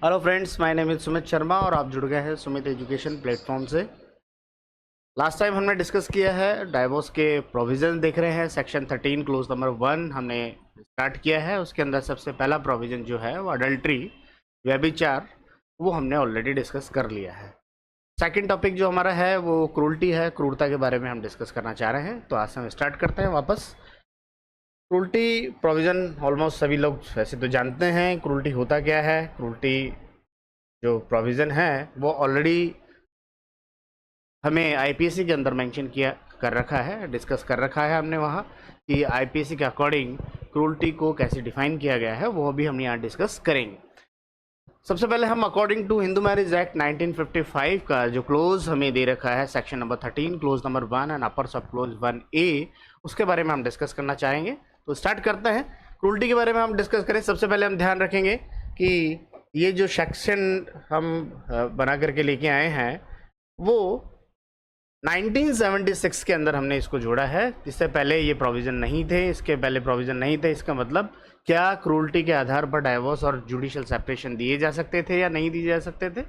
Hello friends, my name is Sumit Sharma और आप जुड़ गए हैं सुमित एजुकेशन प्लेटफॉर्म से। लास्ट टाइम हमने डिस्कस किया है डाइवोर्स के प्रोविज़न देख रहे हैं। सेक्शन 13 क्लोज नंबर 1 हमने स्टार्ट किया है। उसके अंदर सबसे पहला प्रोविज़न जो है वो अडल्ट्री, व्यभिचार, वो हमने ऑलरेडी डिस्कस कर लिया है। सेकंड टॉपिक जो हमारा है वो क्रूरटी है। क्रूरता के बारे में हम डिस्कस करना चाह रहे हैं, तो आज से हम स्टार्ट करते हैं वापस। क्रूरटी प्रोविज़न ऑलमोस्ट सभी लोग वैसे तो जानते हैं क्रूरटी होता क्या है। क्रूरटी जो प्रोविज़न है वो ऑलरेडी हमें आईपीसी के अंदर मेंशन किया कर रखा है, डिस्कस कर रखा है हमने वहाँ कि आईपीसी के अकॉर्डिंग क्रूरटी को कैसे डिफाइन किया गया है, वो भी हम यहाँ डिस्कस करेंगे। सबसे पहले हम according to Hindu marriage act 1955 का जो क्लोज हमें दे रखा है section number 13 clause number 1 and upper sub clause 1A, उसके बारे में हम डिस्कस करना चाहेंगे। तो स्टार्ट करते हैं। क्रूरटी के बारे में हम डिस्कस करें, सबसे पहले हम ध्यान रखेंगे कि ये जो सेक्शन हम बना करके लेके आए हैं वो 1976 के अंदर हमने इसको जोड़ा है। इससे पहले ये प्रोविज़न नहीं थे, इसके पहले प्रोविज़न नहीं थे। इसका मतलब क्या क्रूरटी के आधार पर डाइवोर्स और जुडिशियल सेपरेशन दिए जा सकते थे या नहीं दिए जा सकते थे।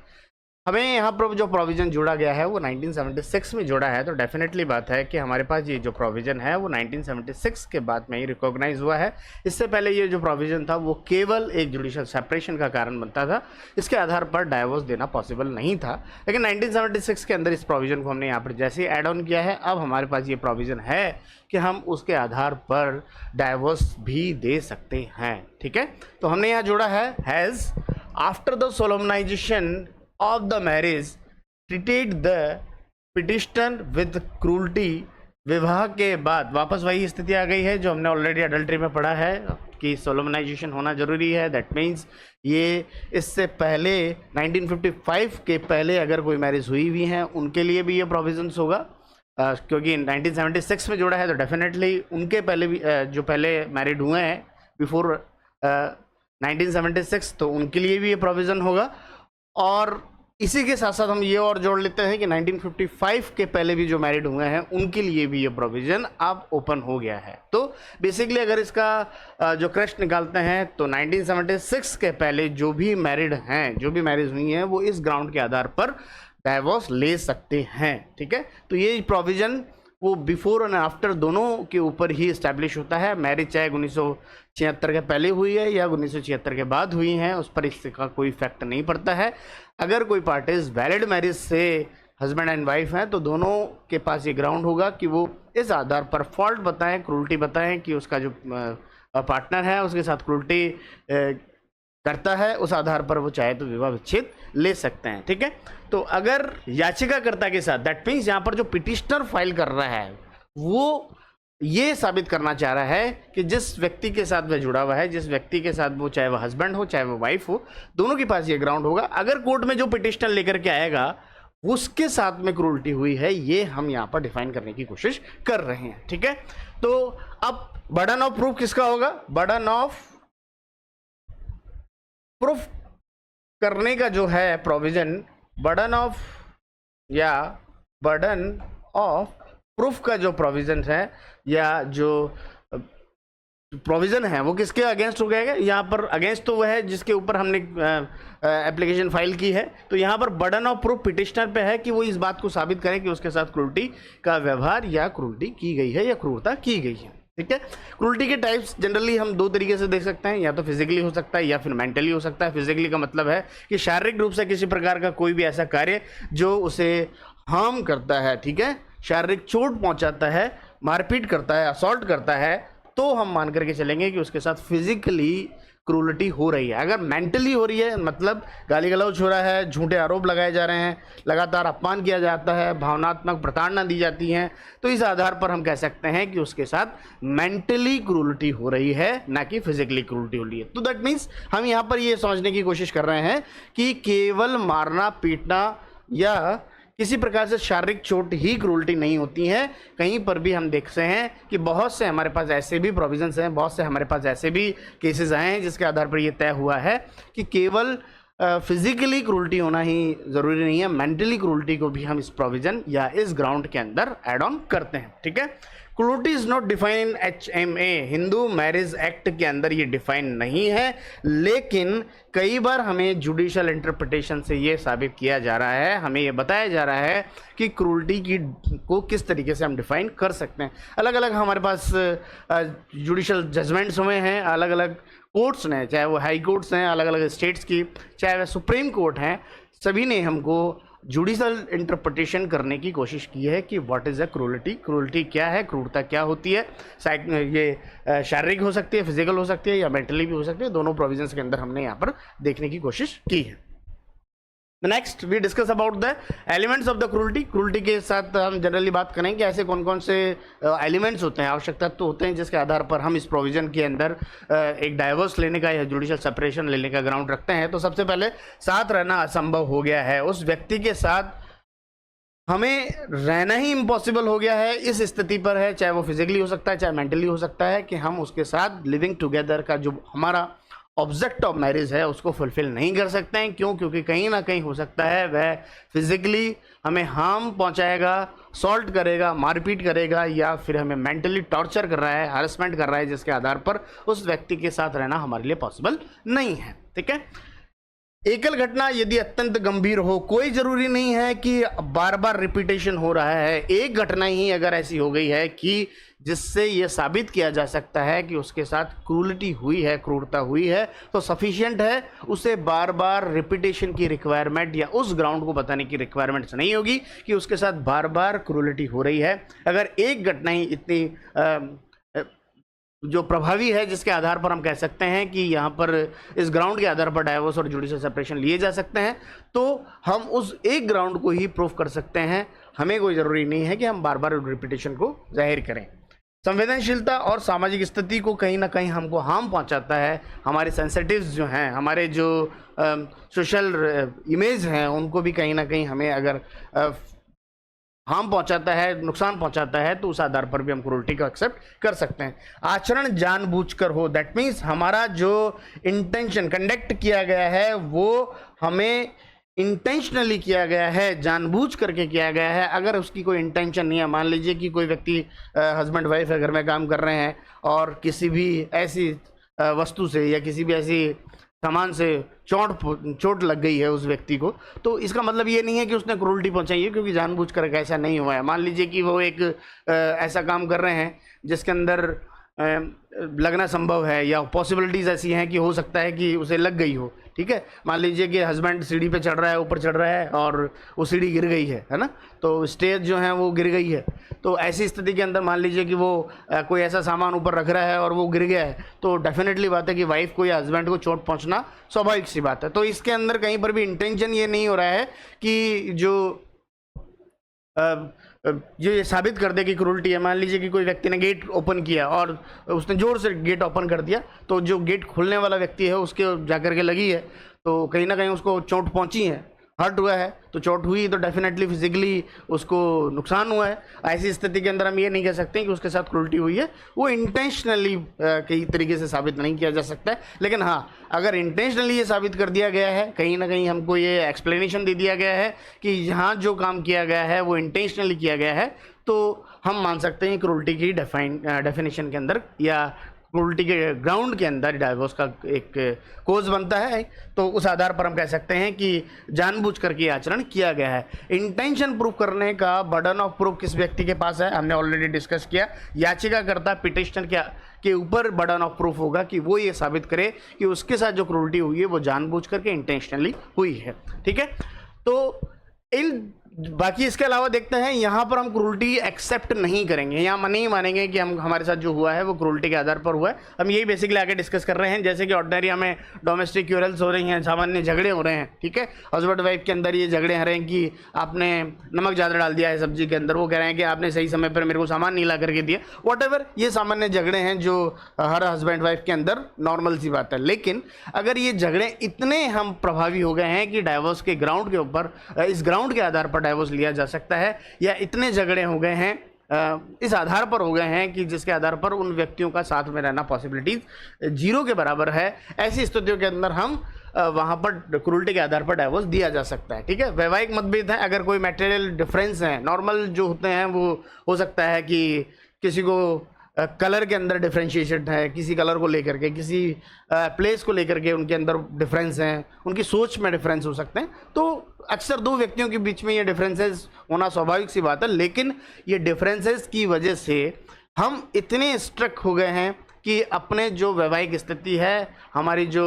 हमें यहाँ पर जो प्रोविज़न जोड़ा गया है वो 1976 में जोड़ा है, तो डेफिनेटली बात है कि हमारे पास ये जो प्रोविज़न है वो 1976 के बाद में ही रिकॉग्नाइज हुआ है। इससे पहले ये जो प्रोविज़न था वो केवल एक जुडिशियल सेपरेशन का कारण बनता था, इसके आधार पर डाइवोर्स देना पॉसिबल नहीं था। लेकिन 1976 के अंदर इस प्रोविज़न को हमने यहाँ पर जैसे ही ऐड ऑन किया है, अब हमारे पास ये प्रोविज़न है कि हम उसके आधार पर डाइवोर्स भी दे सकते हैं। ठीक है, तो हमने यहाँ जोड़ा है has after the solemnization of the marriage treated the petitioner with cruelty। विवाह के बाद वापस वही स्थिति आ गई है जो हमने ऑलरेडी अडल्ट्री में पढ़ा है कि सोलोमनाइजेशन होना जरूरी है। दैट मीन्स ये इससे पहले 1955 के पहले अगर कोई मैरिज हुई हुई है उनके लिए भी ये प्रोविजंस होगा, क्योंकि 1976 में जोड़ा है तो डेफिनेटली उनके पहले भी जो पहले मैरिड हुए हैं बिफोर 1976 तो उनके लिए भी ये प्रोविज़न होगा। और इसी के साथ साथ हम ये और जोड़ लेते हैं कि 1955 के पहले भी जो मैरिड हुए हैं उनके लिए भी ये प्रोविज़न अब ओपन हो गया है। तो बेसिकली अगर इसका जो क्रश निकालते हैं तो 1976 के पहले जो भी मैरिड हैं, जो भी मैरिज हुई हैं, वो इस ग्राउंड के आधार पर डाइवोर्स ले सकते हैं। ठीक है, तो ये प्रोविज़न वो बिफोर और आफ्टर दोनों के ऊपर ही इस्टेब्लिश होता है। मैरिज चाहे 1976 के पहले हुई है या 1976 के बाद हुई हैं, उस पर इसका कोई इफेक्ट नहीं पड़ता है। अगर कोई पार्टीज वैलिड मैरिज से हस्बैंड एंड वाइफ हैं तो दोनों के पास ये ग्राउंड होगा कि वो इस आधार पर फॉल्ट बताएं, क्रूरटी बताएं कि उसका जो पार्टनर है उसके साथ क्रूरटी करता है, उस आधार पर वो चाहे तो विवाह विच्छेद ले सकते हैं। ठीक है, तो अगर याचिकाकर्ता के साथ, दैट मीन्स यहाँ पर जो पिटिशनर फाइल कर रहा है वो ये साबित करना चाह रहा है कि जिस व्यक्ति के साथ वह जुड़ा हुआ है, जिस व्यक्ति के साथ वो चाहे वो हस्बैंड हो चाहे वो वाइफ हो, दोनों के पास ये ग्राउंड होगा। अगर कोर्ट में जो पिटिशनर लेकर के आएगा उसके साथ में क्रूरटी हुई है, ये हम यहाँ पर डिफाइन करने की कोशिश कर रहे हैं। ठीक है, तो अब बर्डन ऑफ प्रूफ किसका होगा? बर्डन ऑफ प्रूफ करने का जो है प्रोविजन, बर्डन ऑफ प्रूफ का जो प्रोविजन है या जो प्रोविजन है वो किसके अगेंस्ट हो गया? यहाँ पर अगेंस्ट तो वह है जिसके ऊपर हमने एप्लीकेशन फाइल की है। तो यहाँ पर बर्डन ऑफ प्रूफ पिटिशनर पे है कि वो इस बात को साबित करें कि उसके साथ क्रूरटी का व्यवहार या क्रूरटी की गई है या क्रूरता की गई है। ठीक है, क्रूरटी के टाइप्स जनरली हम दो तरीके से देख सकते हैं, या तो फिजिकली हो सकता है या फिर मेंटली हो सकता है। फिजिकली का मतलब है कि शारीरिक रूप से किसी प्रकार का कोई भी ऐसा कार्य जो उसे हार्म करता है, ठीक है, शारीरिक चोट पहुंचाता है, मारपीट करता है, असॉल्ट करता है, तो हम मान करके चलेंगे कि उसके साथ फिजिकली क्रूरटी हो रही है। अगर मेंटली हो रही है मतलब गाली गलौज हो रहा है, झूठे आरोप लगाए जा रहे हैं, लगातार अपमान किया जाता है, भावनात्मक प्रताड़ना दी जाती हैं, तो इस आधार पर हम कह सकते हैं कि उसके साथ मेंटली क्रूरटी हो रही है, ना कि फिजिकली क्रूरटी हो रही है। तो दैट मीन्स हम यहाँ पर ये समझने की कोशिश कर रहे हैं कि केवल मारना पीटना या किसी प्रकार से शारीरिक चोट ही क्रूरटी नहीं होती है। कहीं पर भी हम देखते हैं कि बहुत से हमारे पास ऐसे भी प्रोविजंस हैं, बहुत से हमारे पास ऐसे भी केसेस आए हैं जिसके आधार पर यह तय हुआ है कि केवल फिजिकली क्रूरटी होना ही ज़रूरी नहीं है, मेंटली क्रूरटी को भी हम इस प्रोविज़न या इस ग्राउंड के अंदर ऐड ऑन करते हैं। ठीक है, cruelty is not define in HMA, Hindu marriage act के अंदर ये डिफाइन नहीं है, लेकिन कई बार हमें जुडिशियल इंटरप्रिटेशन से ये साबित किया जा रहा है, हमें ये बताया जा रहा है कि क्रूरटी की को किस तरीके से हम डिफाइन कर सकते हैं। अलग अलग हमारे पास जुडिशियल जजमेंट्स हुए हैं, अलग अलग कोर्ट्स ने, चाहे वो हाई कोर्ट्स हैं अलग अलग स्टेट्स की, चाहे वह सुप्रीम कोर्ट हैं, सभी ने हमको जुडिशियल इंटरप्रिटेशन करने की कोशिश की है कि what is a cruelty, cruelty क्या है, क्रूरता क्या होती है। ये शारीरिक हो सकती है, फिजिकल हो सकती है या मेंटली भी हो सकती है, दोनों प्रोविजंस के अंदर हमने यहाँ पर देखने की कोशिश की है। Next we discuss about the elements of the cruelty. Cruelty के साथ हम जनरली बात करें कि ऐसे कौन कौन से एलिमेंट्स होते हैं, आवश्यक तत्व होते हैं जिसके आधार पर हम इस प्रोविजन के अंदर एक डाइवोर्स लेने का या जुडिशियल सेपरेशन लेने का ग्राउंड रखते हैं। तो सबसे पहले साथ रहना असंभव हो गया है, उस व्यक्ति के साथ हमें रहना ही इम्पॉसिबल हो गया है, इस स्थिति पर है, चाहे वो फिजिकली हो सकता है चाहे मेंटली हो सकता है, कि हम उसके साथ लिविंग टुगेदर का जो हमारा ऑब्जेक्ट ऑफ मैरिज है उसको फुलफिल नहीं कर सकते हैं। क्यों? क्योंकि कहीं ना कहीं हो सकता है वह फिजिकली हमें हार्म पहुंचाएगा, सॉल्ट करेगा, मारपीट करेगा, या फिर हमें मेंटली टॉर्चर कर रहा है, हरासमेंट कर रहा है, जिसके आधार पर उस व्यक्ति के साथ रहना हमारे लिए पॉसिबल नहीं है। ठीक है। एकल घटना यदि अत्यंत गंभीर हो, कोई जरूरी नहीं है कि बार बार रिपीटेशन हो रहा है, एक घटना ही अगर ऐसी हो गई है कि जिससे यह साबित किया जा सकता है कि उसके साथ क्रूरटी हुई है, क्रूरता हुई है, तो सफिशिएंट है, उसे बार बार रिपीटेशन की रिक्वायरमेंट या उस ग्राउंड को बताने की रिक्वायरमेंट्स नहीं होगी कि उसके साथ बार बार क्रूरटी हो रही है। अगर एक घटना ही इतनी जो प्रभावी है जिसके आधार पर हम कह सकते हैं कि यहाँ पर इस ग्राउंड के आधार पर डाइवोर्स और जुडिशियल सेपरेशन लिए जा सकते हैं, तो हम उस एक ग्राउंड को ही प्रूफ कर सकते हैं। हमें कोई ज़रूरी नहीं है कि हम बार बार रिपीटेशन को जाहिर करें। संवेदनशीलता और सामाजिक स्थिति को कहीं ना कहीं हमको हार्म पहुंचाता है, हमारे सेंसिटिव्स जो हैं, हमारे जो सोशल इमेज हैं, उनको भी कहीं ना कहीं हमें अगर हार्म पहुंचाता है, नुकसान पहुंचाता है, तो उस आधार पर भी हम क्रूरटी को एक्सेप्ट कर सकते हैं। आचरण जानबूझकर हो, दैट मीन्स हमारा जो इंटेंशन कंडक्ट किया गया है वो हमें इंटेंशनली किया गया है, जानबूझ करके किया गया है। अगर उसकी कोई इंटेंशन नहीं है, मान लीजिए कि कोई व्यक्ति हस्बैंड वाइफ है, घर में काम कर रहे हैं और किसी भी ऐसी वस्तु से या किसी भी ऐसी सामान से चोट लग गई है उस व्यक्ति को, तो इसका मतलब ये नहीं है कि उसने क्रूरटी पहुंचाई है, क्योंकि जानबूझकर ऐसा नहीं हुआ है। मान लीजिए कि वो एक ऐसा काम कर रहे हैं जिसके अंदर लगना संभव है या पॉसिबिलिटीज़ ऐसी हैं कि हो सकता है कि उसे लग गई हो। ठीक है, मान लीजिए कि हस्बैंड सीढ़ी पे चढ़ रहा है, ऊपर चढ़ रहा है और वो सीढ़ी गिर गई है ना, तो स्टेज जो है वो गिर गई है। तो ऐसी स्थिति के अंदर मान लीजिए कि वो कोई ऐसा सामान ऊपर रख रहा है और वो गिर गया है, तो डेफिनेटली बात है कि वाइफ को या हस्बैंड को चोट पहुंचना स्वाभाविक सी बात है। तो इसके अंदर कहीं पर भी इंटेंशन ये नहीं हो रहा है कि जो ये साबित कर दे कि क्रूरटी है। मान लीजिए कि कोई व्यक्ति ने गेट ओपन किया और उसने जोर से गेट ओपन कर दिया, तो जो गेट खोलने वाला व्यक्ति है उसके जाकर के लगी है, तो कहीं ना कहीं उसको चोट पहुंची है, हर्ट हुआ है, तो चोट हुई तो डेफिनेटली फिजिकली उसको नुकसान हुआ है। ऐसी स्थिति के अंदर हम ये नहीं कह सकते कि उसके साथ क्रूरटी हुई है, वो इंटेंशनली कई तरीके से साबित नहीं किया जा सकता है। लेकिन हाँ, अगर इंटेंशनली ये साबित कर दिया गया है, कहीं ना कहीं हमको ये एक्सप्लेनेशन दे दिया गया है कि यहाँ जो काम किया गया है वो इंटेंशनली किया गया है, तो हम मान सकते हैं क्रूरटी की डेफिनेशन के अंदर या क्रूरटी के ग्राउंड के अंदर डाइवोर्स का एक कोज बनता है। तो उस आधार पर हम कह सकते हैं कि जानबूझ करके आचरण किया गया है। इंटेंशन प्रूफ करने का बर्डन ऑफ प्रूफ किस व्यक्ति के पास है, हमने ऑलरेडी डिस्कस किया। याचिकाकर्ता पिटिशनर के ऊपर बर्डन ऑफ प्रूफ होगा कि वो ये साबित करे कि उसके साथ जो क्रूरटी हुई है वो जानबूझ करके इंटेंशनली हुई है। ठीक है, तो इन बाकी इसके अलावा देखते हैं, यहाँ पर हम क्रूरटी एक्सेप्ट नहीं करेंगे, यहाँ नहीं मानेंगे कि हम हमारे साथ जो हुआ है वो क्रूरटी के आधार पर हुआ है। हम यही बेसिकली आगे डिस्कस कर रहे हैं। जैसे कि ऑर्डिनरी हमें डोमेस्टिक क्यूरल्स हो रही हैं, सामान्य झगड़े हो रहे हैं। ठीक है, हस्बैंड वाइफ के अंदर ये झगड़े हो रहे हैं कि आपने नमक ज़्यादा डाल दिया है सब्जी के अंदर, वो कह रहे हैं कि आपने सही समय पर मेरे को सामान नहीं ला करके दिया, वॉटएवर। ये सामान्य झगड़े हैं जो हर हस्बैंड वाइफ के अंदर नॉर्मल सी बात है। लेकिन अगर ये झगड़े इतने हम प्रभावी हो गए हैं कि डाइवोर्स के ग्राउंड के ऊपर, इस ग्राउंड के आधार पर डाइवोर्स लिया जा सकता है, या इतने झगड़े हो गए हैं इस आधार पर हो गए हैं कि जिसके आधार पर उन व्यक्तियों का साथ में रहना पॉसिबिलिटीज 0 के बराबर है, ऐसी स्थितियों के अंदर हम वहाँ पर क्रूरटी के आधार पर डाइवोर्स दिया जा सकता है। ठीक है, वैवाहिक मतभेद है, अगर कोई मटेरियल डिफरेंस है, नॉर्मल जो होते हैं, वो हो सकता है कि किसी को कलर के अंदर डिफ्रेंशिएशन है, किसी कलर को लेकर के, किसी प्लेस को लेकर के उनके अंदर डिफरेंस हैं, उनकी सोच में डिफरेंस हो सकते हैं। तो अक्सर दो व्यक्तियों के बीच में ये डिफरेंसेस होना स्वाभाविक सी बात है, लेकिन ये डिफरेंसेस की वजह से हम इतने स्ट्रक हो गए हैं कि अपने जो वैवाहिक स्थिति है, हमारी जो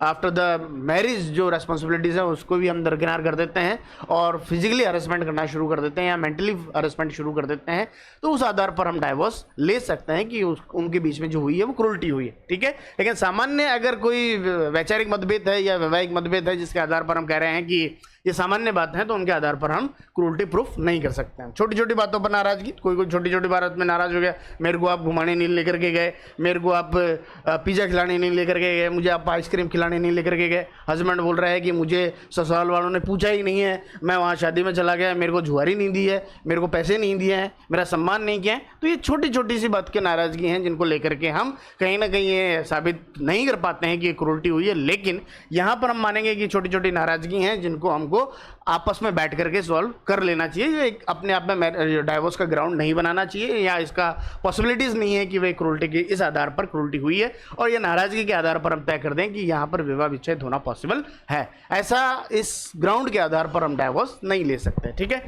आफ्टर द मैरिज जो रेस्पॉन्सिबिलिटीज़ है उसको भी हम दरकिनार कर देते हैं और फिजिकली हरेसमेंट करना शुरू कर देते हैं या मेंटली हरेसमेंट शुरू कर देते हैं। तो उस आधार पर हम डाइवोर्स ले सकते हैं कि उनके बीच में जो हुई है वो क्रूरटी हुई है, ठीक है। लेकिन सामान्य अगर कोई वैचारिक मतभेद है या वैवाहिक मतभेद है जिसके आधार पर हम कह रहे हैं कि ये सामान्य बात है, तो उनके आधार पर हम क्रूरटी प्रूफ नहीं कर सकते हैं। छोटी छोटी बातों पर नाराजगी, कोई छोटी छोटी बात में नाराज हो गया, मेरे को आप घुमाने नहीं लेकर के गए, मेरे को आप पिज़्ज़ा खिलाने नहीं लेकर के गए, मुझे आप आइसक्रीम खिलाने नहीं लेकर के गए। हस्बैंड बोल रहा है कि मुझे ससुराल वालों ने पूछा ही नहीं है, मैं वहाँ शादी में चला गया, मेरे को जुआरी नहीं दी है, मेरे को पैसे नहीं दिए हैं, मेरा सम्मान नहीं किया है। तो ये छोटी छोटी सी बात की नाराज़गी हैं जिनको लेकर के हम कहीं ना कहीं ये साबित नहीं कर पाते हैं कि ये क्रूरटी हुई है। लेकिन यहाँ पर हम मानेंगे कि छोटी छोटी नाराज़गी हैं जिनको हमको आपस में बैठ करके सॉल्व कर लेना चाहिए। ये एक अपने आप में डाइवोर्स का ग्राउंड नहीं बनाना चाहिए, या इसका पॉसिबिलिटीज़ नहीं है कि वे क्रूरटी की इस आधार पर क्रूरटी हुई है और ये नाराज़गी के आधार पर हम तय कर दें कि यहाँ पर विवाह विच्छेद होना पॉसिबल है। ऐसा इस ग्राउंड के आधार पर हम डाइवोर्स नहीं ले सकते, ठीक है।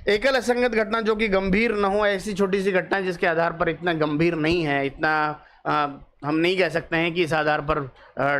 एकल असंगत घटना जो कि गंभीर न हो, ऐसी छोटी सी घटना जिसके आधार पर इतना गंभीर नहीं है, इतना हम नहीं कह सकते हैं कि इस आधार पर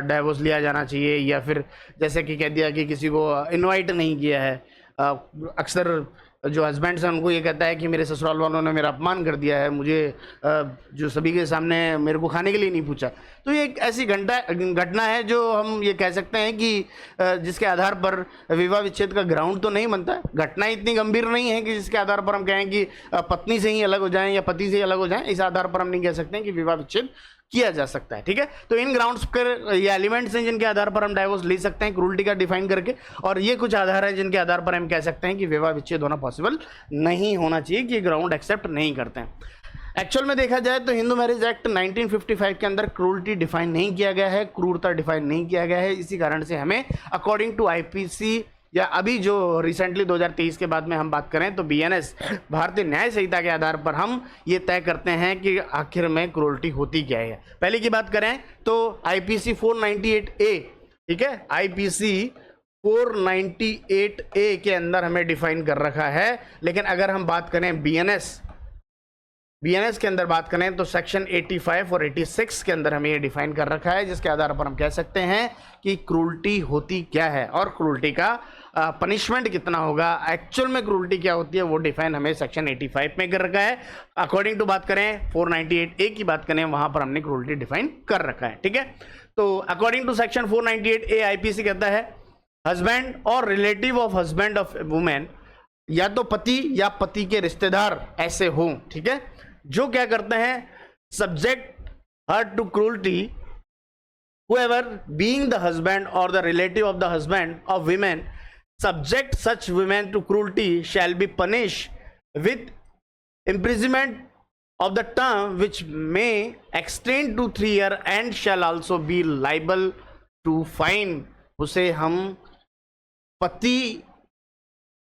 डाइवोर्स लिया जाना चाहिए। या फिर जैसे कि कह दिया कि किसी को इनवाइट नहीं किया है, अक्सर जो हस्बैंड्स हैं उनको ये कहता है कि मेरे ससुराल वालों ने मेरा अपमान कर दिया है, मुझे जो सभी के सामने मेरे को खाने के लिए नहीं पूछा। तो ये एक ऐसी घटना है जो हम ये कह सकते हैं कि जिसके आधार पर विवाह विच्छेद का ग्राउंड तो नहीं बनता। घटना इतनी गंभीर नहीं है कि जिसके आधार पर हम कहें कि पत्नी से ही अलग हो जाएं या पति से ही अलग हो जाएं। इस आधार पर हम नहीं कह सकते हैं कि विवाह विच्छेद किया जा सकता है, ठीक है। तो इन ग्राउंड्स पर ये एलिमेंट्स हैं जिनके आधार पर हम डाइवोर्स ले सकते हैं क्रूरटी का डिफाइन करके, और ये कुछ आधार है जिनके आधार पर हम कह सकते हैं कि विवाह विच्छेद होना पॉसिबल नहीं होना चाहिए, कि ग्राउंड एक्सेप्ट नहीं करते हैं। एक्चुअल में देखा जाए तो हिंदू मैरिज एक्ट 1955 के अंदर क्रूरटी डिफाइन नहीं किया गया है, क्रूरता डिफाइन नहीं किया गया है। इसी कारण से हमें अकॉर्डिंग टू आईपीसी या अभी जो रिसेंटली 2023 के बाद में हम बात करें तो बीएनएस भारतीय न्याय संहिता के आधार पर हम ये तय करते हैं कि आखिर में क्रूरटी होती क्या है। पहले की बात करें तो आईपीसी 498A, ठीक है, आईपीसी 498A के अंदर हमें डिफाइन कर रखा है। लेकिन अगर हम बात करें बीएनएस के अंदर बात करें तो सेक्शन 85 और 86 के अंदर हमें ये डिफाइन कर रखा है, जिसके आधार पर हम कह सकते हैं कि क्रूरटी होती क्या है और क्रूरटी का पनिशमेंट कितना होगा। एक्चुअल में क्रूरटी क्या होती है वो डिफाइन हमें सेक्शन 85 में कर रखा है। अकॉर्डिंग टू बात करें 498A की बात करें, वहां पर हमने क्रूरटी डिफाइन कर रखा है, ठीक है। तो according to section 498A IPC कहता है हस्बैंड और relative of husband of women, या तो पति या पति के रिश्तेदार ऐसे हों, ठीक है, जो क्या करते हैं subject her to cruelty, whoever being the husband or the relative of the husband of women subject such women to cruelty shall be punished with imprisonment of the term which may extend to 3 years and shall also be liable to fine। उसे हम पति,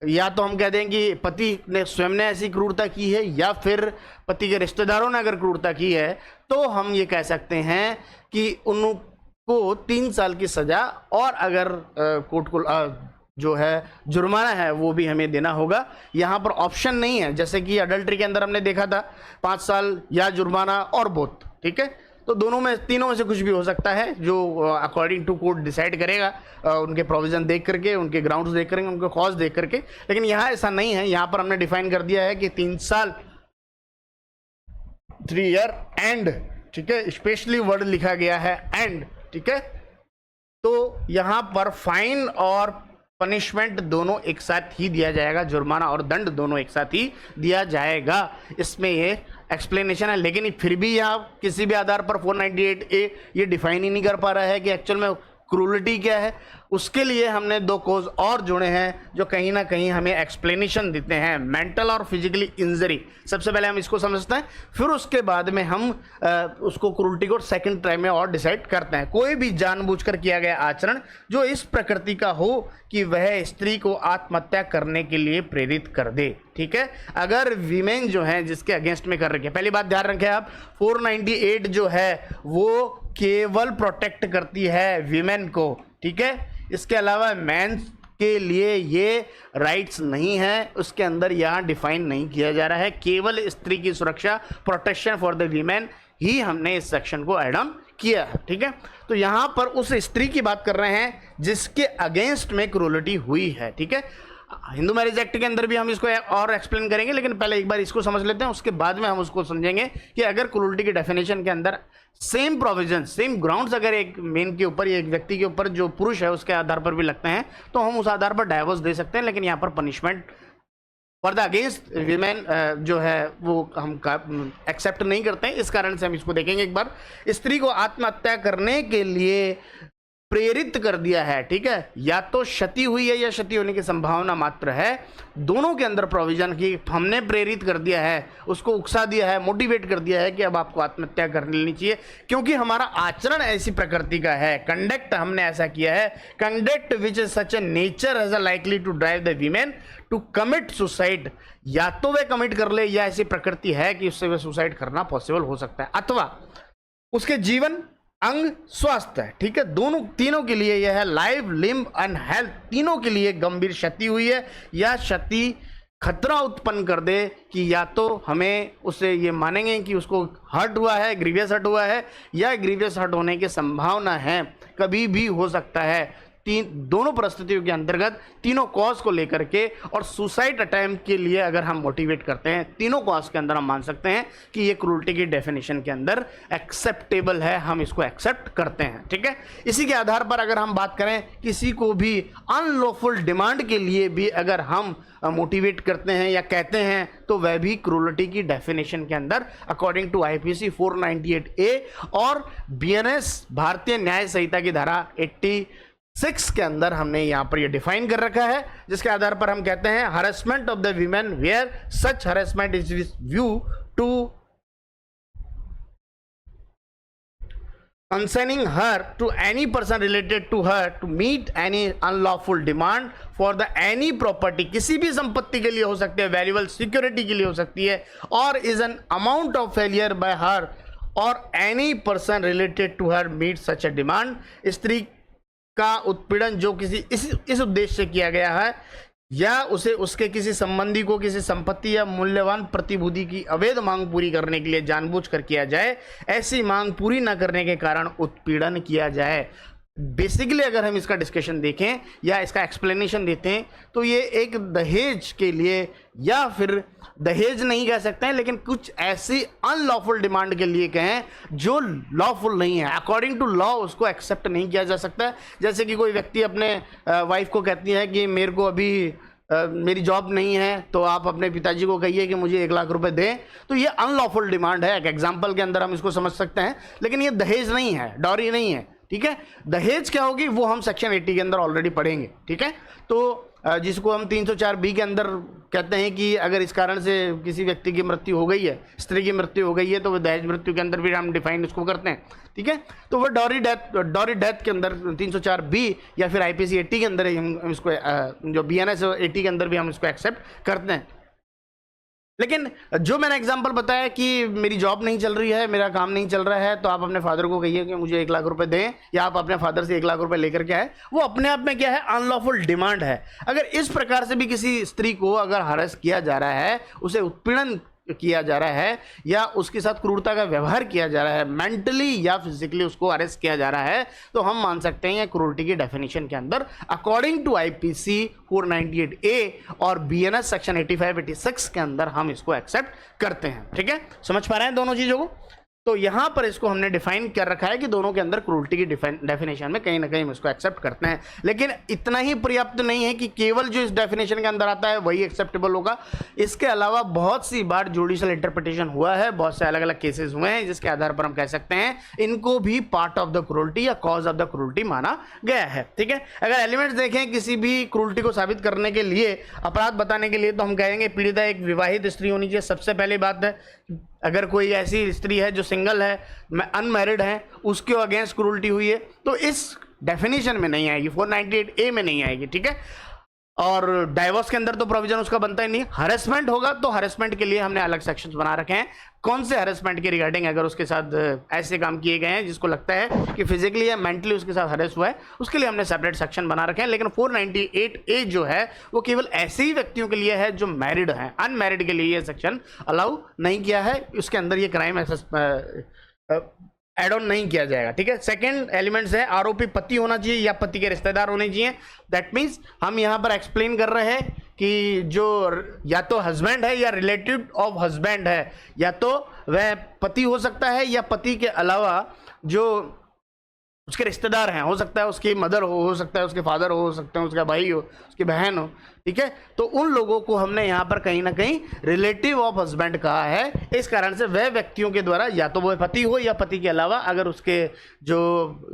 या तो हम कह दें कि पति ने स्वयं ने ऐसी क्रूरता की है या फिर पति के रिश्तेदारों ने अगर क्रूरता की है, तो हम ये कह सकते हैं कि उनको 3 साल की सजा और अगर कोर्ट को जो है जुर्माना है वो भी हमें देना होगा। यहाँ पर ऑप्शन नहीं है, जैसे कि अडल्ट्री के अंदर हमने देखा था 5 साल या जुर्माना और बोथ, ठीक है। तो दोनों में, तीनों में से कुछ भी हो सकता है, जो अकॉर्डिंग टू कोर्ट डिसाइड करेगा उनके प्रोविजन देख करके, उनके ग्राउंड्स देख करके, उनके कॉज देख करके। लेकिन यहाँ ऐसा नहीं है, यहाँ पर हमने डिफाइन कर दिया है कि 3 साल 3 ईयर एंड, ठीक है, स्पेशली वर्ड लिखा गया है एंड, ठीक है। तो यहाँ पर फाइन और पनिशमेंट दोनों एक साथ ही दिया जाएगा, जुर्माना और दंड दोनों एक साथ ही दिया जाएगा, इसमें ये एक्सप्लेनेशन है। लेकिन फिर भी यहाँ किसी भी आधार पर 498A ये डिफाइन ही नहीं कर पा रहा है कि एक्चुअल में क्रूरटी क्या है। उसके लिए हमने दो कोज और जोड़े हैं जो कहीं ना कहीं हमें एक्सप्लेनेशन देते हैं, मेंटल और फिजिकली इंजरी। सबसे पहले हम इसको समझते हैं, फिर उसके बाद में हम उसको क्रूरटी को सेकंड ट्राई में और डिसाइड करते हैं। कोई भी जानबूझकर किया गया आचरण जो इस प्रकृति का हो कि वह स्त्री को आत्महत्या करने के लिए प्रेरित कर दे, ठीक है। अगर वीमेन जो है जिसके अगेंस्ट में कर रखी है, पहली बात ध्यान रखें आप, 498 जो है वो केवल प्रोटेक्ट करती है वीमेन को, ठीक है। इसके अलावा मेंस के लिए ये राइट्स नहीं है, उसके अंदर यहाँ डिफाइन नहीं किया जा रहा है। केवल स्त्री की सुरक्षा, प्रोटेक्शन फॉर द वीमेन ही हमने इस सेक्शन को ऐड ऑन किया है, ठीक है। तो यहाँ पर उस स्त्री की बात कर रहे हैं जिसके अगेंस्ट में क्रूरटी हुई है, ठीक है। हिंदू मैरिज एक्ट के अंदर भी हम इसको और एक्सप्लेन करेंगे, लेकिन पहले एक बार इसको समझ लेते हैं, उसके बाद में हम उसको समझेंगे कि अगर क्रूरटी की डेफिनेशन के अंदर सेम प्रोविजन, सेम ग्राउंड्स अगर एक मेन के ऊपर या एक व्यक्ति के ऊपर जो पुरुष है उसके आधार पर भी लगते हैं तो हम उस आधार पर डाइवोर्स दे सकते हैं। लेकिन यहाँ पर punishment for the against women जो है वो हम एक्सेप्ट नहीं करते हैं। इस कारण से हम इसको देखेंगे एक बार। स्त्री को आत्महत्या करने के लिए प्रेरित कर दिया है, ठीक है, या तो क्षति हुई है या क्षति होने की संभावना मात्र है, दोनों के अंदर प्रोविजन की हमने प्रेरित कर दिया है, उसको उकसा दिया है, मोटिवेट कर दिया है कि अब आपको आत्महत्या कर लेनी चाहिए, क्योंकि हमारा आचरण ऐसी प्रकृति का है, कंडक्ट हमने ऐसा किया है, conduct which is such a nature as a likely to drive the women to commit suicide. या तो वह कमिट कर ले या ऐसी प्रकृति है कि उससे वह सुसाइड करना पॉसिबल हो सकता है, अथवा उसके जीवन अंग स्वास्थ्य है, ठीक है। दोनों तीनों के लिए यह है लाइव, लिम्ब एंड हेल्थ, तीनों के लिए गंभीर क्षति हुई है या क्षति खतरा उत्पन्न कर दे कि या तो हमें उसे ये मानेंगे कि उसको हर्ट हुआ है, ग्रीवियस हर्ट हुआ है, या ग्रीवियस हर्ट होने की संभावना है, कभी भी हो सकता है। दोनों परिस्थितियों के अंतर्गत तीनों कॉज को लेकर के और सुसाइड अटेम्प्ट के लिए अगर हम मोटिवेट करते हैं, तीनों कॉज के अंदर हम मान सकते हैं कि ये क्रूरटी की डेफिनेशन के अंदर एक्सेप्टेबल है, हम इसको एक्सेप्ट करते हैं, ठीक है। इसी के आधार पर अगर हम बात करें किसी को भी अनलॉफुल डिमांड के लिए भी अगर हम मोटिवेट करते हैं या कहते हैं तो वह भी क्रूरटी की डेफिनेशन के अंदर अकॉर्डिंग टू आईपीसी 498A और बीएनएस भारतीय न्याय संहिता की धारा 86 के अंदर हमने यहां पर ये डिफाइन कर रखा है, जिसके आधार पर हम कहते हैं harassment of the women where such harassment is view to concerning her to any person related to her to meet any unlawful demand for the any property, किसी भी संपत्ति के लिए हो सकती है, वैल्यूएबल सिक्योरिटी के लिए हो सकती है, और is an amount of failure by her or any person related to her meet such a demand। स्त्री का उत्पीड़न जो किसी इस उद्देश्य से किया गया है या उसे उसके किसी संबंधी को किसी संपत्ति या मूल्यवान प्रतिभूति की अवैध मांग पूरी करने के लिए जानबूझकर किया जाए, ऐसी मांग पूरी न करने के कारण उत्पीड़न किया जाए। बेसिकली अगर हम इसका डिस्कशन देखें या इसका एक्सप्लेनेशन देते हैं तो ये एक दहेज के लिए, या फिर दहेज नहीं कह सकते हैं लेकिन कुछ ऐसी अनलॉफुल डिमांड के लिए कहें जो लॉफुल नहीं है, अकॉर्डिंग टू लॉ उसको एक्सेप्ट नहीं किया जा सकता। जैसे कि कोई व्यक्ति अपने वाइफ को कहती है कि मेरे को अभी मेरी जॉब नहीं है तो आप अपने पिताजी को कहिए कि मुझे 1 लाख रुपए दें, तो ये अनलॉफुल डिमांड है। एक एग्जाम्पल के अंदर हम इसको समझ सकते हैं, लेकिन ये दहेज नहीं है, डॉरी नहीं है, ठीक है। दहेज क्या होगी वो हम सेक्शन 80 के अंदर ऑलरेडी पढ़ेंगे, ठीक है। तो जिसको हम 304B के अंदर कहते हैं कि अगर इस कारण से किसी व्यक्ति की मृत्यु हो गई है, स्त्री की मृत्यु हो गई है, तो वह दहेज मृत्यु के अंदर भी हम डिफाइन उसको करते हैं, ठीक है। तो वह डॉरी डेथ के अंदर 304B या फिर आईपीसी 80 के अंदर हम इसको जो बीएनएस 80 के अंदर भी हम इसको एक्सेप्ट करते हैं। लेकिन जो मैंने एग्जांपल बताया कि मेरी जॉब नहीं चल रही है, मेरा काम नहीं चल रहा है, तो आप अपने फादर को कहिए कि मुझे 1 लाख रुपए दें, या आप अपने फादर से 1 लाख रुपए लेकर के आए, वो अपने आप में क्या है, अनलॉफुल डिमांड है। अगर इस प्रकार से भी किसी स्त्री को अगर हरास किया जा रहा है, उसे उत्पीड़न किया जा रहा है या उसके साथ क्रूरता का व्यवहार किया जा रहा है, मेंटली या फिजिकली उसको अरेस्ट किया जा रहा है, तो हम मान सकते हैं क्रूरटी की डेफिनेशन के अंदर अकॉर्डिंग टू आईपीसी 498A और बीएनएस सेक्शन 85-86 के अंदर हम इसको एक्सेप्ट करते हैं, ठीक है। समझ पा रहे हैं दोनों चीजों को। तो यहां पर इसको हमने डिफाइन कर रखा है कि दोनों के अंदर क्रूरटी की डेफिनेशन में कहीं ना कहीं हम इसको एक्सेप्ट करते हैं, लेकिन इतना ही पर्याप्त नहीं है कि केवल जो इस डेफिनेशन के अंदर आता है वही एक्सेप्टेबल होगा। इसके अलावा बहुत सी बार जुडिशियल इंटरप्रिटेशन हुआ है, बहुत से अलग अलग केसेस हुए हैं जिसके आधार पर हम कह सकते हैं इनको भी पार्ट ऑफ द क्रूरटी या कॉज ऑफ द क्रूरटी माना गया है। ठीक है, अगर एलिमेंट्स देखें किसी भी क्रूरटी को साबित करने के लिए, अपराध बताने के लिए, तो हम कहेंगे पीड़िता एक विवाहित स्त्री होनी चाहिए। सबसे पहली बात है, अगर कोई ऐसी स्त्री है जो सिंगल है, अनमैरिड है, उसके अगेंस्ट क्रूरटी हुई है, तो इस डेफिनेशन में नहीं आएगी, 498A में नहीं आएगी। ठीक है, और डाइवोर्स के अंदर तो प्रोविजन उसका बनता ही नहीं। हरेसमेंट होगा तो हरेसमेंट के लिए हमने अलग सेक्शंस बना रखे हैं, कौन से हरेसमेंट के रिगार्डिंग अगर उसके साथ ऐसे काम किए गए हैं जिसको लगता है कि फिजिकली या मेंटली उसके साथ हरेस हुआ है, उसके लिए हमने सेपरेट सेक्शन बना रखे हैं। लेकिन 498A जो है वो केवल ऐसे ही व्यक्तियों के लिए है जो मैरिड हैं, अनमैरिड के लिए ये सेक्शन अलाउ नहीं किया है, उसके अंदर ये क्राइम एड ऑन नहीं किया जाएगा। ठीक है, सेकंड एलिमेंट्स है आरोपी पति होना चाहिए या पति के रिश्तेदार होने चाहिए। दैट मीन्स हम यहां पर एक्सप्लेन कर रहे हैं कि जो या तो हस्बैंड है या रिलेटिव ऑफ हस्बैंड है, या तो वह पति हो सकता है या पति के अलावा जो उसके रिश्तेदार हैं, हो सकता है उसकी मदर हो सकता है उसके फादर हो सकते हैं उसका भाई हो, उसकी बहन हो। ठीक है, तो उन लोगों को हमने यहाँ पर कहीं ना कहीं रिलेटिव ऑफ हस्बैंड कहा है। इस कारण से वह व्यक्तियों के द्वारा या तो वह पति हो या पति के अलावा अगर उसके जो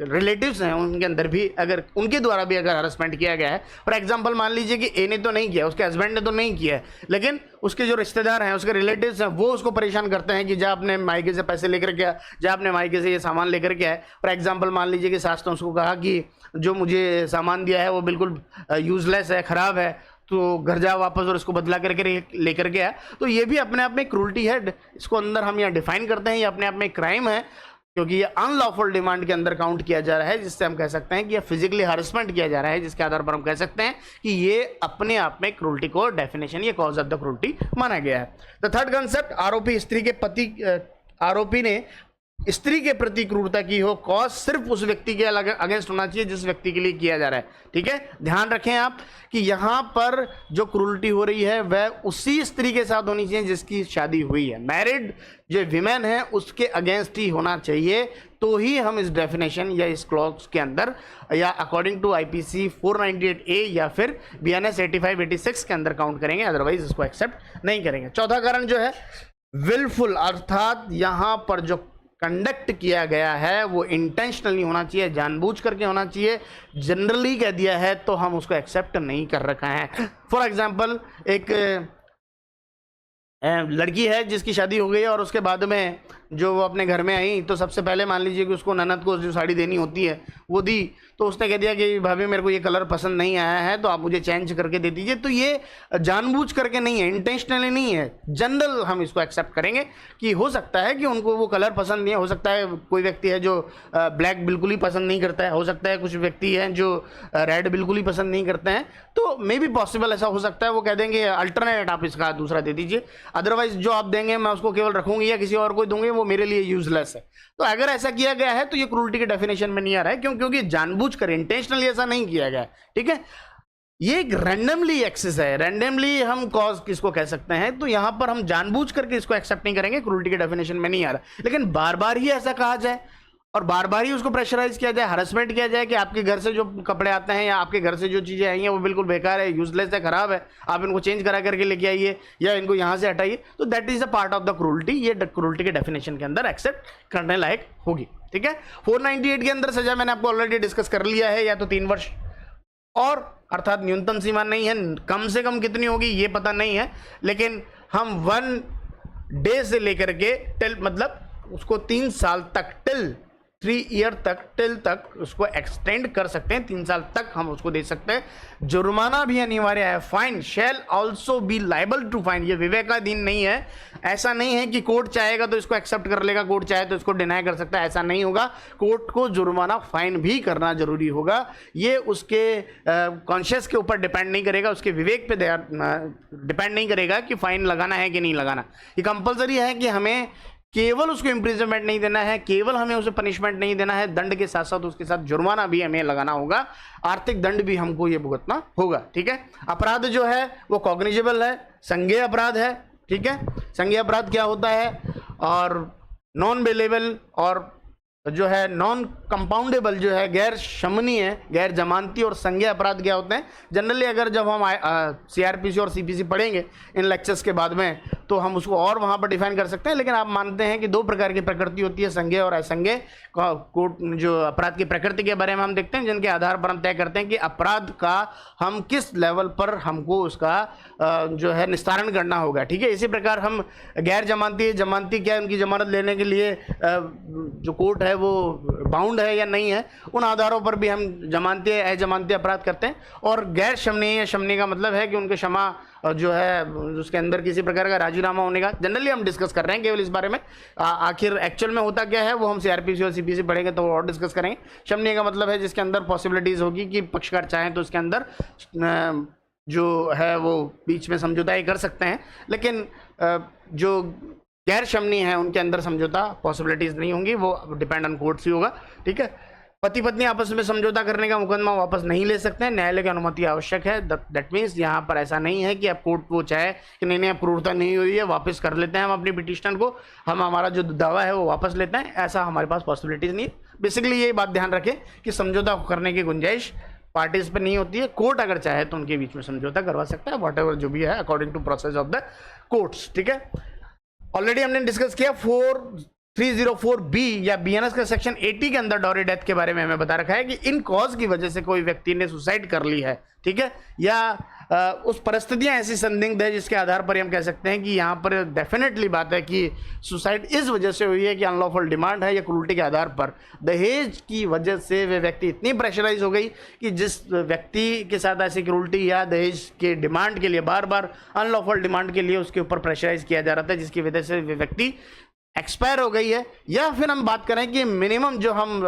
रिलेटिव्स हैं उनके अंदर भी अगर उनके द्वारा भी अगर हरासमेंट किया गया है, फॉर एग्जाम्पल मान लीजिए कि ए ने तो नहीं किया, उसके हस्बैंड ने तो नहीं किया है, लेकिन उसके जो रिश्तेदार हैं, उसके रिलेटिव्स हैं, वो उसको परेशान करते हैं कि जा अपने मायके से पैसे लेकर के, जा अपने मायके से ये सामान लेकर के आए। फॉर एग्जाम्पल मान लीजिए कि सास ने उसको कहा कि जो मुझे सामान दिया है वो बिल्कुल यूजलेस है, ख़राब है, तो घर जा वापस और इसको बदला करके लेकर के आया। तो ये भी अपने आप में क्रूरटी है, इसको अंदर हम यहाँ डिफाइन करते हैं, ये अपने आप में क्राइम है क्योंकि ये अनलॉफुल डिमांड के अंदर काउंट किया जा रहा है, जिससे हम कह सकते हैं कि ये फिजिकली हरासमेंट किया जा रहा है, जिसके आधार पर हम कह सकते हैं कि ये अपने आप में क्रूरटी को डेफिनेशन ये कॉज ऑफ द क्रूरटी माना गया है। द थर्ड कंसेप्ट, आरोपी स्त्री के पति, आरोपी ने स्त्री के प्रति क्रूरता की हो, कॉज सिर्फ उस व्यक्ति के अगेंस्ट होना चाहिए जिस व्यक्ति के लिए किया जा रहा है। ठीक है, ध्यान रखें आप कि यहां पर जो क्रूरटी हो रही है वह उसी स्त्री के साथ होनी चाहिए जिसकी शादी हुई है। मैरिड जो विमेन है उसके अगेंस्ट ही होना चाहिए, तो ही हम इस डेफिनेशन या इस क्लॉज के अंदर या अकॉर्डिंग टू IPC 498A या फिर BNS 8586 के अंदर काउंट करेंगे, अदरवाइज इसको एक्सेप्ट नहीं करेंगे। चौथा कारण जो है विलफुल, अर्थात यहां पर जो कंडक्ट किया गया है वो इंटेंशनली होना चाहिए, जानबूझ करके होना चाहिए। जनरली कह दिया है तो हम उसको एक्सेप्ट नहीं कर रखा है। फॉर एग्जांपल, एक लड़की है जिसकी शादी हो गई और उसके बाद में जो वो अपने घर में आई तो सबसे पहले मान लीजिए कि उसको ननद को जो साड़ी देनी होती है वो दी, तो उसने कह दिया कि भाभी मेरे को ये कलर पसंद नहीं आया है तो आप मुझे चेंज करके दे दीजिए। तो ये जानबूझ करके नहीं है, इंटेंशनली नहीं है, जनरल हम इसको एक्सेप्ट करेंगे कि हो सकता है कि उनको वो कलर पसंद नहीं है। हो सकता है कोई व्यक्ति है जो ब्लैक बिल्कुल ही पसंद नहीं करता है, हो सकता है कुछ व्यक्ति हैं जो रेड बिल्कुल ही पसंद नहीं करते हैं, तो मे बी पॉसिबल ऐसा हो सकता है वो कह देंगे अल्टरनेट आप इसका दूसरा दे दीजिए, अदरवाइज जो आप देंगे मैं उसको केवल रखूंगी या किसी और को दूंगी, वो मेरे लिए यूजलेस है। तो अगर ऐसा किया गया है तो ये क्रूरटी के डेफिनेशन में नहीं आ रहा है, क्योंकि जानबूझकर इंटेंशनली ऐसा नहीं किया गया है। ठीक है, ये एक रैंडमली एक्सेस है, रैंडमली हम कॉज किसको कह सकते हैं, तो यहां पर हम जानबूझ करके इसको एक्सेप्ट नहीं करेंगे, क्रूरटी के डेफिनेशन में नहीं आ रहा। लेकिन बार बार ही ऐसा कहा जाए और बार बार ही उसको प्रेशराइज किया जाए, हरासमेंट किया जाए कि आपके घर से जो कपड़े आते हैं या आपके घर से जो चीज़ें आई हैं वो बिल्कुल बेकार है, यूजलेस है, खराब है, आप इनको चेंज करा करके लेके आइए या इनको यहाँ से हटाइए, तो that is a part of the cruelty. ये क्रूरटी के डेफिनेशन के अंदर एक्सेप्ट करने लायक होगी। ठीक है, 498 के अंदर सजा मैंने आपको ऑलरेडी डिस्कस कर लिया है, या तो 3 वर्ष और अर्थात न्यूनतम सीमा नहीं है, कम से कम कितनी होगी ये पता नहीं है, लेकिन हम 1 डे से लेकर के टिल मतलब उसको 3 साल तक, टिल 3 ईयर तक, टिल तक उसको एक्सटेंड कर सकते हैं, 3 साल तक हम उसको दे सकते हैं। जुर्माना भी अनिवार्य है, fine shall also be liable to fine, ये विवेकाधीन नहीं है। ऐसा नहीं है कि कोर्ट चाहेगा तो इसको एक्सेप्ट कर लेगा, कोर्ट चाहे तो इसको डिनाई कर सकता है, ऐसा नहीं होगा। कोर्ट को जुर्माना फाइन भी करना जरूरी होगा। ये उसके कॉन्शियस के ऊपर डिपेंड नहीं करेगा, उसके विवेक पे डिपेंड नहीं करेगा कि फाइन लगाना है कि नहीं लगाना। ये कंपलसरी है कि हमें केवल उसको इंप्रिजनमेंट नहीं देना है, केवल हमें उसे पनिशमेंट नहीं देना है, दंड के साथ साथ उसके साथ जुर्माना भी हमें लगाना होगा, आर्थिक दंड भी हमको ये भुगतना होगा। ठीक है, अपराध जो है वो कॉग्निजेबल है, संज्ञेय अपराध है। ठीक है, संज्ञेय अपराध क्या होता है और नॉन बेलेबल और जो है नॉन कंपाउंडेबल जो है गैर शमनीय, गैर जमानती और संज्ञेय अपराध क्या होते हैं। जनरली अगर जब हम सीआरपीसी और सीपीसी पढ़ेंगे इन लेक्चर्स के बाद में तो हम उसको और वहाँ पर डिफाइन कर सकते हैं, लेकिन आप मानते हैं कि दो प्रकार की प्रकृति होती है, संज्ञेय और असंज्ञेय। कोर्ट जो अपराध की प्रकृति के बारे में हम देखते हैं, जिनके आधार पर हम तय करते हैं कि अपराध का हम किस लेवल पर हमको उसका जो है निस्तारण करना होगा। ठीक है, इसी प्रकार हम गैर जमानती, जमानती क्या है, उनकी जमानत लेने के लिए जो कोर्ट है वो बाउंड है या नहीं है, उन आधारों पर भी हम जमानती अजमानती अपराध करते हैं। और गैर शमनीय, शमनीय का मतलब है कि उनके क्षमा जो है उसके अंदर किसी प्रकार का राजीनामा होने का, जनरली हम डिस्कस कर रहे हैं केवल इस बारे में। आखिर एक्चुअल में होता क्या है वो हम सीआरपीसी और सीपीसी पढ़ेंगे तो और डिस्कस करेंगे। शमनीय का मतलब है जिसके अंदर पॉसिबिलिटीज़ होगी कि पक्षकार चाहें तो उसके अंदर जो है वो बीच में समझौता ही कर सकते हैं, लेकिन जो गैर शमनीय है उनके अंदर समझौता पॉसिबिलिटीज़ नहीं होंगी, वो डिपेंड ऑन कोर्ट ही होगा। ठीक है, पति पत्नी आपस में समझौता करने का मुकदमा वापस नहीं ले सकते हैं, न्यायालय की अनुमति आवश्यक है। दैट मीन्स यहाँ पर ऐसा नहीं है कि आप कोर्ट वो चाहे कि नहीं अपूर्णता नहीं हुई है वापस कर लेते हैं हम अपनी पिटिशन को, हम हमारा जो दावा है वो वापस लेते हैं, ऐसा हमारे पास पॉसिबिलिटीज़ नहीं है। बेसिकली यही बात ध्यान रखें कि समझौता करने की गुंजाइश पार्टीज पर नहीं होती है। कोर्ट अगर चाहे तो उनके बीच में समझौता करवा सकता है, वॉट एवर जो भी है according to process of the courts. ठीक है, ऑलरेडी हमने डिस्कस किया 4304B या बीएनएस का सेक्शन 80 के अंदर डॉरी डेथ के बारे में हमें बता रखा है कि इन कॉज की वजह से कोई व्यक्ति ने सुसाइड कर ली है, ठीक है, या उस परिस्थितियां ऐसी संदिग्ध है जिसके आधार पर हम कह सकते हैं कि यहाँ पर डेफिनेटली बात है कि सुसाइड इस वजह से हुई है कि अनलॉफुल डिमांड है या क्रूरटी के आधार पर दहेज की वजह से वे व्यक्ति इतनी प्रेशराइज हो गई कि जिस व्यक्ति के साथ ऐसी क्रूरटी या दहेज के डिमांड के लिए बार बार अनलॉफुल डिमांड के लिए उसके ऊपर प्रेशराइज किया जा रहा था, जिसकी वजह से वे व्यक्ति एक्सपायर हो गई है। या फिर हम बात करें कि मिनिमम जो हम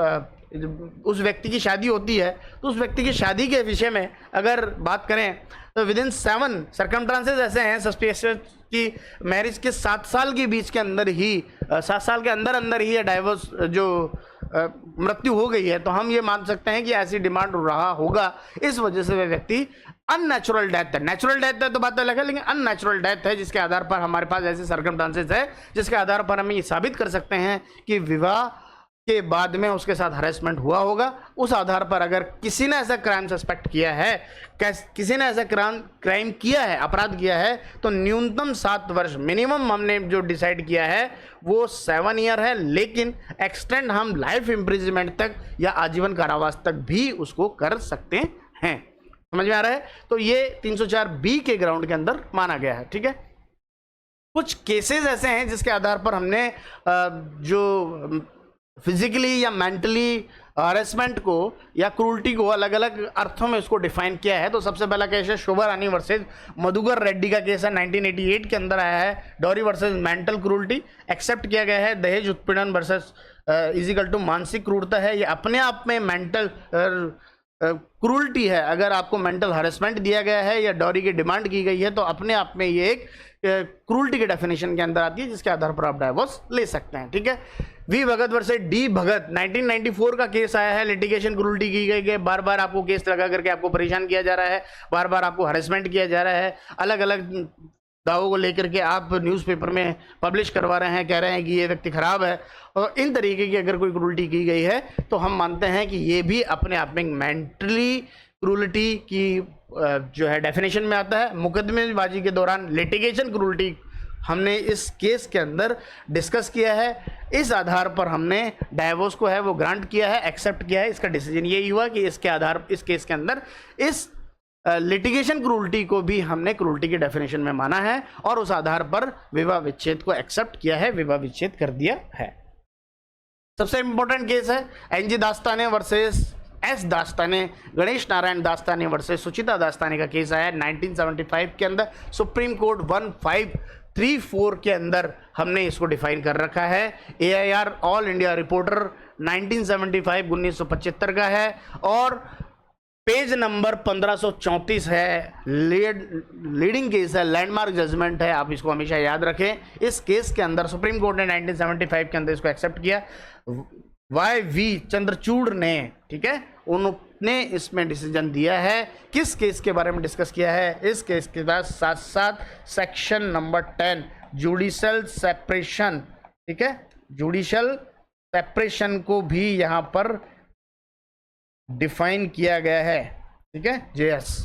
उस व्यक्ति की शादी होती है तो उस व्यक्ति की शादी के विषय में अगर बात करें तो विदिन 7 सर्कमस्टांसेस ऐसे हैं सस्पिशियस की मैरिज के 7 साल के बीच के अंदर ही 7 साल के अंदर अंदर ही डाइवोर्स जो मृत्यु हो गई है, तो हम ये मान सकते हैं कि ऐसी डिमांड रहा होगा, इस वजह से वह व्यक्ति अननेचुरल डेथ है। नेचुरल डेथ है तो बात अलग है, लेकिन अननेचुरल डेथ है जिसके आधार पर हमारे पास ऐसे सर्कमस्टांसेस है जिसके आधार पर हम ये साबित कर सकते हैं कि विवाह के बाद में उसके साथ हरेसमेंट हुआ होगा। उस आधार पर अगर किसी ने ऐसा क्राइम सस्पेक्ट किया है, किसी ने ऐसा क्राइम किया है, अपराध किया है, तो न्यूनतम 7 वर्ष, मिनिमम हमने जो डिसाइड किया है वो 7 ईयर है, लेकिन एक्सटेंड हम लाइफ इम्प्रिजमेंट तक या आजीवन कारावास तक भी उसको कर सकते हैं। समझ में आ रहा है? तो ये 304B के ग्राउंड के अंदर माना गया है। ठीक है, कुछ केसेस ऐसे हैं जिसके आधार पर हमने जो फिजिकली या मेंटली हरेसमेंट को या क्रूरटी को अलग अलग अर्थों में उसको डिफाइन किया है। तो सबसे पहला केस है शोभा रानी वर्सेज मधुकर रेड्डी का केस है, 1988 के अंदर आया है। Dowry versus mental cruelty accept किया गया है। दहेज उत्पीड़न वर्सेज इजिकल टू मानसिक क्रूरता है, ये अपने आप में मेंटल क्रूरटी है। अगर आपको मेंटल हरेसमेंट दिया गया है या डॉरी की डिमांड की गई है तो अपने आप में ये एक क्रूरटी के डेफिनेशन के अंदर आती है, जिसके आधार पर आप डाइवोर्स ले सकते हैं। ठीक है, वी भगत वर्सेस डी भगत 1994 का केस आया है। लिटिगेशन क्रूरटी की गई है, बार बार आपको केस लगा करके आपको परेशान किया जा रहा है, बार बार आपको हरेसमेंट किया जा रहा है, अलग अलग दावों को लेकर के आप न्यूज़पेपर में पब्लिश करवा रहे हैं, कह रहे हैं कि ये व्यक्ति खराब है, और इन तरीके की अगर कोई क्रूरटी की गई है तो हम मानते हैं कि ये भी अपने आप में मेंटली क्रूरटी की जो है डेफिनेशन में आता है। मुकदमेबाजी के दौरान लिटिगेशन क्रूरटी हमने इस केस के अंदर डिस्कस किया है, इस आधार पर हमने डाइवोर्स को है वो ग्रांट किया है, एक्सेप्ट किया है। इसका डिसीजन यही हुआ कि इसके आधार इस केस के अंदर इस लिटिगेशन क्रूरटी को भी हमने क्रूरटी की डेफिनेशन में माना है और उस आधार पर विवाह विच्छेद को एक्सेप्ट किया है, विवाह विच्छेद कर दिया है। सबसे इंपॉर्टेंट केस है N G Dastane versus S Dastane, Ganesh Narayan Dastane versus Suchita Dastane का केस आया 1975 के अंदर। सुप्रीम कोर्ट 1534 के अंदर हमने इसको डिफाइन कर रखा है। AIR ऑल इंडिया रिपोर्टर 1975 1975 का है और पेज नंबर 1534 है। लीडिंग केस है, लैंडमार्क जजमेंट है, आप इसको हमेशा याद रखें। इस केस के अंदर सुप्रीम कोर्ट ने 1975 के अंदर इसको एक्सेप्ट किया। YV चंद्रचूड़ ने, ठीक है, उन्होंने इसमें डिसीजन दिया है। किस केस के बारे में डिस्कस किया है? इस केस के बाद साथ सेक्शन नंबर 10 जुडिशियल सेपरेशन, ठीक है, जुडिशियल सेपरेशन को भी यहाँ पर डिफाइन किया गया है, ठीक है, जेएस।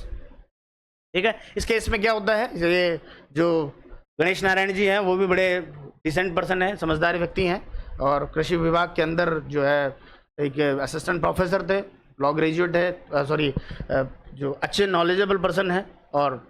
ठीक है, इस केस में क्या होता है, ये जो गणेश नारायण जी हैं वो भी बड़े डिसेंट पर्सन है, समझदार व्यक्ति हैं, और कृषि विभाग के अंदर जो है एक असिस्टेंट प्रोफेसर थे, लॉ ग्रेजुएट है, सॉरी जो अच्छे नॉलेजेबल पर्सन है, और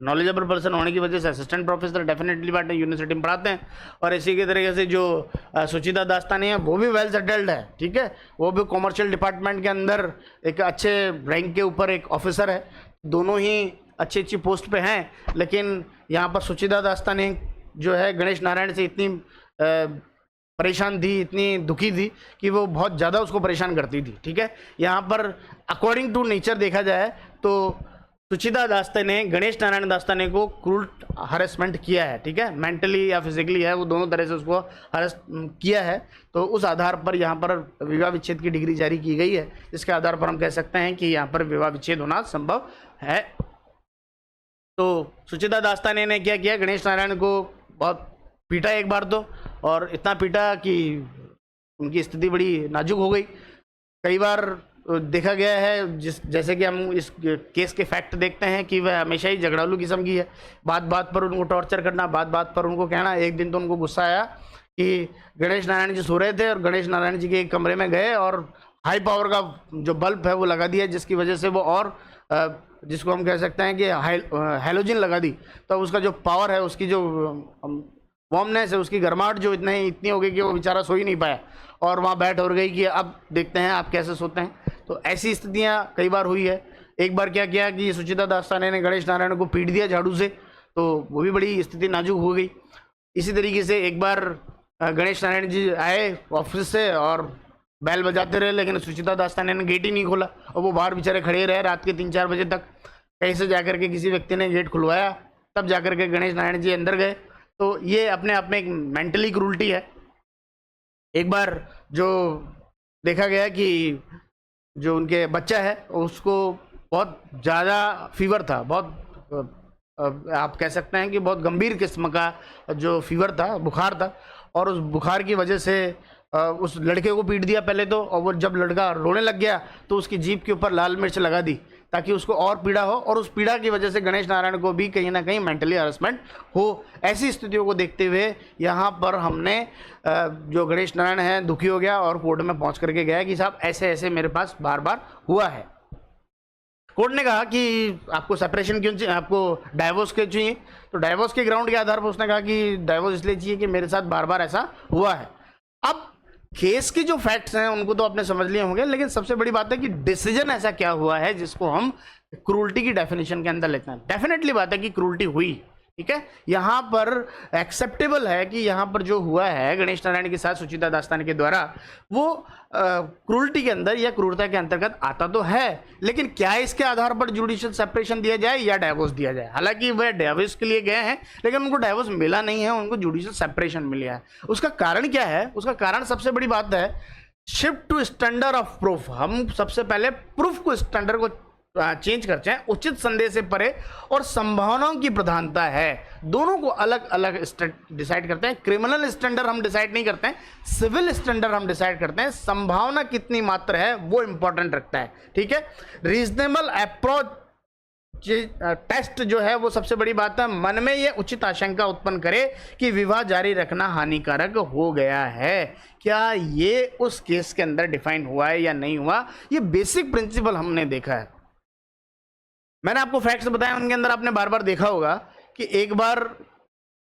नॉलेजेबल पर्सन होने की वजह से असिस्टेंट प्रोफेसर डेफिनेटली बात है, यूनिवर्सिटी में पढ़ाते हैं। और इसी के तरीके से जो सुचिता दास्तानी है वो भी वेल सेटल्ड है, ठीक है, वो भी कॉमर्शियल डिपार्टमेंट के अंदर एक अच्छे रैंक के ऊपर एक ऑफिसर है, दोनों ही अच्छी अच्छी पोस्ट पे हैं। लेकिन यहाँ पर सुचिता दास्तानी जो है गणेश नारायण से इतनी परेशान थी, इतनी दुखी थी कि वो बहुत ज़्यादा उसको परेशान करती थी, ठीक है। यहाँ पर अकॉर्डिंग टू नेचर देखा जाए तो सुचिता दास्तानी ने गणेश नारायण दास्तानी को क्रूर हरेसमेंट किया है, ठीक है, मेंटली या फिजिकली है, वो दोनों तरह से उसको हरेस किया है। तो उस आधार पर यहाँ पर विवाह विच्छेद की डिग्री जारी की गई है, जिसके आधार पर हम कह सकते हैं कि यहाँ पर विवाह विच्छेद होना संभव है। तो सुचिता दास्तानी ने क्या किया, गणेश नारायण को बहुत पीटा एक बार तो, और इतना पीटा कि उनकी स्थिति बड़ी नाजुक हो गई। कई बार देखा गया है, जैसे कि हम इस केस के फैक्ट देखते हैं कि वह हमेशा ही झगड़ालू किस्म की है, बात बात पर उनको टॉर्चर करना, बात बात पर उनको कहना। एक दिन तो उनको गुस्सा आया कि गणेश नारायण जी सो रहे थे और गणेश नारायण जी के एक कमरे में गए और हाई पावर का जो बल्ब है वो लगा दिया, जिसकी वजह से वो और जिसको हम कह सकते हैं कि हैलोजन लगा दी, तो उसका जो पावर है, उसकी जो वार्मनेस है, उसकी गर्माहट जो इतनी हो गई कि वो बेचारा सो ही नहीं पाया, और वहाँ बैठ हो गई कि अब देखते हैं आप कैसे सोते हैं। तो ऐसी स्थितियाँ कई बार हुई है। एक बार क्या किया कि सुचिता दास्तानी ने गणेश नारायण को पीट दिया झाड़ू से, तो वो भी बड़ी स्थिति नाजुक हो गई। इसी तरीके से एक बार गणेश नारायण जी आए ऑफिस से और बैल बजाते रहे, लेकिन सुचिता दास्तानी ने गेट ही नहीं खोला, और वो बाहर बेचारे खड़े रहे रात के 3-4 बजे तक। कहीं से जाकर के किसी व्यक्ति ने गेट खुलवाया, तब जाकर के गणेश नारायण जी अंदर गए। तो ये अपने आप में एक मेंटली क्रूरटी है। एक बार जो देखा गया कि जो उनके बच्चा है उसको बहुत ज़्यादा फीवर था, बहुत आप कह सकते हैं कि बहुत गंभीर किस्म का जो फीवर था, बुखार था, और उस बुखार की वजह से उस लड़के को पीट दिया पहले तो, और वो जब लड़का रोने लग गया तो उसकी जीभ के ऊपर लाल मिर्च लगा दी ताकि उसको और पीड़ा हो, और उस पीड़ा की वजह से गणेश नारायण को भी कहीं ना कहीं मेंटली हरासमेंट हो। ऐसी स्थितियों को देखते हुए यहाँ पर हमने जो गणेश नारायण है दुखी हो गया और कोर्ट में पहुँच करके गया कि साहब ऐसे ऐसे मेरे पास बार बार हुआ है। कोर्ट ने कहा कि आपको सेपरेशन क्यों चाहिए, आपको डाइवोर्स क्यों चाहिए, तो डाइवोर्स के ग्राउंड के आधार पर उसने कहा कि डाइवोर्स इसलिए चाहिए कि मेरे साथ बार बार ऐसा हुआ है। अब केस के जो फैक्ट्स हैं उनको तो आपने समझ लिए होंगे, लेकिन सबसे बड़ी बात है कि डिसीजन ऐसा क्या हुआ है जिसको हम क्रूरटी की डेफिनेशन के अंदर लेते हैं। डेफिनेटली बात है कि क्रूरटी हुई, ठीक है, यहाँ पर एक्सेप्टेबल है कि यहाँ पर जो हुआ है गणेश नारायण के साथ सुचिता दास्तानी के द्वारा, वो क्रूरटी के अंदर या क्रूरता के अंतर्गत आता तो है, लेकिन क्या इसके आधार पर जुडिशियल सेपरेशन दिया जाए या डाइवोर्स दिया जाए। हालांकि वह डाइवोर्स के लिए गए हैं, लेकिन उनको डाइवोर्स मिला नहीं है, उनको जुडिशियल सेपरेशन मिला है। उसका कारण क्या है, उसका कारण सबसे बड़ी बात है shift to standard of proof. हम सबसे पहले प्रूफ को, स्टैंडर्ड को चेंज करते हैं, उचित संदेह से परे और संभावनाओं की प्रधानता है, दोनों को अलग अलग डिसाइड करते हैं। क्रिमिनल स्टैंडर्ड हम डिसाइड नहीं करते हैं, सिविल स्टैंडर्ड हम डिसाइड करते हैं। संभावना कितनी मात्र है वो इंपॉर्टेंट रखता है, ठीक है। रीजनेबल अप्रोच टेस्ट जो है वो सबसे बड़ी बात है, मन में ये उचित आशंका उत्पन्न करे कि विवाह जारी रखना हानिकारक हो गया है। क्या ये उस केस के अंदर डिफाइन हुआ है या नहीं हुआ, ये बेसिक प्रिंसिपल हमने देखा है। मैंने आपको फैक्ट्स बताया, उनके अंदर आपने बार बार देखा होगा कि एक बार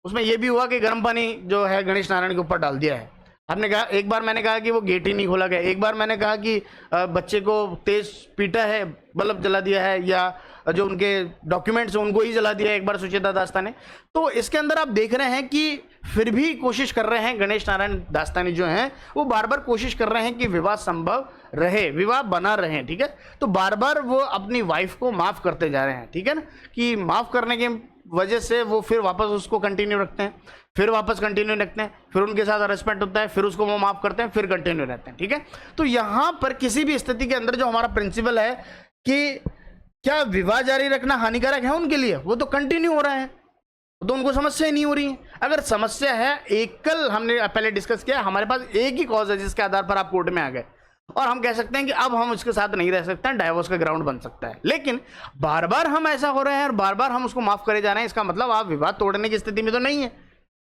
उसमें यह भी हुआ कि गर्म पानी जो है गणेश नारायण के ऊपर डाल दिया है। आपने कहा, एक बार मैंने कहा कि वो गेट ही नहीं खोला गया, एक बार मैंने कहा कि बच्चे को तेज पीटा है, बल्ब जला दिया है, या जो उनके डॉक्यूमेंट्स हैं उनको ही जला दिया है एक बार सुचिता दास्तानी। तो इसके अंदर आप देख रहे हैं कि फिर भी कोशिश कर रहे हैं गणेश नारायण दास्तानी जो हैं वो बार बार कोशिश कर रहे हैं कि विवाह संभव रहे, विवाह बना रहे, ठीक है। तो बार बार वो अपनी वाइफ को माफ़ करते जा रहे हैं, ठीक है ना, कि माफ़ करने के वजह से वो फिर वापस उसको कंटिन्यू रखते हैं, फिर वापस कंटिन्यू रखते हैं, फिर उनके साथ हरेसमेंट होता है, फिर उसको वो माफ़ करते हैं, फिर कंटिन्यू रहते हैं, ठीक है। तो यहाँ पर किसी भी स्थिति के अंदर जो हमारा प्रिंसिपल है कि क्या विवाह जारी रखना हानिकारक है उनके लिए, वो तो कंटिन्यू हो रहा है, तो उनको समस्या ही नहीं हो रही है। अगर समस्या है एकल, हमने पहले डिस्कस किया, हमारे पास एक ही कॉज है जिसके आधार पर आप कोर्ट में आ गए और हम कह सकते हैं कि अब हम उसके साथ नहीं रह सकते हैं, डाइवोर्स का ग्राउंड बन सकता है। लेकिन बार बार हम ऐसा हो रहे हैं और बार बार हम उसको माफ करे जा रहे हैं, इसका मतलब आप विवाद तोड़ने की स्थिति में तो नहीं है।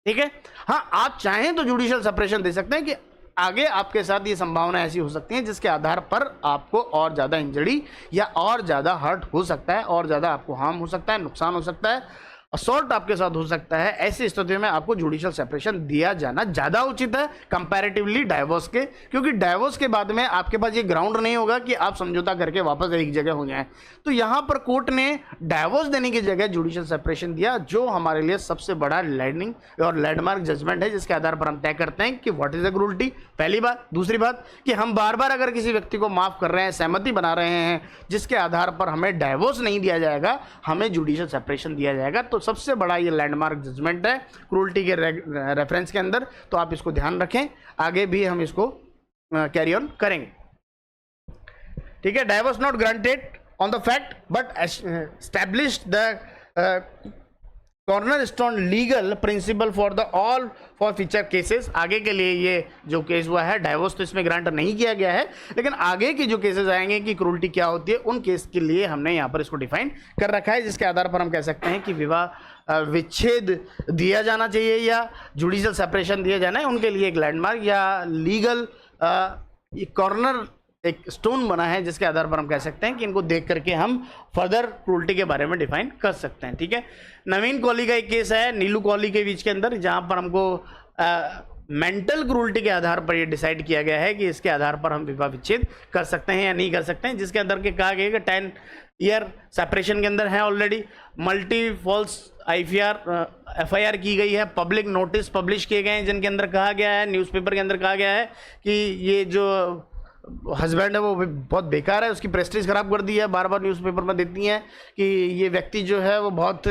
ठीक है, हाँ आप चाहें तो जुडिशियल सेपरेशन दे सकते हैं कि आगे आपके साथ ये संभावना ऐसी हो सकती है जिसके आधार पर आपको और ज़्यादा इंजरी या और ज़्यादा हर्ट हो सकता है, और ज़्यादा आपको हार्म हो सकता है, नुकसान हो सकता है, असॉल्ट आपके साथ हो सकता है। ऐसी स्थिति में आपको जुडिशियल सेपरेशन दिया जाना ज़्यादा उचित है कंपैरेटिवली डाइवोर्स के, क्योंकि डाइवोर्स के बाद में आपके पास ये ग्राउंड नहीं होगा कि आप समझौता करके वापस एक जगह हो जाएं। तो यहाँ पर कोर्ट ने डाइवोर्स देने की जगह जुडिशियल सेपरेशन दिया, जो हमारे लिए सबसे बड़ा लैंडिंग और लैंडमार्क जजमेंट है, जिसके आधार पर हम तय करते हैं कि व्हाट इज द क्रूरटी। पहली बात। दूसरी बात कि हम बार बार अगर किसी व्यक्ति को माफ कर रहे हैं, सहमति बना रहे हैं, जिसके आधार पर हमें डाइवोर्स नहीं दिया जाएगा, हमें जुडिशियल सेपरेशन दिया जाएगा। तो सबसे बड़ा ये लैंडमार्क जजमेंट है क्रूरटी के रेफरेंस के अंदर, तो आप इसको ध्यान रखें, आगे भी हम इसको कैरी ऑन करेंगे। ठीक है, divorce not granted on the fact but established the cornerstone legal principal for the all for future cases. आगे के लिए ये जो केस हुआ है, डाइवोर्स तो इसमें ग्रांट नहीं किया गया है, लेकिन आगे की जो केसेस आएंगे कि क्रूरटी क्या होती है, उन केस के लिए हमने यहाँ पर इसको डिफाइन कर रखा है, जिसके आधार पर हम कह सकते हैं कि विवाह विच्छेद दिया जाना चाहिए या जुडिशियल सेपरेशन दिया जाना है, उनके लिए एक लैंडमार्क या लीगल कॉर्नर एक स्टोन बना है, जिसके आधार पर हम कह सकते हैं कि इनको देख करके हम फर्दर क्रूरटी के बारे में डिफाइन कर सकते हैं। ठीक है, नवीन कॉली का एक केस है नीलू कॉली के बीच के अंदर, जहां पर हमको मेंटल क्रूरटी के आधार पर ये डिसाइड किया गया है कि इसके आधार पर हम विवाह विच्छेद कर सकते हैं या नहीं कर सकते हैं, जिसके अंदर के कहा गया कि 10 ईयर सेपरेशन के अंदर है ऑलरेडी, मल्टी फॉल्स FIR की गई है, पब्लिक नोटिस पब्लिश किए गए हैं, जिनके अंदर कहा गया है, न्यूज़पेपर के अंदर कहा गया है कि ये जो हस्बैंड है वो बहुत बेकार है, उसकी प्रेस्टीज खराब कर दी है, बार बार न्यूज़पेपर में देती हैं कि ये व्यक्ति जो है वो बहुत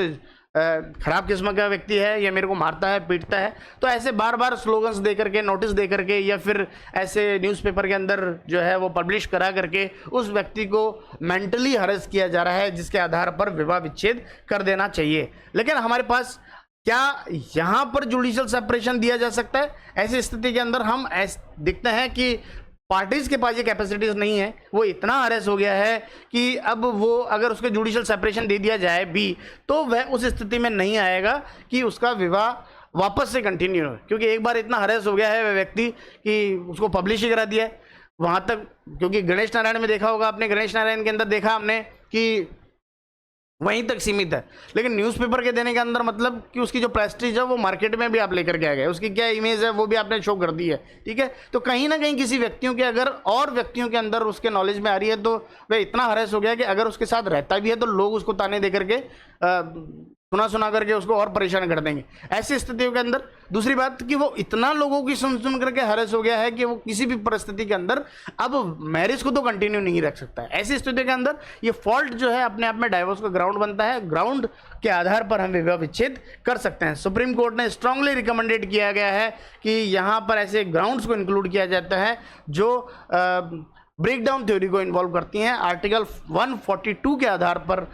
खराब किस्म का व्यक्ति है, ये मेरे को मारता है, पीटता है। तो ऐसे बार बार स्लोगन्स दे करके, नोटिस दे करके, या फिर ऐसे न्यूज़पेपर के अंदर जो है वो पब्लिश करा करके उस व्यक्ति को मेंटली हरेस किया जा रहा है, जिसके आधार पर विवाह विच्छेद कर देना चाहिए। लेकिन हमारे पास क्या यहाँ पर जुडिशियल सेपरेशन दिया जा सकता है? ऐसी स्थिति के अंदर हम देखते हैं कि पार्टीज के पास ये कैपेसिटीज नहीं है, वो इतना हरेस हो गया है कि अब वो अगर उसके जुडिशियल सेपरेशन दे दिया जाए भी, तो वह उस स्थिति में नहीं आएगा कि उसका विवाह वापस से कंटिन्यू हो, क्योंकि एक बार इतना हरेस हो गया है वह व्यक्ति कि उसको पब्लिश ही करा दिया है वहाँ तक। क्योंकि गणेश नारायण में देखा होगा आपने, गणेश नारायण के अंदर देखा हमने कि वहीं तक सीमित है, लेकिन न्यूज़पेपर के देने के अंदर मतलब कि उसकी जो प्रेस्टीज है वो मार्केट में भी आप लेकर के आ गए, उसकी क्या इमेज है वो भी आपने शो कर दी है। ठीक है, तो कहीं ना कहीं किसी व्यक्तियों के अगर और व्यक्तियों के अंदर उसके नॉलेज में आ रही है, तो वह इतना हरेस हो गया कि अगर उसके साथ रहता भी है तो लोग उसको ताने दे करके सुना करके उसको और परेशान कर देंगे। ऐसी स्थितियों के अंदर दूसरी बात कि वो इतना लोगों की सुन करके हरेस हो गया है कि वो किसी भी परिस्थिति के अंदर अब मैरिज को तो कंटिन्यू नहीं रख सकता है। ऐसी स्थिति के अंदर ये फॉल्ट जो है अपने आप में डाइवोर्स का ग्राउंड बनता है, ग्राउंड के आधार पर हम विवाह विच्छेद कर सकते हैं। सुप्रीम कोर्ट ने स्ट्रांगली रिकमेंडेड किया गया है कि यहाँ पर ऐसे ग्राउंड्स को इंक्लूड किया जाता है जो ब्रेकडाउन थ्योरी को इन्वॉल्व करती हैं। आर्टिकल 142 के आधार पर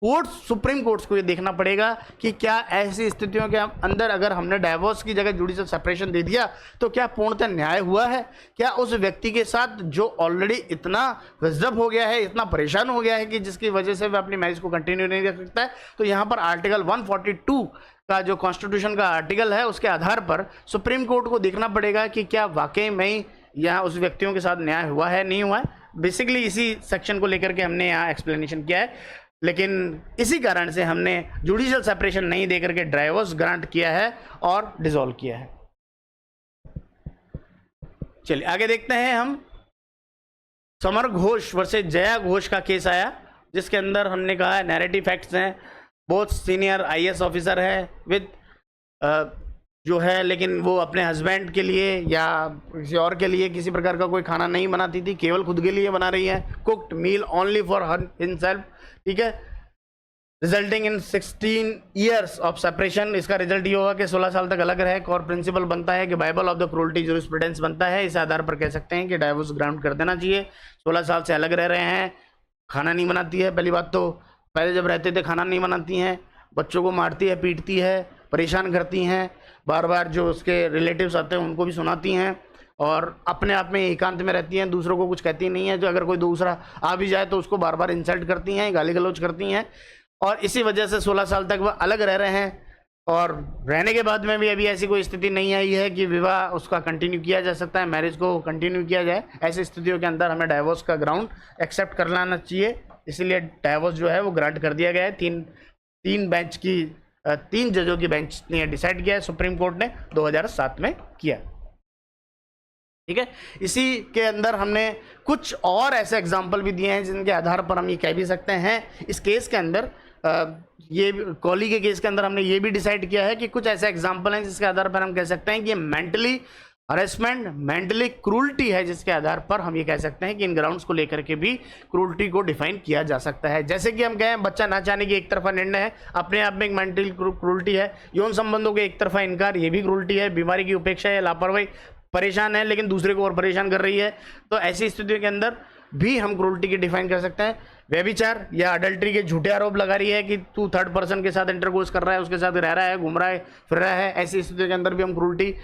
सुप्रीम कोर्ट्स को ये देखना पड़ेगा कि क्या ऐसी स्थितियों के अंदर अगर हमने डाइवोर्स की जगह जुडिशियल सेपरेशन दे दिया तो क्या पूर्णतः न्याय हुआ है, क्या उस व्यक्ति के साथ जो ऑलरेडी इतना विजडब हो गया है, इतना परेशान हो गया है कि जिसकी वजह से वह अपनी मैरिज को कंटिन्यू नहीं रख सकता है। तो यहाँ पर आर्टिकल 142 का जो कॉन्स्टिट्यूशन का आर्टिकल है उसके आधार पर सुप्रीम कोर्ट को देखना पड़ेगा कि क्या वाकई में यहाँ उस व्यक्तियों के साथ न्याय हुआ है, नहीं हुआ है। बेसिकली इसी सेक्शन को लेकर के हमने यहाँ एक्सप्लेनेशन किया है, लेकिन इसी कारण से हमने जुडिशियल सेपरेशन नहीं देकर के डाइवोर्स ग्रांट किया है और डिसॉल्व किया है। चलिए आगे देखते हैं हम। समर घोष वर्सेस जया घोष का केस आया, जिसके अंदर हमने कहा है नैरेटिव फैक्ट्स हैं, बहुत सीनियर IAS ऑफिसर है विद जो है, लेकिन वो अपने हस्बैंड के लिए या किसी और के लिए किसी प्रकार का कोई खाना नहीं बनाती थी, केवल खुद के लिए बना रही है, cooked meal only for her himself. ठीक है, resulting in 16 years of separation. इसका रिजल्ट ये होगा कि 16 साल तक अलग रहे। और प्रिंसिपल बनता है कि Bible of the cruelty jurisprudence बनता है। इस आधार पर कह सकते हैं कि डाइवोर्स ग्रांट कर देना चाहिए। 16 साल से अलग रह रहे हैं, खाना नहीं बनाती है, पहली बात तो पहले जब रहते थे खाना नहीं बनाती हैं, बच्चों को मारती है, पीटती है, परेशान करती हैं, बार बार जो उसके रिलेटिव्स आते हैं उनको भी सुनाती हैं, और अपने आप में एकांत में रहती हैं, दूसरों को कुछ कहती नहीं है। जो अगर कोई दूसरा आ भी जाए तो उसको बार बार इंसल्ट करती हैं, गाली गलौज करती हैं, और इसी वजह से 16 साल तक वह अलग रह रहे हैं। और रहने के बाद में भी अभी ऐसी कोई स्थिति नहीं आई है कि विवाह उसका कंटिन्यू किया जा सकता है, मैरिज को कंटिन्यू किया जाए। ऐसी स्थितियों के अंदर हमें डाइवोर्स का ग्राउंड एक्सेप्ट कर लाना चाहिए, इसलिए डाइवोर्स जो है वो ग्रांट कर दिया गया है। तीन जजों की बेंच ने डिसाइड किया है, सुप्रीम कोर्ट ने 2007 में किया। ठीक है, इसी के अंदर हमने कुछ और ऐसे एग्जाम्पल भी दिए हैं जिनके आधार पर हम ये कह भी सकते हैं। इस केस के अंदर ये कॉली के केस के अंदर हमने ये भी डिसाइड किया है कि कुछ ऐसे एग्जाम्पल हैं जिसके आधार पर हम कह सकते हैं कि ये मेंटली हरेसमेंट, मेंटली क्रूल्टी है, जिसके आधार पर हम ये कह सकते हैं कि इन ग्राउंड्स को लेकर के भी क्रूल्टी को डिफाइन किया जा सकता है। जैसे कि हम कहें बच्चा ना चाहने की एक तरफा निर्णय है, अपने आप में एक मेंटल क्रूल्टी है। यौन संबंधों के एक तरफा इनकार, ये भी क्रूल्टी है। बीमारी की उपेक्षा है, लापरवाही, परेशान है लेकिन दूसरे को और परेशान कर रही है, तो ऐसी स्थितियों के अंदर भी हम क्रूल्टी की डिफाइन कर सकते हैं। व्यभिचार या अडल्ट्री के झूठे आरोप लगा रही है कि तू थर्ड पर्सन के साथ इंटरकोर्स कर रहा है, उसके साथ रह रहा है, घूम रहा है, फिर रहा है, ऐसी स्थितियों के अंदर भी हम क्रूल्टी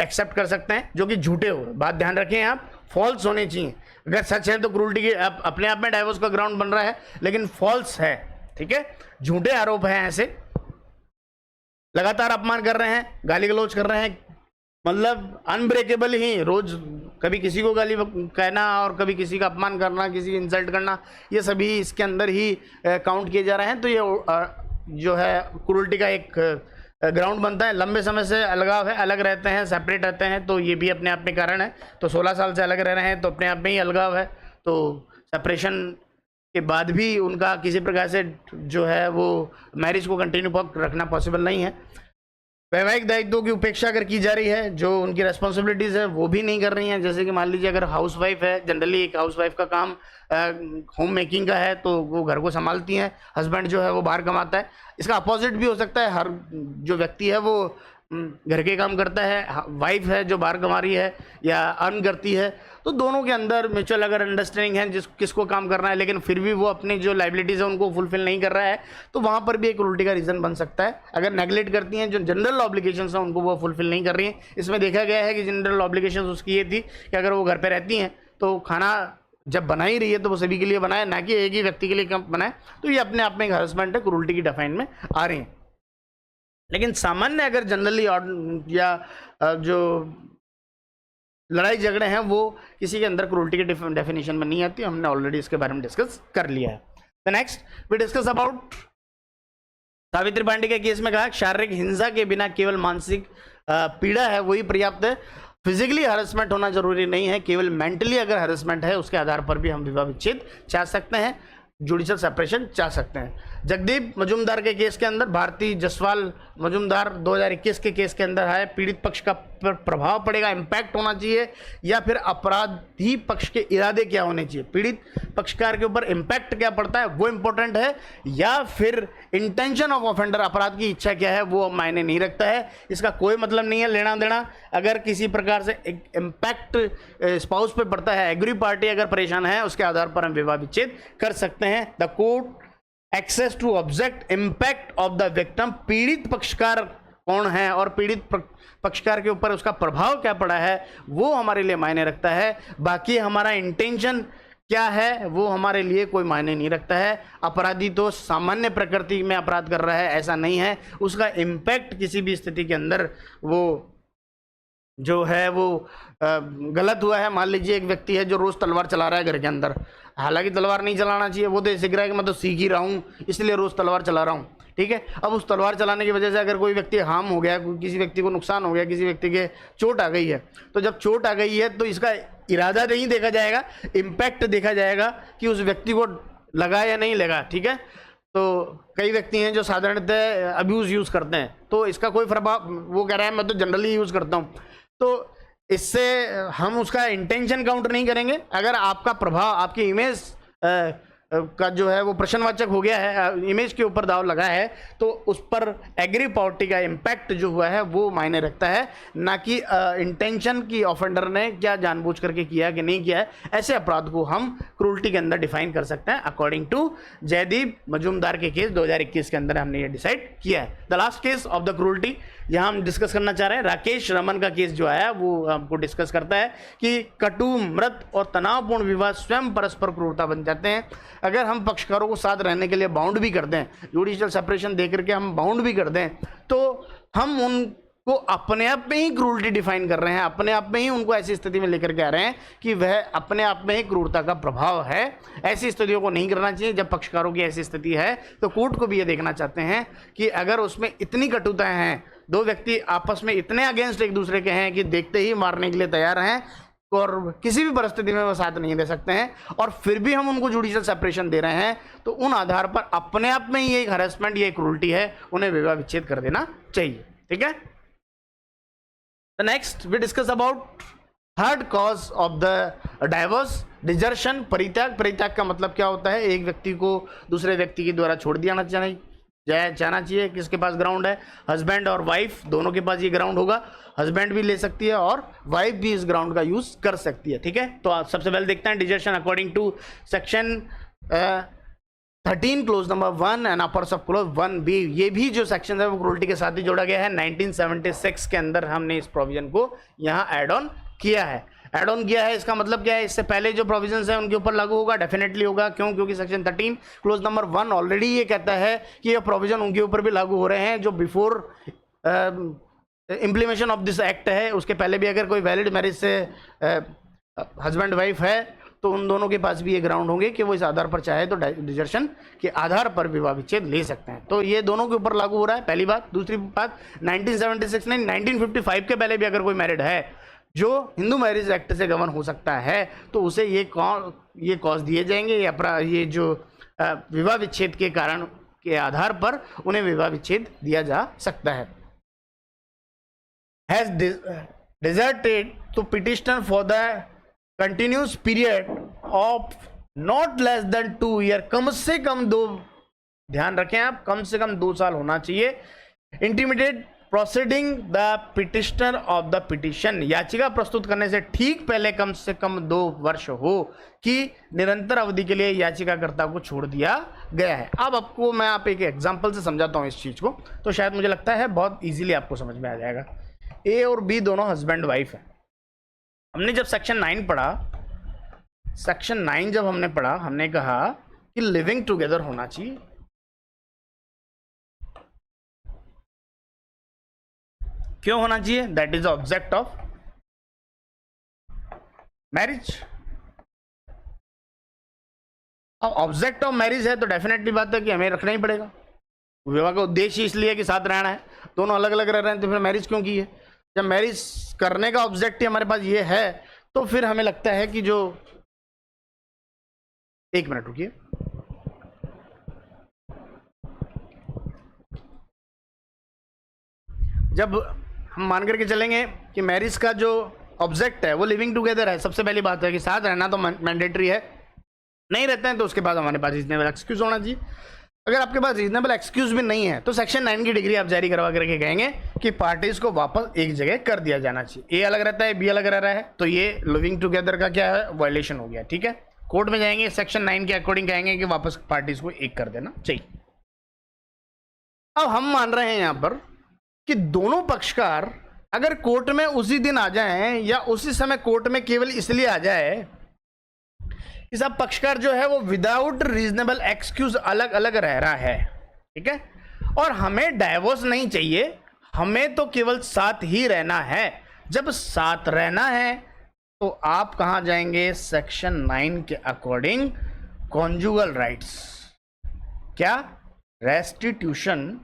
एक्सेप्ट कर सकते हैं, जो कि झूठे हो। बात ध्यान रखें, आप फॉल्स होने चाहिए। अगर सच है तो क्रूल्टी की अपने आप में डाइवोर्स का ग्राउंड बन रहा है, लेकिन फॉल्स है, ठीक है, झूठे आरोप हैं, ऐसे लगातार अपमान कर रहे हैं, गाली गलौज कर रहे हैं, मतलब अनब्रेकेबल ही रोज कभी किसी को गाली कहना और कभी किसी का अपमान करना, किसी की इंसल्ट करना, ये सभी इसके अंदर ही काउंट किए जा रहे हैं। तो ये जो है क्रूल्टी का एक ग्राउंड बनता है। लंबे समय से अलगाव है, अलग रहते हैं, सेपरेट रहते हैं, तो ये भी अपने आप में कारण है। तो 16 साल से अलग रह रहे हैं तो अपने आप में ही अलगाव है, तो सेपरेशन के बाद भी उनका किसी प्रकार से जो है वो मैरिज को कंटिन्यू रखना पॉसिबल नहीं है। वैवाहिक दायित्वों की उपेक्षा अगर की जा रही है, जो उनकी रेस्पॉन्सिबिलिटीज़ है वो भी नहीं कर रही हैं। जैसे कि मान लीजिए अगर हाउसवाइफ है, जनरली एक हाउसवाइफ का काम होम मेकिंग का है, तो वो घर को संभालती हैं, हस्बैंड जो है वो बाहर कमाता है। इसका अपोजिट भी हो सकता है, हर जो व्यक्ति है वो घर के काम करता है, वाइफ है जो बाहर कमा रही है या अर्न करती है, तो दोनों के अंदर म्यूचुअल अगर अंडरस्टैंडिंग है किसको काम करना है, लेकिन फिर भी वो अपनी जो लाइबिलिटीज़ है उनको फुलफिल नहीं कर रहा है, तो वहाँ पर भी एक क्रूल्टी का रीज़न बन सकता है। अगर नेगलेक्ट करती हैं, जो जनरल ऑब्लिगेशंस हैं उनको वो फुलफिल नहीं कर रही हैं। इसमें देखा गया है कि जनरल ऑब्लिगेशंस उसकी ये थी कि अगर वो घर पर रहती हैं तो खाना जब बना ही रही है तो वो सभी के लिए बनाए, ना कि एक ही व्यक्ति के लिए कम बनाए, तो ये अपने आप में एक हरासमेंट है, क्रूल्टी की डिफाइन में आ रही हैं। लेकिन सामान्य अगर जनरली या जो लड़ाई झगड़े हैं वो किसी के अंदर क्रूल्टी की डेफिनेशन में नहीं आती, हमने ऑलरेडी इसके बारे में डिस्कस कर लिया है। The next we discuss about Savitri Pandey के केस में कहा शारीरिक हिंसा के बिना केवल मानसिक पीड़ा है वही पर्याप्त है, फिजिकली हरेसमेंट होना जरूरी नहीं है, केवल मेंटली अगर हरेसमेंट है उसके आधार पर भी हम विवाह विच्छेद चाह सकते हैं, जुडिशियल सेपरेशन चाह सकते हैं। जगदीप मजूमदार के केस के अंदर भारती जसवाल मजूमदार 2021 के केस के अंदर है, पीड़ित पक्ष का प्रभाव पड़ेगा, इम्पैक्ट होना चाहिए, या फिर अपराधी पक्ष के इरादे क्या होने चाहिए, पीड़ित पक्षकार के ऊपर इम्पैक्ट क्या पड़ता है वो इंपॉर्टेंट है, या फिर इंटेंशन ऑफ ऑफेंडर, अपराध की इच्छा क्या है वो मायने नहीं रखता है। इसका कोई मतलब नहीं है लेना देना। अगर किसी प्रकार से इम्पैक्ट स्पाउस पे पड़ता है, एग्री पार्टी अगर परेशान है, उसके आधार पर हम विवाह विच्छेद कर सकते हैं। The court access to object impact of the victim, पीड़ित पक्षकार कौन है और पीड़ित पक्षकार के ऊपर उसका प्रभाव क्या पड़ा है वो हमारे लिए मायने रखता है। बाकी हमारा इंटेंशन क्या है वो हमारे लिए कोई मायने नहीं रखता है। अपराधी तो सामान्य प्रकृति में अपराध कर रहा है ऐसा नहीं है, उसका इम्पैक्ट किसी भी स्थिति के अंदर वो जो है वो गलत हुआ है। मान लीजिए एक व्यक्ति है जो रोज़ तलवार चला रहा है घर के अंदर, हालांकि तलवार नहीं चलाना चाहिए, वो तो सीख रहा है कि मैं तो सीख ही रहा हूँ इसलिए रोज़ तलवार चला रहा हूँ, ठीक है। अब उस तलवार चलाने की वजह से अगर कोई व्यक्ति हार्म हो गया, किसी व्यक्ति को नुकसान हो गया, किसी व्यक्ति के चोट आ गई है, तो जब चोट आ गई है तो इसका इरादा नहीं देखा जाएगा, इम्पैक्ट देखा जाएगा कि उस व्यक्ति को लगा या नहीं लगा, ठीक है। तो कई व्यक्ति हैं जो साधारणतः अब्यूज़ यूज़ करते हैं, तो इसका कोई प्रभाव, वो कह रहा है मैं तो जनरली यूज़ करता हूँ, तो इससे हम उसका इंटेंशन काउंट नहीं करेंगे। अगर आपका प्रभाव, आपकी इमेज का जो है वो प्रश्नवाचक हो गया है, इमेज के ऊपर दाव लगा है, तो उस पर एग्री पावर्टी का इम्पैक्ट जो हुआ है वो मायने रखता है, ना कि इंटेंशन की ऑफेंडर ने क्या जानबूझ करके किया कि नहीं किया है। ऐसे अपराध को हम क्रूरटी के अंदर डिफाइन कर सकते हैं अकॉर्डिंग टू जयदीप मजूमदार के केस 2021 के अंदर हमने ये डिसाइड किया है। The last case of the cruelty यहाँ हम डिस्कस करना चाह रहे हैं, राकेश रमन का केस जो आया वो हमको डिस्कस करता है कि कटु, मृत और तनावपूर्ण विवाद स्वयं परस्पर क्रूरता बन जाते हैं। अगर हम पक्षकारों को साथ रहने के लिए बाउंड भी कर दें, जुडिशियल सेपरेशन दे करके हम बाउंड भी कर दें, तो हम उनको अपने आप में ही क्रूरटी डिफाइन कर रहे हैं, अपने आप में ही उनको ऐसी स्थिति में लेकर के आ रहे हैं कि वह अपने आप में ही क्रूरता का प्रभाव है। ऐसी स्थितियों को नहीं करना चाहिए। जब पक्षकारों की ऐसी स्थिति है तो कोर्ट को भी ये देखना चाहते हैं कि अगर उसमें इतनी कटुताएं हैं, दो व्यक्ति आपस में इतने अगेंस्ट एक दूसरे के हैं कि देखते ही मारने के लिए तैयार हैं और किसी भी परिस्थिति में वो साथ नहीं दे सकते हैं, और फिर भी हम उनको जुडिशियल सेपरेशन दे रहे हैं, तो उन आधार पर अपने आप में ही एक हरेसमेंट, ये क्रूरटी है, उन्हें विवाह विच्छेद कर देना चाहिए। ठीक है। The next we discuss about third cause of the divorce, desertion, परित्याग। परित्याग का मतलब क्या होता है? एक व्यक्ति को दूसरे व्यक्ति के द्वारा छोड़ दिया जाना चाहिए। किसके पास ग्राउंड है? हस्बैंड और वाइफ दोनों के पास ये ग्राउंड होगा। हस्बैंड भी ले सकती है और वाइफ भी इस ग्राउंड का यूज कर सकती है। ठीक है। तो आप सबसे पहले देखते हैं desertion according to section 13 clause number 1 and upper sub clause 1B। ये भी जो सेक्शन है वो क्रूरटी के साथ ही जोड़ा गया है। 1976 के अंदर हमने इस प्रोविजन को यहाँ एड ऑन किया है। एड ऑन किया है, इसका मतलब क्या है? इससे पहले जो प्रोविजंस है उनके ऊपर लागू होगा, डेफिनेटली होगा। क्यों? क्योंकि सेक्शन 13 क्लोज नंबर 1 ऑलरेडी ये कहता है कि ये प्रोविजन उनके ऊपर भी लागू हो रहे हैं जो before implementation of this act है। उसके पहले भी अगर कोई वैलिड मैरिज से हस्बैंड वाइफ है तो उन दोनों के पास भी ये ग्राउंड होंगे कि वो इस आधार पर चाहे तो डिजर्शन के आधार पर विवाह विच्छेद ले सकते हैं। तो ये दोनों के ऊपर लागू हो रहा है, पहली बात। दूसरी बात, 1976 नहीं 1955 के पहले भी अगर कोई मैरिड है जो हिंदू मैरिज एक्ट से गवर्न हो सकता है तो उसे ये कॉज दिए जाएंगे, ये जो विवाह विच्छेद के कारण के आधार पर उन्हें विवाह विच्छेद दिया जा सकता है। Has deserted to petitioner for the continuous period of not less than 2 year, कम से कम 2, ध्यान रखें आप, कम से कम 2 साल होना चाहिए। Intermediate proceeding the petitioner of the petition, याचिका प्रस्तुत करने से ठीक पहले कम से कम 2 वर्ष हो कि निरंतर अवधि के लिए याचिकाकर्ता को छोड़ दिया गया है। अब आपको मैं एक एग्जांपल से समझाता हूं इस चीज को, तो शायद मुझे लगता है बहुत इजीली आपको समझ में आ जाएगा। ए और बी दोनों हस्बैंड वाइफ है। हमने जब सेक्शन 9 पढ़ा, सेक्शन 9 जब हमने पढ़ा, हमने कहा कि लिविंग टुगेदर होना चाहिए। क्यों होना चाहिए? That is object of marriage. अब ऑब्जेक्ट ऑफ मैरिज है तो डेफिनेटली बात है कि हमें रखना ही पड़ेगा। विवाह का उद्देश्य इसलिए कि साथ रहना है, दोनों अलग अलग रह रहे हैं तो फिर मैरिज क्यों की है? जब मैरिज करने का ऑब्जेक्ट ही हमारे पास ये है तो फिर हमें लगता है कि जो, एक मिनट रुकिए, जब हम मान करके चलेंगे कि मैरिज का जो ऑब्जेक्ट है वो लिविंग टुगेदर है, सबसे पहली बात है कि साथ रहना तो मैंडेटरी है। नहीं रहते हैं तो उसके बाद हमारे पास रीजनेबल एक्सक्यूज होना चाहिए। अगर आपके पास रीजनेबल एक्सक्यूज भी नहीं है तो सेक्शन 9 की डिग्री आप जारी करवा करके कहेंगे कि पार्टीज को वापस एक जगह कर दिया जाना चाहिए। ए अलग रहता है, बी अलग रह रहा है, तो ये लिविंग टुगेदर का क्या है? वायलेशन हो गया। ठीक है। कोर्ट में जाएंगे, सेक्शन 9 के अकॉर्डिंग कहेंगे कि वापस पार्टीज को एक कर देना चाहिए। अब हम मान रहे हैं यहां पर कि दोनों पक्षकार अगर कोर्ट में उसी दिन आ जाएं या उसी समय कोर्ट में केवल इसलिए आ जाए कि सब पक्षकार जो है वो विदाउट रीजनेबल एक्सक्यूज अलग अलग रह रहा है, ठीक है, और हमें डाइवोर्स नहीं चाहिए, हमें तो केवल साथ ही रहना है। जब साथ रहना है तो आप कहां जाएंगे? सेक्शन 9 के अकॉर्डिंग कॉन्जुगल राइट्स। क्या? Restitution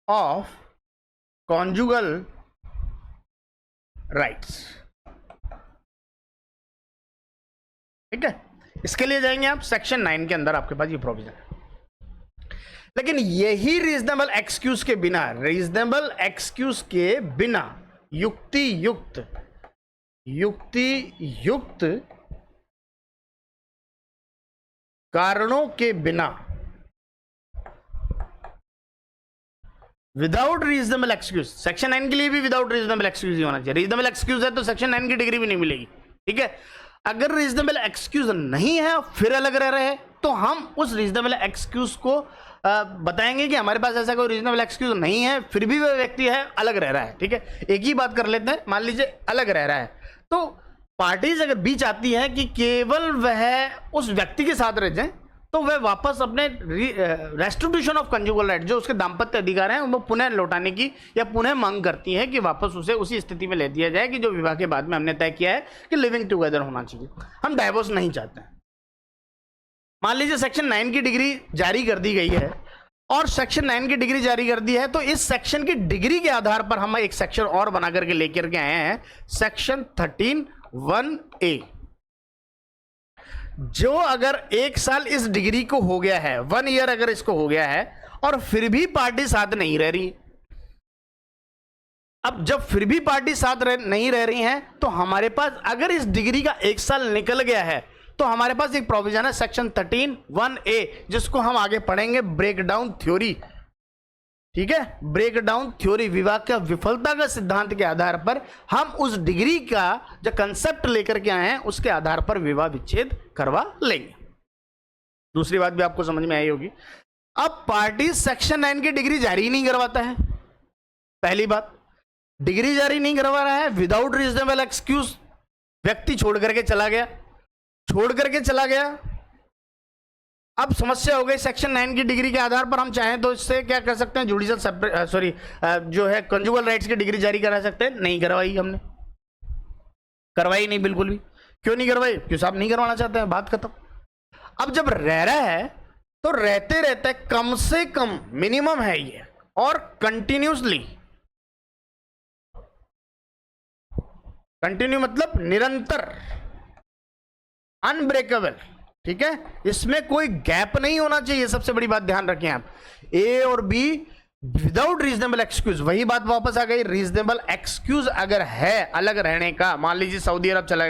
of conjugal rights. ठीक है, इसके लिए जाएंगे आप सेक्शन 9 के अंदर, आपके पास ये प्रोविजन है। लेकिन यही रीजनेबल एक्सक्यूज के बिना युक्ति युक्त कारणों के बिना, विदाउट रीजनेबल एक्सक्यूज, सेक्शन 9 के लिए भी विदाउट रीजनेबल एक्सक्यूज ही होना चाहिए। रीजनेबल एक्सक्यूज है तो सेक्शन 9 की डिग्री भी नहीं मिलेगी, ठीक है। अगर रीजनेबल एक्सक्यूज नहीं है फिर अलग रह रहे हैं तो हम उस रीजनेबल एक्सक्यूज को बताएंगे कि हमारे पास ऐसा कोई रीजनेबल एक्सक्यूज नहीं है, फिर भी वह व्यक्ति है अलग रह रहा है, ठीक है। एक ही बात कर लेते हैं, मान लीजिए अलग रह रहा है तो पार्टीज अगर बीच आती है कि केवल वह उस व्यक्ति के साथ रह जाए तो वह वापस अपने रेस्टिट्यूशन ऑफ कंजुगल राइट, जो उसके दाम्पत्य अधिकार हैं, वो पुनः लौटाने की या पुनः मांग करती है कि वापस उसे उसी स्थिति में ले दिया जाए कि जो विवाह के बाद में हमने तय किया है कि लिविंग टुगेदर होना चाहिए। हम डाइवोर्स नहीं चाहते हैं। मान लीजिए सेक्शन 9 की डिग्री जारी कर दी गई है और सेक्शन 9 की डिग्री जारी कर दी है तो इस सेक्शन की डिग्री के आधार पर हम एक सेक्शन और बना करके लेकर के आए हैं, सेक्शन 13(1)(a), जो अगर 1 साल इस डिग्री को हो गया है, 1 ईयर अगर इसको हो गया है और फिर भी पार्टी साथ नहीं रह रही, अब जब फिर भी पार्टी साथ नहीं रह रही हैं तो हमारे पास अगर इस डिग्री का 1 साल निकल गया है तो हमारे पास एक प्रोविजन है सेक्शन 13(1)(a), जिसको हम आगे पढ़ेंगे, ब्रेकडाउन थ्योरी, ठीक है। ब्रेकडाउन थ्योरी, विवाह का विफलता का सिद्धांत के आधार पर हम उस डिग्री का जो कंसेप्ट लेकर के आए हैं उसके आधार पर विवाह विच्छेद करवा लेंगे। दूसरी बात भी आपको समझ में आई होगी, अब पार्टी सेक्शन 9 की डिग्री जारी ही नहीं करवाता है। पहली बात, डिग्री जारी नहीं करवा रहा है, विदाउट रीजनेबल एक्सक्यूज व्यक्ति छोड़ करके चला गया। अब समस्या हो गई, सेक्शन 9 की डिग्री के आधार पर हम चाहें तो इससे क्या कर सकते हैं, जुडिशियल जो है कंजुगल राइट्स की डिग्री जारी करा सकते हैं। नहीं करवाई, हमने करवाई नहीं, बिल्कुल भी। क्यों नहीं करवाई? क्यों साहब नहीं करवाना चाहते हैं, बात खत्म। अब जब रह रहा है तो रहते रहते कम से कम मिनिमम है ये, और कंटिन्यूसली, कंटिन्यू मतलब निरंतर, अनब्रेकेबल, ठीक है। इसमें कोई गैप नहीं होना चाहिए, सबसे बड़ी बात ध्यान रखें आप। ए और बी विदाउट रीजनेबल एक्सक्यूज, वही बात वापस आ गई। रीजनेबल एक्सक्यूज अगर है अलग रहने का, मान लीजिए सऊदी अरब चला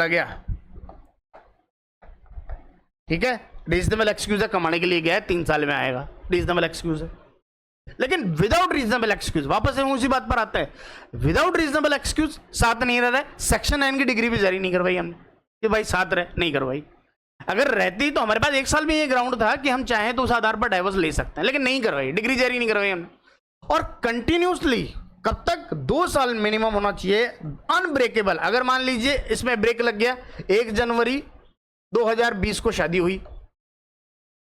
गया, ठीक है, रीजनेबल एक्सक्यूज है, कमाने के लिए गया है, 3 साल में आएगा, रीजनेबल एक्सक्यूज है। लेकिन विदाउट रीजनेबल एक्सक्यूज, वापस से उसी बात पर आता है, विदाउट रीजनेबल एक्सक्यूज साथ नहीं रह रहा है, सेक्शन 9 की डिग्री भी जारी नहीं करवाई हमने कि भाई साथ रहे, नहीं करवाई। अगर रहती तो हमारे पास 1 साल में ये ग्राउंड था कि हम चाहें तो उस आधार पर डाइवोर्स ले सकते हैं, लेकिन नहीं करवाई, डिग्री जारी नहीं करवाई हमने। और कंटिन्यूसली कब तक? 2 साल मिनिमम होना चाहिए, अनब्रेकेबल। अगर मान लीजिए इसमें ब्रेक लग गया, 1 जनवरी 2020 को शादी हुई,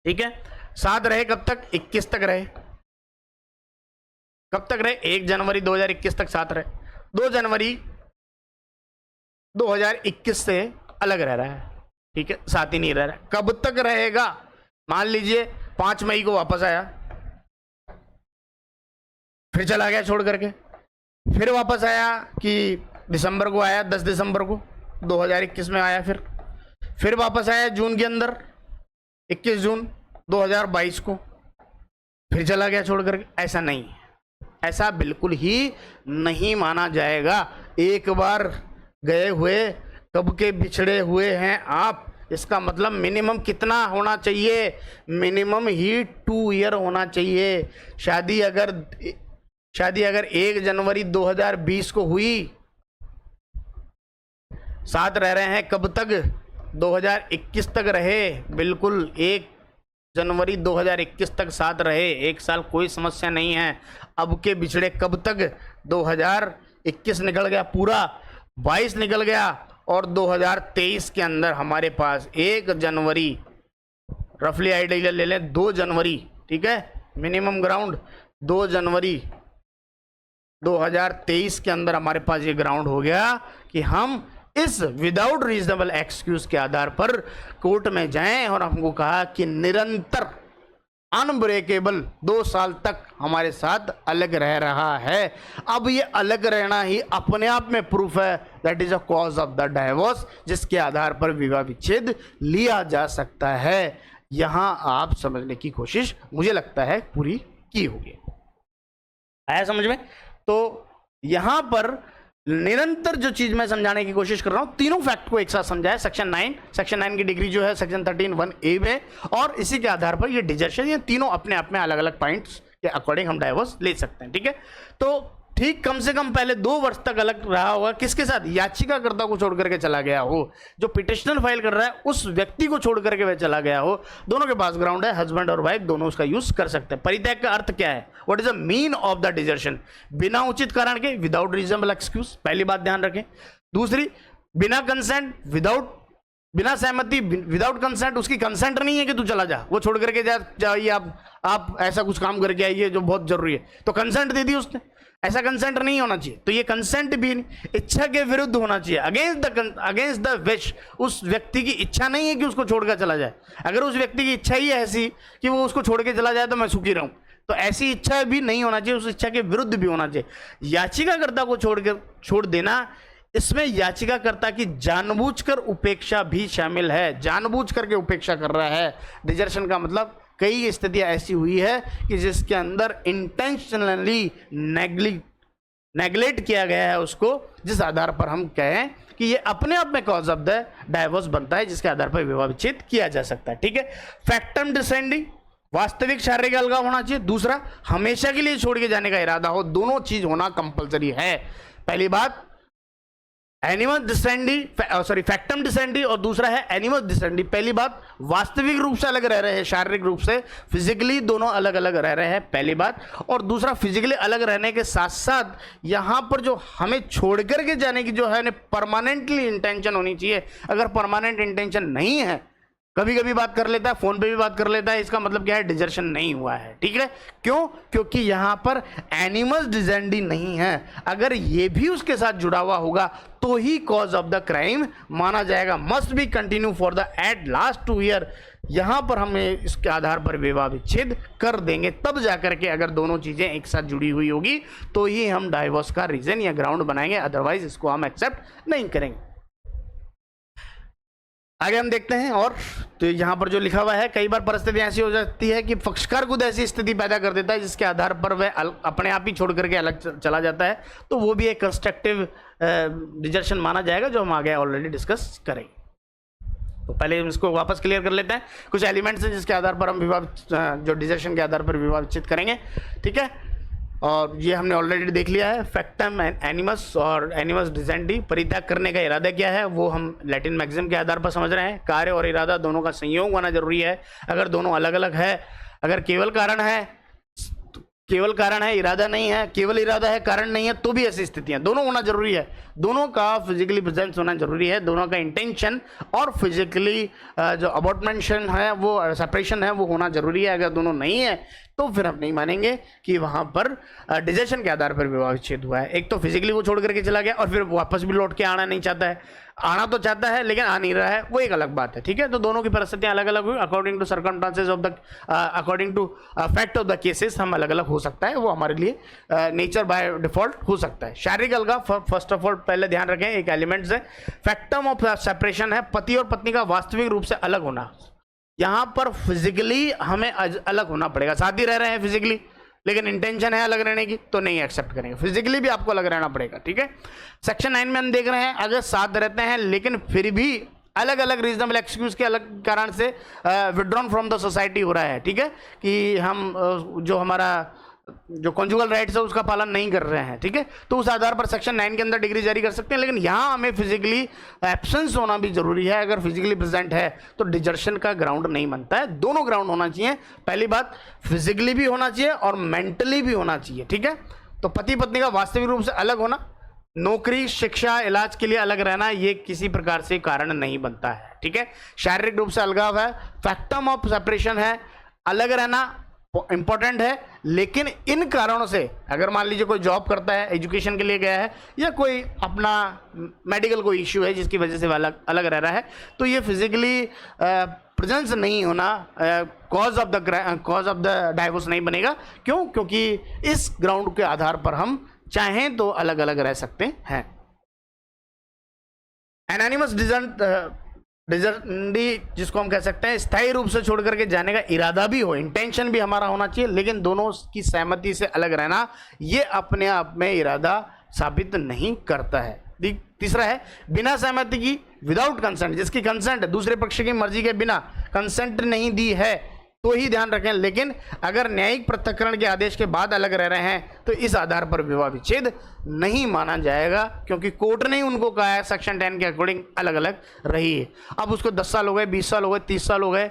ठीक है, साथ रहे कब तक? 21 तक रहे। कब तक रहे? 1 जनवरी 2021 तक साथ रहे। 2 जनवरी 2021 से अलग रह रहा है, ठीक है, साथ ही नहीं रह रहा है। कब तक रहेगा? मान लीजिए 5 मई को वापस आया, फिर चला गया छोड़ करके, फिर वापस आया कि दिसंबर को आया, 10 दिसंबर को 2021 में आया, फिर वापस आया जून के अंदर, 21 जून 2022 को, फिर चला गया छोड़ करके। ऐसा नहीं, ऐसा बिल्कुल ही नहीं माना जाएगा। एक बार गए हुए कब के बिछड़े हुए हैं आप, इसका मतलब मिनिमम कितना होना चाहिए? मिनिमम ही 2 ईयर होना चाहिए। शादी अगर 1 जनवरी 2020 को हुई, साथ रह रहे हैं कब तक? 2021 तक रहे, बिल्कुल 1 जनवरी 2021 तक साथ रहे, 1 साल, कोई समस्या नहीं है। अब के बिछड़े कब तक? 2021 निकल गया पूरा, 22 निकल गया, और 2023 के अंदर हमारे पास 1 जनवरी, रफली आइडिया ले लें 2 जनवरी, ठीक है, मिनिमम ग्राउंड 2 जनवरी 2023 के अंदर हमारे पास ये ग्राउंड हो गया कि हम इस विदाउट रीजनेबल एक्सक्यूज के आधार पर कोर्ट में जाएं, और हमको कहा कि निरंतर अनब्रेकेबल 2 साल तक हमारे साथ अलग रह रहा है। अब ये अलग रहना ही अपने आप में प्रूफ है, that is a cause of the divorce, जिसके आधार पर विवाह विच्छेद लिया जा सकता है। यहां आप समझने की कोशिश मुझे लगता है पूरी की होगी। आया समझ में? तो यहां पर निरंतर जो चीज मैं समझाने की कोशिश कर रहा हूं, तीनों फैक्ट को एक साथ समझाया। सेक्शन 9 की डिग्री जो है सेक्शन 13(1)(a) में, और इसी के आधार पर ये डिजर्शन, ये तीनों अपने आप में अलग अलग पॉइंट्स के अकॉर्डिंग हम डाइवोर्स ले सकते हैं। ठीक है, तो ठीक कम से कम पहले 2 वर्ष तक अलग रहा होगा, किसके साथ? याचिकाकर्ता को छोड़ करके चला गया हो, जो पिटिशनर फाइल कर रहा है उस व्यक्ति को छोड़ करके वह चला गया हो। दोनों के पास ग्राउंड है, हस्बैंड और वाइफ दोनों उसका यूज कर सकते हैं। परित्याग का अर्थ क्या है? What is the mean of the desertion? बिना उचित कारण के, विदाउट रीजनेबल एक्सक्यूज, पहली बात ध्यान रखें। दूसरी, बिना कंसेंट, बिना सहमति, विदाउट कंसेंट, उसकी कंसेंट नहीं है कि तू चला जा, वो छोड़ करके जाइए, आप ऐसा कुछ काम करके आइए जो बहुत जरूरी है, तो कंसेंट दे दी उसने, ऐसा कंसेंट नहीं होना चाहिए। तो ये कंसेंट भी इच्छा के विरुद्ध होना चाहिए, अगेंस्ट द विश। उस व्यक्ति की इच्छा नहीं है कि उसको छोड़कर चला जाए। अगर उस व्यक्ति की इच्छा ही है ऐसी कि वो उसको छोड़ के चला जाए तो मैं सुखी रहूं, तो ऐसी इच्छा भी नहीं होना चाहिए, उस इच्छा के विरुद्ध भी होना चाहिए। याचिकाकर्ता को छोड़ देना, इसमें याचिकाकर्ता की जानबूझकर उपेक्षा भी शामिल है। जानबूझ करके उपेक्षा कर रहा है। डिजर्शन का मतलब कई स्थितियां ऐसी हुई है कि जिसके अंदर इंटेंशनली नेग्लेक्ट किया गया है उसको, जिस आधार पर हम कहें कि ये अपने आप में कॉज ऑफ द डाइवोर्स बनता है, जिसके आधार पर विवाह विच्छेद किया जा सकता है। ठीक है, फैक्टम डिसेंडी, वास्तविक शारीरिक अलगाव होना चाहिए। दूसरा, हमेशा के लिए छोड़ के जाने का इरादा हो, दोनों चीज होना कंपलसरी है। पहली बात एनिमस डिसेंडी, फैक्टम डिसेंडी, और दूसरा है एनिमस डिसेंडी। पहली बात, वास्तविक रूप से अलग रह रहे हैं, शारीरिक रूप से, फिजिकली दोनों अलग अलग रह रहे हैं, पहली बात। और दूसरा, फिजिकली अलग रहने के साथ साथ यहां पर जो हमें छोड़ करके जाने की जो है परमानेंटली इंटेंशन होनी चाहिए। अगर परमानेंट इंटेंशन नहीं है, कभी कभी बात कर लेता है, फोन पे भी बात कर लेता है, इसका मतलब क्या है? डिजर्शन नहीं हुआ है। ठीक है, क्यों? क्योंकि यहां पर एनिमस डिसेंडी नहीं है। अगर ये भी उसके साथ जुड़ा हुआ होगा तो ही कॉज ऑफ द क्राइम माना जाएगा। Must be continue for the at last 2 year. यहां पर हमें इसके आधार पर विवाह विच्छेद कर देंगे, तब जाकर के अगर दोनों चीजें एक साथ जुड़ी हुई होगी तो ही हम डाइवोर्स का रीजन या ग्राउंड बनाएंगे, अदरवाइज इसको हम एक्सेप्ट नहीं करेंगे। आगे हम देखते हैं। और तो यहाँ पर जो लिखा हुआ है, कई बार परिस्थिति ऐसी हो जाती है कि पक्षकार खुद ऐसी स्थिति पैदा कर देता है जिसके आधार पर वह अपने आप ही छोड़ करके अलग चला जाता है, तो वो भी एक कंस्ट्रक्टिव डिजर्शन माना जाएगा, जो हम आगे ऑलरेडी डिस्कस करेंगे। तो पहले हम इसको वापस क्लियर कर लेते हैं। कुछ एलिमेंट्स हैं जिसके आधार पर हम जो डिजर्शन के आधार पर विवाह विच्छेद करेंगे। ठीक है, और ये हमने ऑलरेडी देख लिया है। फैक्टम एनिमस और एनिमस डिसेंडी, परित्याग करने का इरादा क्या है वो हम लैटिन मैक्सिम के आधार पर समझ रहे हैं। कार्य और इरादा दोनों का संयोग होना जरूरी है। अगर दोनों अलग अलग है, अगर केवल कारण है, इरादा नहीं है, केवल इरादा है, कारण नहीं है, तो भी ऐसी स्थितियां, दोनों होना जरूरी है। दोनों का फिजिकली प्रेजेंस होना जरूरी है, दोनों का इंटेंशन और फिजिकली जो अबॉर्टमेंशन है, वो सेपरेशन है, वो होना जरूरी है। अगर दोनों नहीं है तो फिर हम नहीं मानेंगे कि वहां पर डिजर्शन के आधार पर विवाह विच्छेद हुआ है। एक तो फिजिकली वो छोड़ करके चला गया और फिर वापस भी लौट के आना नहीं चाहता है, आना तो चाहता है लेकिन आ नहीं रहा है, वो एक अलग बात है। ठीक है, तो दोनों की परिस्थितियां अलग अलग हुई, according to circumstances of the according to fact of the cases हम अलग अलग हो सकता है, वो हमारे लिए नेचर बाय डिफॉल्ट हो सकता है। शारीरिक अलगाव, फर्स्ट ऑफ ऑल पहले ध्यान रखें, एक एलिमेंट्स है। फैक्टम ऑफ सेपरेशन है पति और पत्नी का वास्तविक रूप से अलग होना। यहां पर फिजिकली हमें अलग होना पड़ेगा, साथ ही रह रहे हैं फिजिकली, लेकिन इंटेंशन है अलग रहने की, तो नहीं एक्सेप्ट करेंगे, फिजिकली भी आपको अलग रहना पड़ेगा। ठीक है, सेक्शन 9 में हम देख रहे हैं, अगर साथ रहते हैं लेकिन फिर भी अलग अलग रीजनेबल एक्सक्यूज के अलग कारण से विड्रॉन फ्रॉम द सोसाइटी हो रहा है। ठीक है, कि हम जो हमारा जो कॉन्जुगल राइट्स है उसका पालन नहीं कर रहे हैं। ठीक है, तो उस आधार पर सेक्शन 9 के अंदर डिग्री जारी कर सकते हैं, लेकिन यहां हमें फिजिकली एब्सेंस होना भी जरूरी है। अगर फिजिकली प्रेजेंट है तो डिजर्शन का ग्राउंड नहीं बनता है, दोनों ग्राउंड होना चाहिए। पहली बात, फिजिकली भी होना चाहिए और मेंटली भी होना चाहिए। ठीक है, तो पति पत्नी का वास्तविक रूप से अलग होना, नौकरी, शिक्षा, इलाज के लिए अलग रहना, ये किसी प्रकार से कारण नहीं बनता है। ठीक है, शारीरिक रूप से अलगाव है, फैक्टम ऑफ सेपरेशन है, अलग रहना इंपॉर्टेंट है, लेकिन इन कारणों से, अगर मान लीजिए कोई जॉब करता है, एजुकेशन के लिए गया है, या कोई अपना मेडिकल कोई इश्यू है जिसकी वजह से वह अलग रह रहा है, तो ये फिजिकली प्रेजेंस नहीं होना कॉज ऑफ द डाइवोर्स नहीं बनेगा। क्यों? क्योंकि इस ग्राउंड के आधार पर हम चाहें तो अलग अलग रह सकते हैं। एनानिमस डिजर्डी, जिसको हम कह सकते हैं स्थायी रूप से छोड़ करके जाने का इरादा भी हो, इंटेंशन भी हमारा होना चाहिए, लेकिन दोनों की सहमति से अलग रहना, ये अपने आप में इरादा साबित नहीं करता है। तीसरा है बिना सहमति की, विदाउट कंसेंट, जिसकी कंसेंट है, दूसरे पक्ष की मर्जी के बिना कंसेंट नहीं दी है तो ही ध्यान रखें। लेकिन अगर न्यायिक पृथक्करण के आदेश के बाद अलग रह रहे हैं तो इस आधार पर विवाह विच्छेद नहीं माना जाएगा, क्योंकि कोर्ट ने उनको कहा है सेक्शन 10 के अकॉर्डिंग अलग अलग रही है। अब उसको 10 साल हो गए, 20 साल हो गए, 30 साल हो गए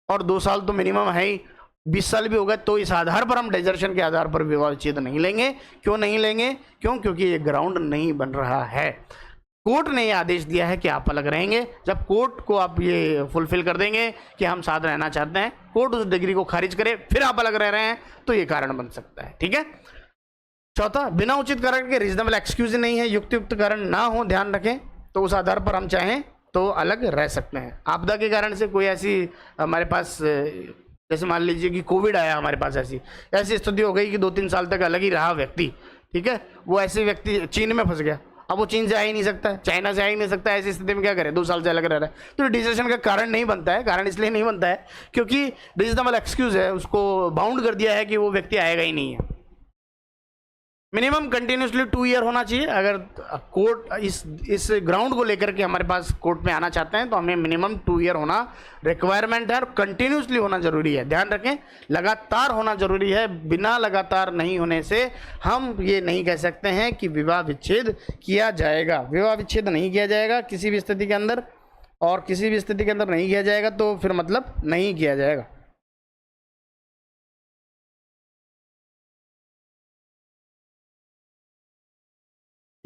और 2 साल तो मिनिमम है ही, 20 साल भी हो गए, तो इस आधार पर हम डिजर्शन के आधार पर विवाह विच्छेद नहीं लेंगे। क्यों नहीं लेंगे? क्योंकि ये ग्राउंड नहीं बन रहा है। कोर्ट ने ये आदेश दिया है कि आप अलग रहेंगे। जब कोर्ट को आप ये फुलफिल कर देंगे कि हम साथ रहना चाहते हैं, कोर्ट उस डिग्री को खारिज करे, फिर आप अलग रह रहे हैं, तो ये कारण बन सकता है। ठीक है। चौथा, बिना उचित कारण के, रीजनेबल एक्सक्यूज नहीं है, युक्त कारण ना हो, ध्यान रखें, तो उस आधार पर हम चाहें तो अलग रह सकते हैं। आपदा के कारण से कोई ऐसी हमारे पास, जैसे मान लीजिए कि कोविड आया हमारे पास, ऐसी स्थिति हो गई कि 2-3 साल तक अलग ही रहा व्यक्ति। ठीक है। वो ऐसे व्यक्ति चीन में फंस गया, अब वो चीन से आ ही नहीं सकता, चाइना से आ ही नहीं सकता, ऐसी स्थिति में क्या करे, 2 साल से अलग रह रहा है, तो डिसीजन का कारण नहीं बनता है। कारण इसलिए नहीं बनता है क्योंकि रीजनेबल एक्सक्यूज है, उसको बाउंड कर दिया है कि वो व्यक्ति आएगा ही नहीं है। मिनिमम कंटिन्यूसली 2 ईयर होना चाहिए। अगर कोर्ट इस ग्राउंड को लेकर के हमारे पास कोर्ट में आना चाहते हैं तो हमें मिनिमम 2 ईयर होना रिक्वायरमेंट है और कंटिन्यूसली होना जरूरी है। ध्यान रखें, लगातार होना जरूरी है। बिना लगातार नहीं होने से हम ये नहीं कह सकते हैं कि विवाह विच्छेद किया जाएगा। विवाह विच्छेद नहीं किया जाएगा किसी भी स्थिति के अंदर, और किसी भी स्थिति के अंदर नहीं किया जाएगा तो फिर मतलब नहीं किया जाएगा।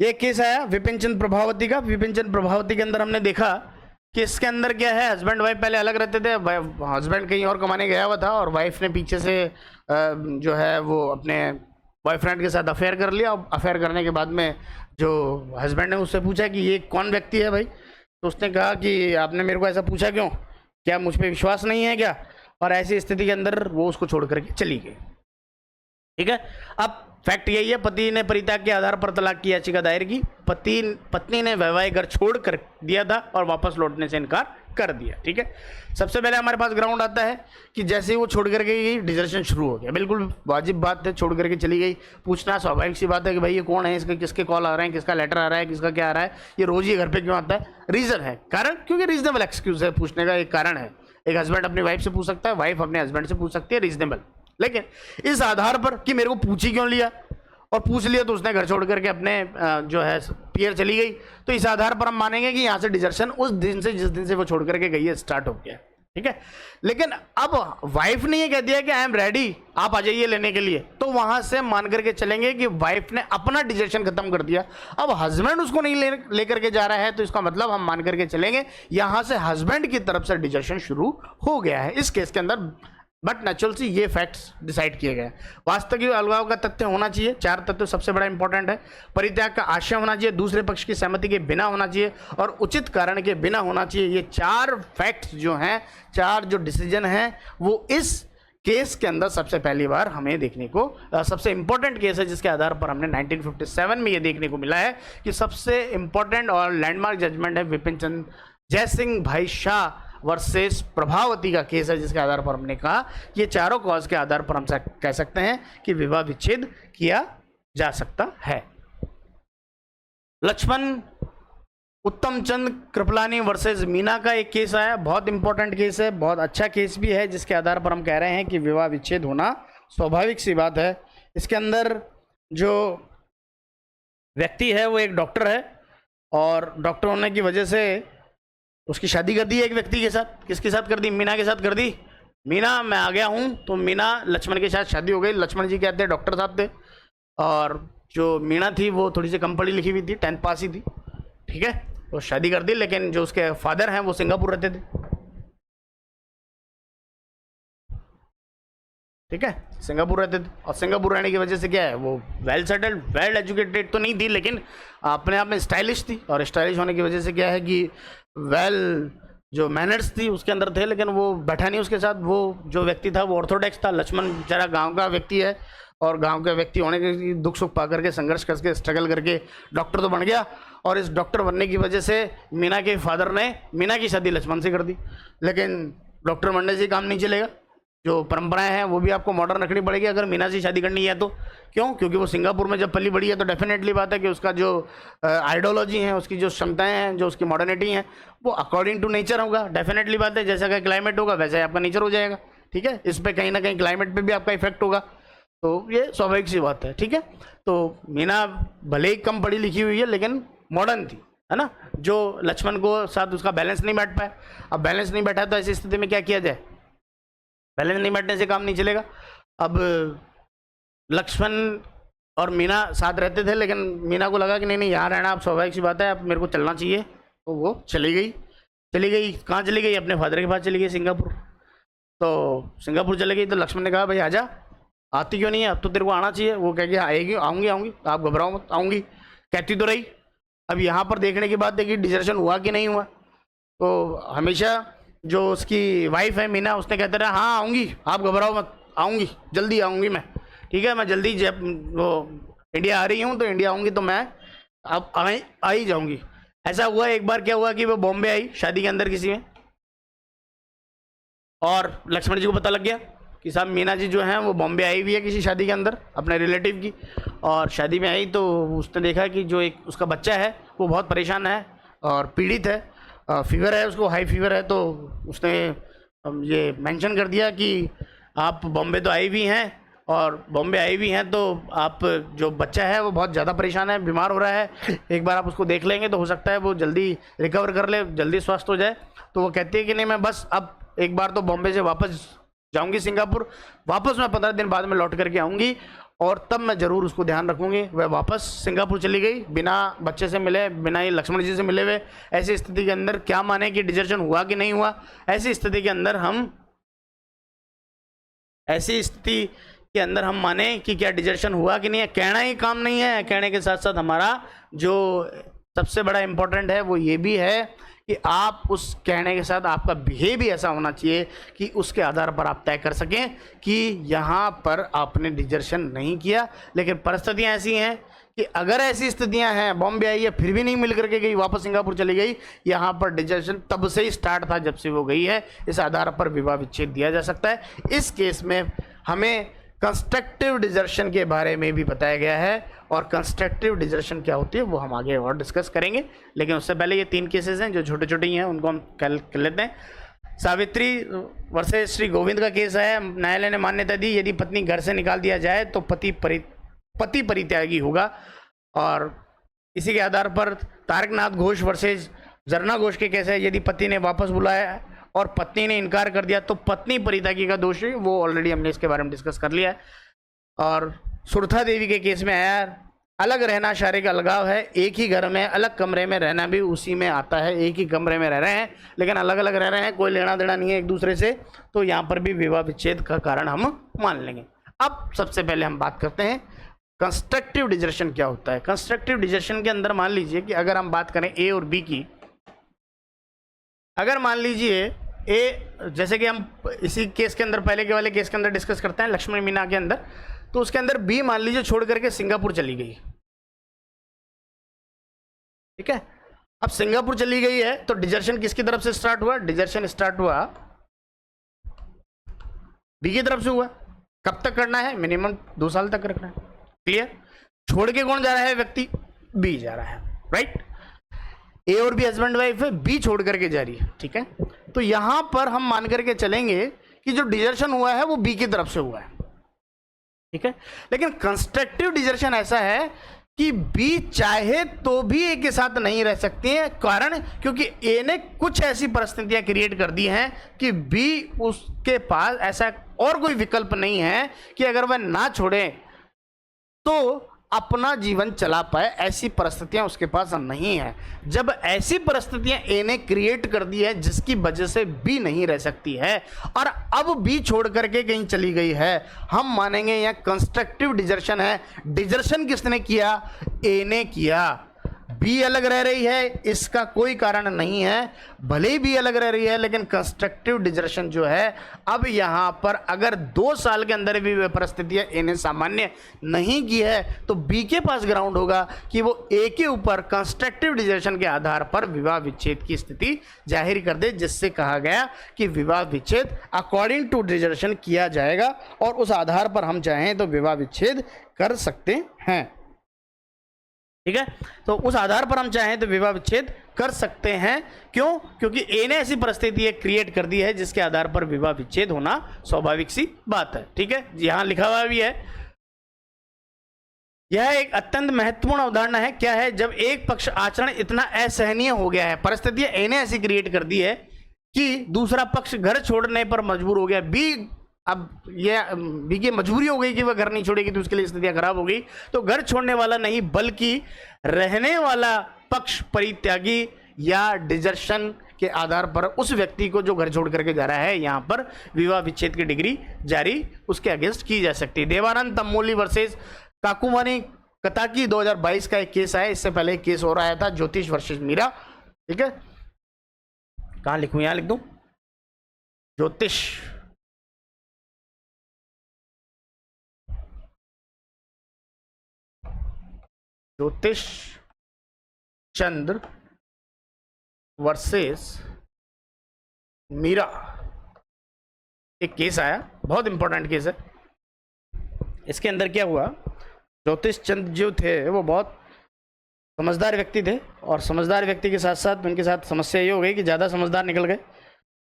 ये केस आया विपिन चंद्र प्रभावती का। विपिन चंद्र प्रभावती के अंदर हमने देखा कि इसके अंदर क्या है, हस्बैंड वाइफ पहले अलग रहते थे, हस्बैंड कहीं और कमाने गया हुआ था और वाइफ ने पीछे से जो है वो अपने बॉयफ्रेंड के साथ अफेयर कर लिया। और अफेयर करने के बाद में जो हस्बैंड ने उससे पूछा कि ये कौन व्यक्ति है भाई, तो उसने कहा कि आपने मेरे को ऐसा पूछा क्यों, क्या मुझ पर विश्वास नहीं है क्या? और ऐसी स्थिति के अंदर वो उसको छोड़ करके चली गई। ठीक है। अब फैक्ट यही है, पति ने परित्याग के आधार पर तलाक की याचिका दायर की। पत्नी ने वैवाहिक घर छोड़ कर दिया था और वापस लौटने से इनकार कर दिया। ठीक है। सबसे पहले हमारे पास ग्राउंड आता है कि जैसे ही वो छोड़ करके गई, डिजर्शन शुरू हो गया। बिल्कुल वाजिब बात है, छोड़ करके चली गई। पूछना स्वाभाविक सी बात है कि भाई ये कौन है, इसके किसके कॉल आ रहे हैं, किसका लेटर आ रहा है, किसका क्या आ रहा है, ये रोज ही घर पे क्यों आता है? रीजन है, कारण, क्योंकि रीजनेबल एक्सक्यूज है, पूछने का एक कारण है। एक हस्बैंड अपनी वाइफ से पूछ सकता है, वाइफ अपने हस्बैंड से पूछ सकती है, रीजनेबल। लेकिन इस आधार पर कि मेरे को पूछ ही क्यों लिया, और पूछ लिया तो उसने घर छोड़ करके अपने जो है पियर चली गई, तो इस आधार पर हम मानेंगे कि यहाँ से डिजर्शन उस दिन से, जिस दिन से वो छोड़ करके गई है, स्टार्ट हो गया। ठीक है। लेकिन अब वाइफ ने ये कह दिया कि आई एम रेडी, आप आ जाइए लेने के लिए, तो वहां से मान करके चलेंगे कि वाइफ ने अपना डिजर्शन खत्म कर दिया। अब हस्बैंड उसको नहीं लेकर के जा रहा है, तो इसका मतलब हम मान करके चलेंगे यहां से हस्बैंड की तरफ से डिजर्शन शुरू हो गया है इस केस के अंदर। बट नेचुरल सी ये फैक्ट्स डिसाइड किए गए। वास्तविक अलगाव का तथ्य होना चाहिए, 4 तथ्य सबसे बड़ा इंपॉर्टेंट है। परित्याग का आशय होना चाहिए, दूसरे पक्ष की सहमति के बिना होना चाहिए, और उचित कारण के बिना होना चाहिए। ये 4 फैक्ट्स जो हैं, 4 जो डिसीजन हैं, वो इस केस के अंदर सबसे पहली बार हमें देखने को, सबसे इंपॉर्टेंट केस है जिसके आधार पर हमने 1957 में ये देखने को मिला है कि सबसे इंपॉर्टेंट और लैंडमार्क जजमेंट है विपिन चंद्र जयसिंह भाई शाह वर्सेस प्रभावती का केस है, जिसके आधार पर हमने कहा ये चारों कॉज के आधार पर हम कह सकते हैं कि विवाह विच्छेद किया जा सकता है। लक्ष्मण उत्तम चंद कृपलानी वर्सेस मीना का एक केस आया, बहुत इंपॉर्टेंट केस है, बहुत अच्छा केस भी है, जिसके आधार पर हम कह रहे हैं कि विवाह विच्छेद होना स्वाभाविक सी बात है। इसके अंदर जो व्यक्ति है वो एक डॉक्टर है, और डॉक्टर होने की वजह से उसकी शादी कर दी एक व्यक्ति के साथ। किसके साथ कर दी? मीना के साथ कर दी। मीना मैं आ गया हूँ, तो मीना लक्ष्मण के साथ शादी हो गई। लक्ष्मण जी कहते हैं डॉक्टर साहब थे, और जो मीना थी वो थोड़ी सी कम पढ़ी लिखी हुई थी, 10th पास ही थी। ठीक है। तो शादी कर दी, लेकिन जो उसके फादर हैं वो सिंगापुर रहते थे। ठीक है, सिंगापुर रहते थे, और सिंगापुर रहने की वजह से क्या है, वो वेल सेटल्ड, वेल एजुकेटेड तो नहीं थी, लेकिन अपने आप में स्टाइलिश थी। और स्टाइलिश होने की वजह से क्या है कि वेल जो मैनर्स थी उसके अंदर थे, लेकिन वो बैठा नहीं उसके साथ। वो जो व्यक्ति था वो ऑर्थोडॉक्स था। लक्ष्मण बेचारा गांव का व्यक्ति है, और गांव के व्यक्ति होने के दुख सुख पा करके, संघर्ष करके, स्ट्रगल करके डॉक्टर तो बन गया। और इस डॉक्टर बनने की वजह से मीना के फादर ने मीना की शादी लक्ष्मण से कर दी, लेकिन डॉक्टर बनने से काम नहीं चलेगा। जो परंपराएं हैं वो भी आपको मॉडर्न रखनी पड़ेगी अगर मीना से शादी करनी है तो। क्यों? क्योंकि वो सिंगापुर में जब पली बड़ी है तो डेफिनेटली बात है कि उसका जो आइडियोलॉजी है, उसकी जो क्षमताएं हैं, जो उसकी मॉडर्निटी है, वो अकॉर्डिंग टू नेचर होगा। डेफिनेटली बात है, जैसा का क्लाइमेट होगा वैसा ही आपका नेचर हो जाएगा। ठीक है, इस पर कहीं ना कहीं क्लाइमेट पर भी आपका इफेक्ट होगा, तो ये स्वाभाविक सी बात है। ठीक है, तो मीना भले ही कम पढ़ी लिखी हुई है लेकिन मॉडर्न थी, है ना। जो लक्ष्मण को साथ उसका बैलेंस नहीं बैठ पाया। अब बैलेंस नहीं बैठा तो ऐसी स्थिति में क्या किया जाए? बैलेंस नहीं बैठने से काम नहीं चलेगा। अब लक्ष्मण और मीना साथ रहते थे, लेकिन मीना को लगा कि नहीं नहीं यहाँ रहना अब स्वाभाविक सी बात है, अब मेरे को चलना चाहिए, तो वो चली गई। कहाँ चली गई? अपने फादर के पास चली गई, सिंगापुर। तो सिंगापुर चली गई तो लक्ष्मण ने कहा भाई आजा, आती क्यों नहीं है, अब तो तेरे को आना चाहिए। वो कह के आएगी, आऊँगी आऊँगी, आप घबराओ मत, आऊँगी। कहती तो रही। अब यहाँ पर देखने की बात है कि डिजर्शन हुआ कि नहीं हुआ। तो हमेशा जो उसकी वाइफ है मीना, उसने कहते रहा हाँ आऊँगी, आप घबराओ मत, आऊँगी, जल्दी आऊँगी मैं। ठीक है, मैं जल्दी जब वो इंडिया आ रही हूँ तो इंडिया आऊँगी तो मैं अब आ ही जाऊँगी। ऐसा हुआ एक बार, क्या हुआ कि वो बॉम्बे आई शादी के अंदर किसी में, और लक्ष्मण जी को पता लग गया कि साहब मीना जी जो हैं वो बॉम्बे आई हुई है किसी शादी के अंदर अपने रिलेटिव की। और शादी में आई तो उसने देखा कि जो एक उसका बच्चा है वो बहुत परेशान है और पीड़ित है, फीवर है उसको, हाई फीवर है। तो उसने ये मेंशन कर दिया कि आप बॉम्बे तो आई हुई हैं, और बॉम्बे आई हुई हैं तो आप जो बच्चा है वो बहुत ज़्यादा परेशान है, बीमार हो रहा है, एक बार आप उसको देख लेंगे तो हो सकता है वो जल्दी रिकवर कर ले, जल्दी स्वस्थ हो जाए। तो वो कहती है कि नहीं मैं बस अब एक बार तो बॉम्बे से वापस जाऊंगी सिंगापुर, वापस मैं 15 दिन बाद में लौट करके आऊँगी और तब मैं ज़रूर उसको ध्यान रखूँगी। वह वापस सिंगापुर चली गई बिना बच्चे से मिले, बिना ही लक्ष्मण जी से मिले हुए। ऐसी स्थिति के अंदर क्या माने कि डिजर्शन हुआ कि नहीं हुआ? ऐसी स्थिति के अंदर हम माने कि क्या डिजर्शन हुआ कि नहीं है। कहना ही काम नहीं है, कहने के साथ साथ हमारा जो सबसे बड़ा इम्पोर्टेंट है वो ये भी है कि आप उस कहने के साथ आपका बिहेव भी ऐसा होना चाहिए कि उसके आधार पर आप तय कर सकें कि यहाँ पर आपने डिजर्शन नहीं किया। लेकिन परिस्थितियाँ ऐसी हैं कि अगर ऐसी स्थितियाँ हैं, बॉम्बे आई है फिर भी नहीं मिल करके गई, वापस सिंगापुर चली गई, यहाँ पर डिजर्शन तब से ही स्टार्ट था जब से वो गई है। इस आधार पर विवाह विच्छेद दिया जा सकता है। इस केस में हमें कंस्ट्रक्टिव डिजर्शन के बारे में भी बताया गया है, और कंस्ट्रक्टिव डिजर्शन क्या होती है वो हम आगे और डिस्कस करेंगे। लेकिन उससे पहले ये 3 केसेस हैं जो छोटे छोटे ही हैं, उनको हम कर लेते हैं। सावित्री वर्सेस श्री गोविंद का केस है। न्यायालय ने मान्यता दी यदि पत्नी घर से निकाल दिया जाए तो पति परित्यागी होगा। और इसी के आधार पर तारकनाथ घोष वर्सेस जरना घोष के केस है। यदि पति ने वापस बुलाया और पत्नी ने इनकार कर दिया तो पत्नी परित्यागी का दोष है। वो ऑलरेडी हमने इसके बारे में डिस्कस कर लिया है। और सुरथा देवी के केस में आया अलग रहना शारीरिक अलगाव है, एक ही घर में अलग कमरे में रहना भी उसी में आता है। एक ही कमरे में रह रहे हैं लेकिन अलग अलग रह रहे हैं, कोई लेना देना नहीं है एक दूसरे से, तो यहाँ पर भी विवाह विच्छेद का कारण हम मान लेंगे। अब सबसे पहले हम बात करते हैं कंस्ट्रक्टिव डिजर्शन क्या होता है। कंस्ट्रक्टिव डिजर्शन के अंदर मान लीजिए कि अगर हम बात करें ए और बी की, अगर मान लीजिए ए, जैसे कि हम इसी केस के अंदर पहले के वाले केस के अंदर डिस्कस करते हैं लक्ष्मण मीना के अंदर, तो उसके अंदर बी मान लीजिए छोड़ करके सिंगापुर चली गई। ठीक है, अब सिंगापुर चली गई है तो डिजर्शन किसकी तरफ से स्टार्ट हुआ? डिजर्शन स्टार्ट हुआ बी की तरफ से हुआ। कब तक करना है? मिनिमम 2 साल तक रखना है। क्लियर? छोड़ के कौन जा रहा है व्यक्ति? बी जा रहा है, राइट। ए और बी हस्बैंड वाइफ है, बी छोड़ करके जा रही है। ठीक है, तो यहां पर हम मान करके चलेंगे कि जो डिजर्शन हुआ है वो बी की तरफ से हुआ है। ठीक है, लेकिन कंस्ट्रक्टिव डिजर्शन ऐसा है कि बी चाहे तो भी ए के साथ नहीं रह सकती है। कारण क्योंकि ए ने कुछ ऐसी परिस्थितियां क्रिएट कर दी हैं कि बी उसके पास ऐसा और कोई विकल्प नहीं है कि अगर वह ना छोड़े तो अपना जीवन चला पाए। ऐसी परिस्थितियां उसके पास नहीं है। जब ऐसी परिस्थितियां ए ने क्रिएट कर दी है जिसकी वजह से बी नहीं रह सकती है और अब बी छोड़ करके कहीं चली गई है, हम मानेंगे यह कंस्ट्रक्टिव डिजर्शन है। डिजर्शन किसने किया? ए ने किया। बी अलग रह रही है, इसका कोई कारण नहीं है, भले ही बी अलग रह रही है, लेकिन कंस्ट्रक्टिव डिजर्शन जो है, अब यहां पर अगर 2 साल के अंदर भी वह परिस्थितियां इन्हें सामान्य नहीं की है तो बी के पास ग्राउंड होगा कि वो ए के ऊपर कंस्ट्रक्टिव डिजर्शन के आधार पर विवाह विच्छेद की स्थिति जाहिर कर दे, जिससे कहा गया कि विवाह विच्छेद अकॉर्डिंग टू डिजर्शन किया जाएगा और उस आधार पर हम चाहें तो विवाह विच्छेद कर सकते हैं। ठीक है, तो उस आधार पर हम चाहें तो विवाह विच्छेद कर सकते हैं। क्यों? क्योंकि ए ने ऐसी परिस्थिति क्रिएट कर दी है जिसके आधार पर विवाह विच्छेद होना स्वाभाविक सी बात है। ठीक है, यहां लिखा हुआ भी है, यह एक अत्यंत महत्वपूर्ण अवधारणा है। क्या है? जब एक पक्ष आचरण इतना असहनीय हो गया है, परिस्थितियां ए ने ऐसी क्रिएट कर दी है कि दूसरा पक्ष घर छोड़ने पर मजबूर हो गया, बी अब ये बी की मजबूरी हो गई कि वह घर नहीं छोड़ेगी तो उसके लिए स्थितियां खराब हो गई, तो घर छोड़ने वाला नहीं बल्कि रहने वाला पक्ष परित्यागी या डिजर्शन के आधार पर उस व्यक्ति को जो घर छोड़ करके जा रहा है, यहां पर विवाह विच्छेद की डिग्री जारी उसके अगेंस्ट की जा सकती है। देवानंद तम्मोली वर्सेस काकुमानी कताकी 2022 का एक केस है। इससे पहले एक केस और आया था, ज्योतिष वर्सेस मीरा। ठीक है, कहां लिखूं? यहां लिख दूं, ज्योतिष चंद्र वर्सेस मीरा, एक केस आया, बहुत इंपॉर्टेंट केस है। इसके अंदर क्या हुआ, ज्योतिष चंद्र जो थे वो बहुत समझदार व्यक्ति थे और समझदार व्यक्ति के साथ साथ उनके साथ समस्या ये हो गई कि ज़्यादा समझदार निकल गए,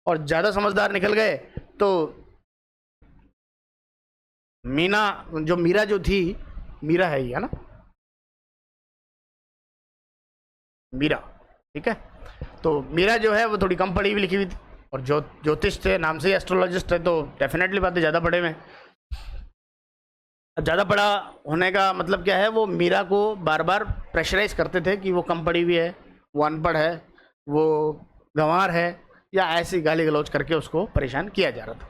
और ज़्यादा समझदार निकल गए तो मीरा जो थी, मीरा है ये, है ना, मीरा। ठीक है, तो मीरा जो है वो थोड़ी कम पढ़ी हुई लिखी हुई थी, और जो ज्योतिष थे, नाम से ही एस्ट्रोलॉजिस्ट है, तो डेफिनेटली बात है ज़्यादा पढ़े हुए। ज़्यादा पढ़ा होने का मतलब क्या है, वो मीरा को बार बार प्रेशराइज करते थे कि वो कम पढ़ी हुई है, वो अनपढ़ है, वो गंवार है, या ऐसी गाली गलौज करके उसको परेशान किया जा रहा था।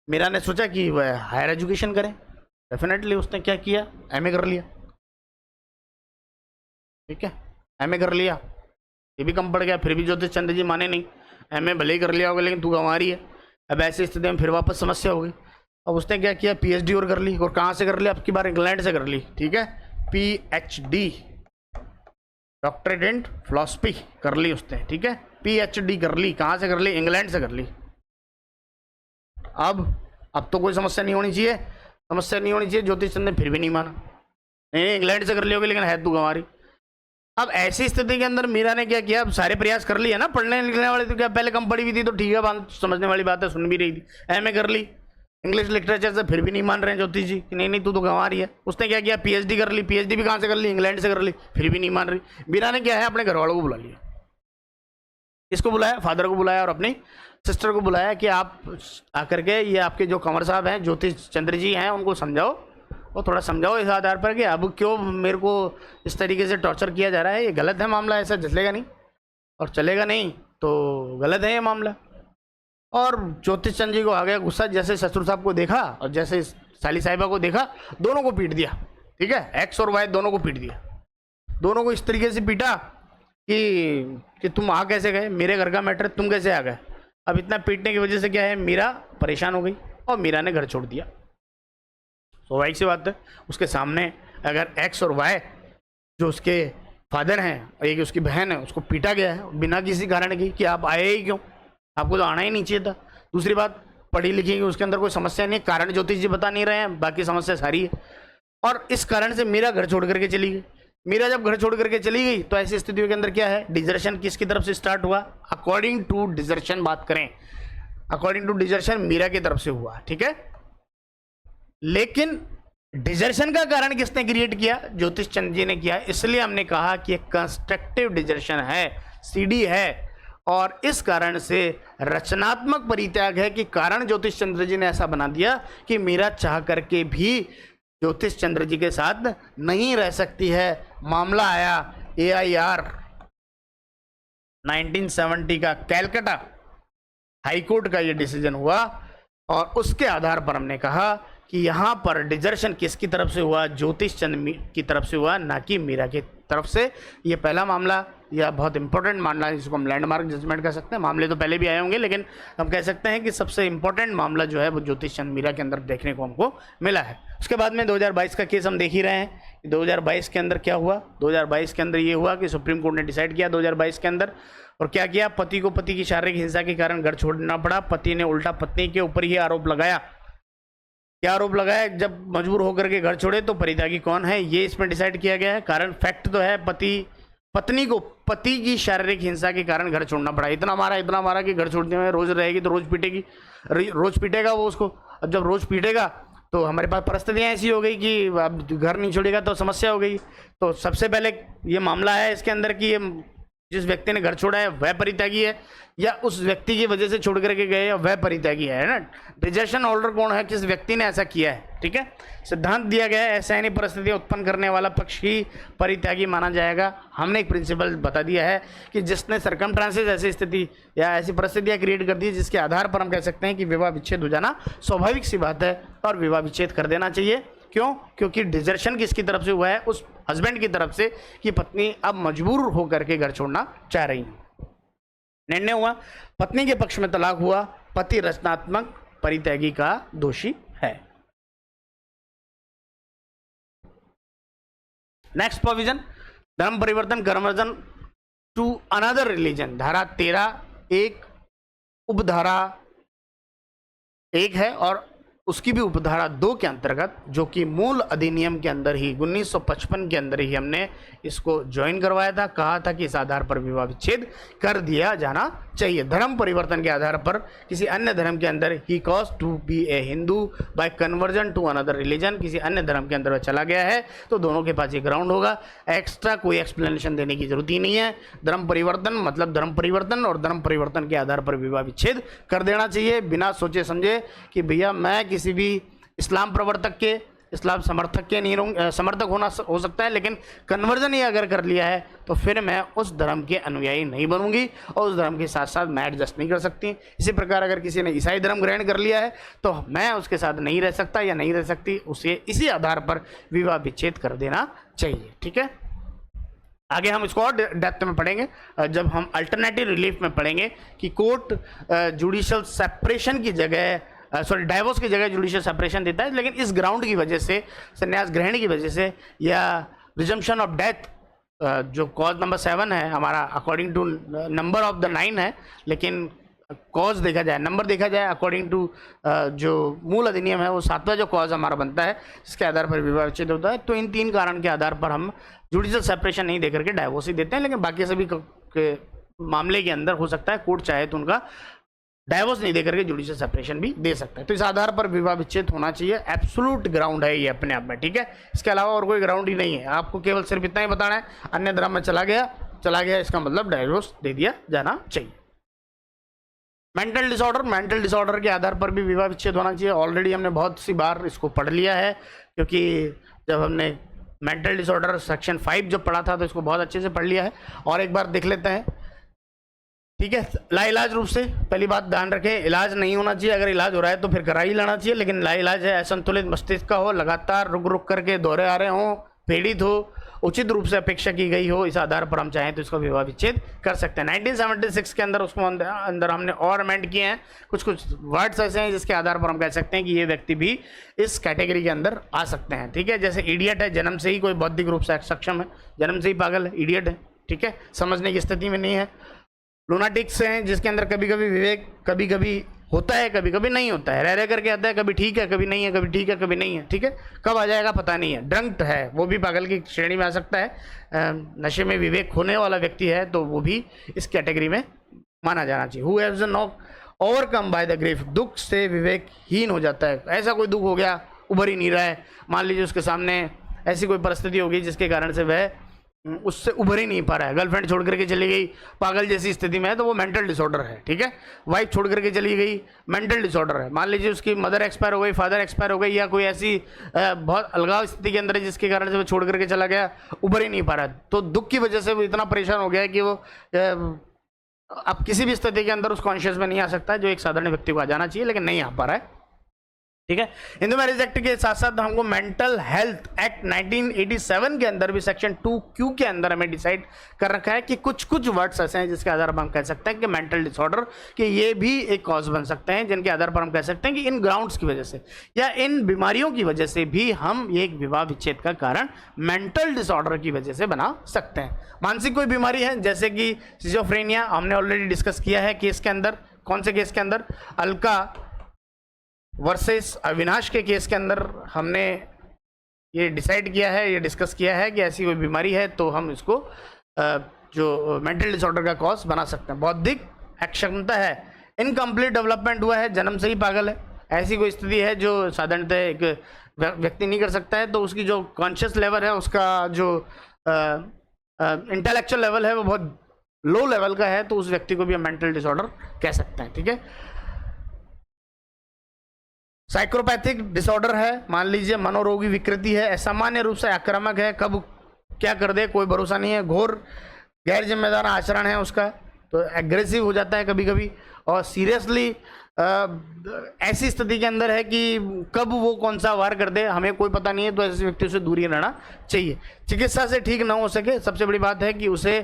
मीरा ने सोचा कि वह हायर एजुकेशन करें, डेफिनेटली उसने क्या किया, एमए कर लिया। ठीक है, एमए कर लिया, ये भी कम पड़ गया, फिर भी ज्योतिष चंद्र जी माने नहीं, एमए भले ही कर लिया होगा लेकिन तू गंवारी है। अब ऐसी स्थिति में फिर वापस समस्या हो गई। अब उसने क्या किया, पीएचडी और कर ली, और कहाँ से कर ली, अब की बार इंग्लैंड से कर ली। ठीक है, पीएचडी, डॉक्टरेट इन फिलॉसफी कर ली उसने। ठीक है, पीएचडी कर ली, कहाँ से कर ली, इंग्लैंड से कर ली। अब तो कोई समस्या नहीं होनी चाहिए, समस्या नहीं होनी चाहिए। ज्योतिष चंद्र ने फिर भी नहीं माना, नहीं इंग्लैंड से कर ली होगी लेकिन है तू गंवारी। अब ऐसी स्थिति के अंदर मीरा ने क्या किया, अब सारे प्रयास कर लिए ना, पढ़ने लिखने वाले तो क्या पहले कम पढ़ी हुई थी तो ठीक है, बात समझने वाली बात है, सुन भी रही थी, एमए कर ली इंग्लिश लिटरेचर से, फिर भी नहीं मान रहे हैं ज्योतिष जी कि नहीं तू तो गंवा रही है। उसने क्या किया, पीएचडी कर ली, पीएचडी भी कहाँ से कर ली, इंग्लैंड से कर ली, फिर भी नहीं मान रही। मीरा ने क्या है, अपने घर वालों को बुला लिया, इसको बुलाया, फादर को बुलाया और अपनी सिस्टर को बुलाया कि आप आकर के ये आपके जो कंवर साहब हैं, ज्योतिष चंद्र जी हैं, उनको समझाओ और थोड़ा समझाओ इस आधार पर कि अब क्यों मेरे को इस तरीके से टॉर्चर किया जा रहा है, ये गलत है मामला, ऐसा चलेगा नहीं और चलेगा नहीं तो गलत है ये मामला। और ज्योतिष चंद्र जी को आ गया गुस्सा, जैसे ससुर साहब को देखा और जैसे साली साहिबा को देखा, दोनों को पीट दिया। ठीक है, एक्स और वाई दोनों को पीट दिया, दोनों को इस तरीके से पीटा कि तुम आ कैसे गए, मेरे घर का मैटर तुम कैसे आ गए। अब इतना पीटने की वजह से क्या है, मीरा परेशान हो गई और मीरा ने घर छोड़ दिया। स्वाभाविक सी बात है, उसके सामने अगर एक्स और वाई जो उसके फादर हैं, एक उसकी बहन है, उसको पीटा गया है बिना किसी कारण की कि आप आए ही क्यों, आपको तो आना ही नहीं चाहिए था। दूसरी बात, पढ़ी लिखी उसके अंदर कोई समस्या नहीं है, कारण ज्योतिष जी बता नहीं रहे हैं, बाकी समस्या सारी है। और इस कारण से मीरा घर छोड़ करके चली गई। मीरा जब घर छोड़ करके चली गई तो ऐसी स्थितियों के अंदर क्या है, डिजर्शन किसकी तरफ से स्टार्ट हुआ, अकॉर्डिंग टू डिजर्शन बात करें, अकॉर्डिंग टू डिजर्शन मीरा की तरफ से हुआ। ठीक है, लेकिन डिजर्शन का कारण किसने क्रिएट किया, ज्योतिष चंद्र जी ने किया। इसलिए हमने कहा कि एक कंस्ट्रक्टिव डिजर्शन है, सीडी है, और इस कारण से रचनात्मक परित्याग है कि कारण ज्योतिष चंद्र जी ने ऐसा बना दिया कि मीरा चाह करके भी ज्योतिष चंद्र जी के साथ नहीं रह सकती है। मामला आया AIR 1970 का, कैलकाटा हाईकोर्ट का ये डिसीजन हुआ, और उसके आधार पर हमने कहा कि यहाँ पर डिजर्शन किसकी तरफ से हुआ, ज्योतिष चंद्र की तरफ से हुआ, ना कि मीरा की तरफ से ये पहला मामला या बहुत इंपॉर्टेंट मामला है, जिसको हम लैंडमार्क जजमेंट कह सकते हैं। मामले तो पहले भी आए होंगे, लेकिन हम कह सकते हैं कि सबसे इंपॉर्टेंट मामला जो है वो ज्योतिष चंद मीरा के अंदर देखने को हमको मिला है। उसके बाद में 2022 का केस हम देख ही रहे हैं। 2022 के अंदर क्या हुआ? 2022 के अंदर ये हुआ कि सुप्रीम कोर्ट ने डिसाइड किया 2022 के अंदर, और क्या किया, पति को पति की शारीरिक हिंसा के कारण घर छोड़ना पड़ा। पति ने उल्टा पत्नी के ऊपर ही आरोप लगाया। क्या आरोप लगाया? जब मजबूर होकर के घर छोड़े तो परित्यागी कौन है, ये इसमें डिसाइड किया गया है। कारण फैक्ट तो है, पत्नी को पति की शारीरिक हिंसा के कारण घर छोड़ना पड़ा। इतना मारा कि घर छोड़ने में रोज रहेगी तो रोज पीटेगी, रोज पीटेगा वो उसको। अब जब रोज पीटेगा तो हमारे पास परिस्थितियाँ ऐसी हो गई कि अब घर नहीं छोड़ेगा तो समस्या हो गई। तो सबसे पहले ये मामला है इसके अंदर कि ये जिस व्यक्ति ने घर छोड़ा है वह परित्यागी है, या उस व्यक्ति की वजह से छोड़ करके गए या वह परित्यागी है ना। डिजेशन ऑर्डर कौन है, किस व्यक्ति ने ऐसा किया है, ठीक है। सिद्धांत दिया गया है ऐसा यानी परिस्थितियां उत्पन्न करने वाला पक्ष ही परित्यागी माना जाएगा। हमने एक प्रिंसिपल बता दिया है कि जिसने सरकमस्टांसेस ऐसी स्थिति या ऐसी परिस्थितियां क्रिएट कर दी जिसके आधार पर हम कह सकते हैं कि विवाह विच्छेद हो जाना स्वाभाविक सी बात है और विवाह विच्छेद कर देना चाहिए। क्यों? क्योंकि डिजर्शन किसकी तरफ से हुआ है? उस हस्बैंड की तरफ से कि पत्नी अब मजबूर होकर के घर छोड़ना चाह रही है। निर्णय हुआ पत्नी के पक्ष में तलाक हुआ, पति रचनात्मक परित्यागी का दोषी है। नेक्स्ट प्रोविजन, धर्म परिवर्तन कन्वर्जन टू अनदर रिलीजन, धारा 13 एक उपधारा 1 है और उसकी भी उपधारा 2 के अंतर्गत, जो कि मूल अधिनियम के अंदर ही 1955 के अंदर ही हमने इसको ज्वाइन करवाया था। कहा था कि इस आधार पर विवाह विच्छेद कर दिया जाना चाहिए। धर्म परिवर्तन के आधार पर किसी अन्य धर्म के अंदर ही cause to be a Hindu by conversion to another religion, किसी अन्य धर्म के अंदर वह चला गया है तो दोनों के पास ये ग्राउंड होगा। एक्स्ट्रा कोई एक्सप्लेनेशन देने की जरूरत ही नहीं है। धर्म परिवर्तन मतलब धर्म परिवर्तन, और धर्म परिवर्तन के आधार पर विवाह विच्छेद कर देना चाहिए बिना सोचे समझे कि भैया मैं किसी भी इस्लाम प्रवर्तक के, इस्लाम समर्थक के नहीं समर्थक होना हो सकता है, लेकिन कन्वर्जन ही अगर कर लिया है तो फिर मैं उस धर्म के अनुयायी नहीं बनूंगी और उस धर्म के साथ साथ मैं एडजस्ट नहीं कर सकती। इसी प्रकार अगर किसी ने ईसाई धर्म ग्रहण कर लिया है तो मैं उसके साथ नहीं रह सकता या नहीं रह सकती, उसे इसी आधार पर विवाह विच्छेद कर देना चाहिए। ठीक है, आगे हम इसको और डेप्थ में पढ़ेंगे जब हम अल्टरनेटिव रिलीफ में पढ़ेंगे कि कोर्ट जुडिशियल सेपरेशन की जगह डाइवोर्स की जगह जुडिशियल सेपरेशन देता है, लेकिन इस ग्राउंड की वजह से, संन्यास ग्रहण की वजह से या रिजम्पशन ऑफ डेथ जो कॉज नंबर 7 है हमारा according to number of the 9 है, लेकिन कॉज देखा जाए, नंबर देखा जाए अकॉर्डिंग टू जो मूल अधिनियम है वो 7वां जो कॉज हमारा बनता है जिसके आधार पर विवाह विच्छेद होता है। तो इन 3 कारण के आधार पर हम जुडिशियल सेपरेशन नहीं देकर के डाइवोर्स ही देते हैं, लेकिन बाकी सभी के मामले के अंदर हो सकता है कोर्ट चाहे तो उनका डाइवोर्स नहीं देकर के जुडिशियल सेपरेशन भी दे सकता है। तो इस आधार पर विवाह विच्छेद होना चाहिए, एब्सोल्यूट ग्राउंड है ये अपने आप में। ठीक है, इसके अलावा और कोई ग्राउंड ही नहीं है। आपको केवल सिर्फ इतना ही बताना है, अन्य धर्म में चला गया इसका मतलब डाइवोर्स दे दिया जाना चाहिए। मेंटल डिसऑर्डर के आधार पर भी विवाह विच्छेद होना चाहिए। ऑलरेडी हमने बहुत सी बार इसको पढ़ लिया है, क्योंकि जब हमने मेंटल डिसऑर्डर सेक्शन 5 जब पढ़ा था तो इसको बहुत अच्छे से पढ़ लिया है। और एक बार देख लेते हैं, ठीक है। लाइलाज रूप से पहली बात ध्यान रखें, इलाज नहीं होना चाहिए। अगर इलाज हो रहा है तो फिर करा ही लेना चाहिए, लेकिन लाइलाज है, असंतुलित मस्तिष्क का हो, लगातार रुक करके दौरे आ रहे हों, पीड़ित हो, उचित रूप से अपेक्षा की गई हो, इस आधार पर हम चाहें तो इसका विवाह विच्छेद कर सकते हैं। 1976 के अंदर उसको अंदर हमने और अमेंड किए हैं, कुछ वर्ड्स ऐसे हैं जिसके आधार पर हम कह सकते हैं कि ये व्यक्ति भी इस कैटेगरी के अंदर आ सकते हैं। ठीक है, जैसे इडियट है, जन्म से ही कोई बौद्धिक रूप से सक्षम है, जन्म से ही पागल है, इडियट है, ठीक है, समझने की स्थिति में नहीं है। लूनाटिक्स हैं जिसके अंदर कभी कभी विवेक कभी कभी होता है, कभी कभी नहीं होता है, रह करके आता है, कभी ठीक है कभी नहीं है, कभी ठीक है कभी नहीं है, ठीक है, कब आ जाएगा पता नहीं है। ड्रंक है, वो भी पागल की श्रेणी में आ सकता है। नशे में विवेक खोने वाला व्यक्ति है तो वो भी इस कैटेगरी में माना जाना चाहिए। Who has not overcome by the grief, दुख से विवेकहीन हो जाता है। ऐसा कोई दुख हो गया, उभर ही नहीं रहा है, मान लीजिए उसके सामने ऐसी कोई परिस्थिति होगी जिसके कारण से वह उससे उभर ही नहीं पा रहा है, गर्लफ्रेंड छोड़ करके चली गई, पागल जैसी स्थिति में है, तो वो मेंटल डिसऑर्डर है। ठीक है, वाइफ छोड़ करके चली गई, मेंटल डिसऑर्डर है। मान लीजिए उसकी मदर एक्सपायर हो गई, फादर एक्सपायर हो गई, या कोई ऐसी बहुत अलगाव स्थिति के अंदर है जिसके कारण से वो छोड़ करके चला गया, उभर ही नहीं पा रहा है, तो दुख की वजह से वो इतना परेशान हो गया है कि वो अब किसी भी स्थिति के अंदर उस कॉन्शियस में नहीं आ सकता, जो एक साधारण व्यक्ति को आ जाना चाहिए, लेकिन नहीं आ पा रहा है। ठीक है। हिंदू मैरिज एक्ट के साथ साथ हमको मेंटल हेल्थ एक्ट 1987 के अंदर भी सेक्शन 2Q के अंदर हमें डिसाइड कर रखा है कि कुछ कुछ वर्ड्स ऐसे हैं जिसके आधार पर हम कह सकते हैं कि मेंटल डिसऑर्डर कि ये भी एक कॉज बन सकते हैं, जिनके आधार पर हम कह सकते हैं कि इन ग्राउंड्स की वजह से या इन बीमारियों की वजह से भी हम एक विवाह विच्छेद का कारण मेंटल डिसऑर्डर की वजह से बना सकते हैं। मानसिक कोई बीमारी है जैसे कि सिजोफ्रेनिया, हमने ऑलरेडी डिस्कस किया है केस के अंदर। कौन से केस के अंदर? अलका वर्सेस अविनाश के केस के अंदर हमने ये डिसाइड किया है, ये डिस्कस किया है कि ऐसी कोई बीमारी है तो हम इसको जो मेंटल डिसऑर्डर का कॉज बना सकते हैं। बौद्धिक अक्षमता है, इनकम्प्लीट डेवलपमेंट हुआ है, जन्म से ही पागल है, ऐसी कोई स्थिति है जो साधारणतः एक व्यक्ति नहीं कर सकता है, तो उसकी जो कॉन्शियस लेवल है, उसका जो इंटेलेक्चुअल लेवल है वो बहुत लो लेवल का है, तो उस व्यक्ति को भी हम मेंटल डिसऑर्डर कह सकते हैं। ठीक है। साइकोपैथिक डिसऑर्डर है, मान लीजिए मनोरोगी विकृति है, असामान्य रूप से आक्रामक है, कब क्या कर दे कोई भरोसा नहीं है, घोर गैर जिम्मेदार आचरण है उसका, तो एग्रेसिव हो जाता है कभी कभी, और सीरियसली ऐसी स्थिति के अंदर है कि कब वो कौन सा वार कर दे हमें कोई पता नहीं है, तो ऐसे व्यक्ति से दूरी रहना चाहिए। चिकित्सा से ठीक ना हो सके, सबसे बड़ी बात है कि उसे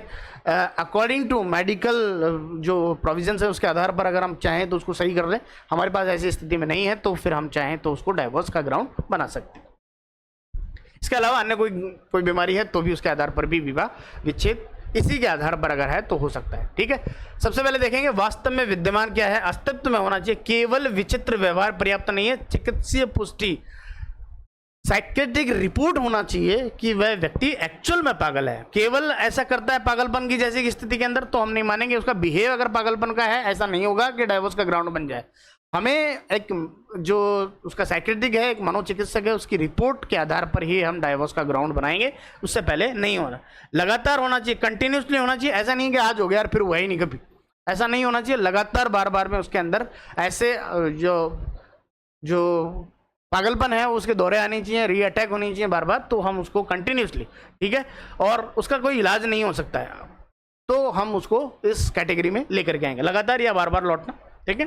अकॉर्डिंग टू मेडिकल जो प्रोविजंस है उसके आधार पर अगर हम चाहें तो उसको सही कर लें। हमारे पास ऐसी स्थिति में नहीं है तो फिर हम चाहें तो उसको डाइवोर्स का ग्राउंड बना सकते हैं। इसके अलावा अन्य कोई बीमारी है तो भी उसके आधार पर भी विवाह विच्छेद इसी के आधार पर अगर है तो हो सकता है। ठीक है। सबसे पहले देखेंगे वास्तव में विद्यमान क्या है, अस्तित्व में होना चाहिए, केवल विचित्र व्यवहार पर्याप्त नहीं है, चिकित्सीय पुष्टि, साइकेट्रिक रिपोर्ट होना चाहिए कि वह व्यक्ति एक्चुअल में पागल है। केवल ऐसा करता है पागलपन की जैसी की स्थिति के अंदर तो हम नहीं मानेंगे। उसका बिहेव अगर पागलपन का है, ऐसा नहीं होगा कि डाइवोर्स का ग्राउंड बन जाए। हमें एक जो उसका साइकेट्रिक है, एक मनोचिकित्सक है, उसकी रिपोर्ट के आधार पर ही हम डाइवोर्स का ग्राउंड बनाएंगे, उससे पहले नहीं होना। लगातार होना चाहिए, कंटिन्यूसली होना चाहिए, ऐसा नहीं कि आज हो गया यार फिर हुआ ही नहीं कभी, ऐसा नहीं होना चाहिए। लगातार बार बार में उसके अंदर ऐसे जो पागलपन है उसके दौरे आने चाहिए, री अटैक होनी चाहिए बार बार, तो हम उसको कंटिन्यूसली, ठीक है, और उसका कोई इलाज नहीं हो सकता है तो हम उसको इस कैटेगरी में लेकर के आएंगे, लगातार या बार बार लौटना। ठीक है।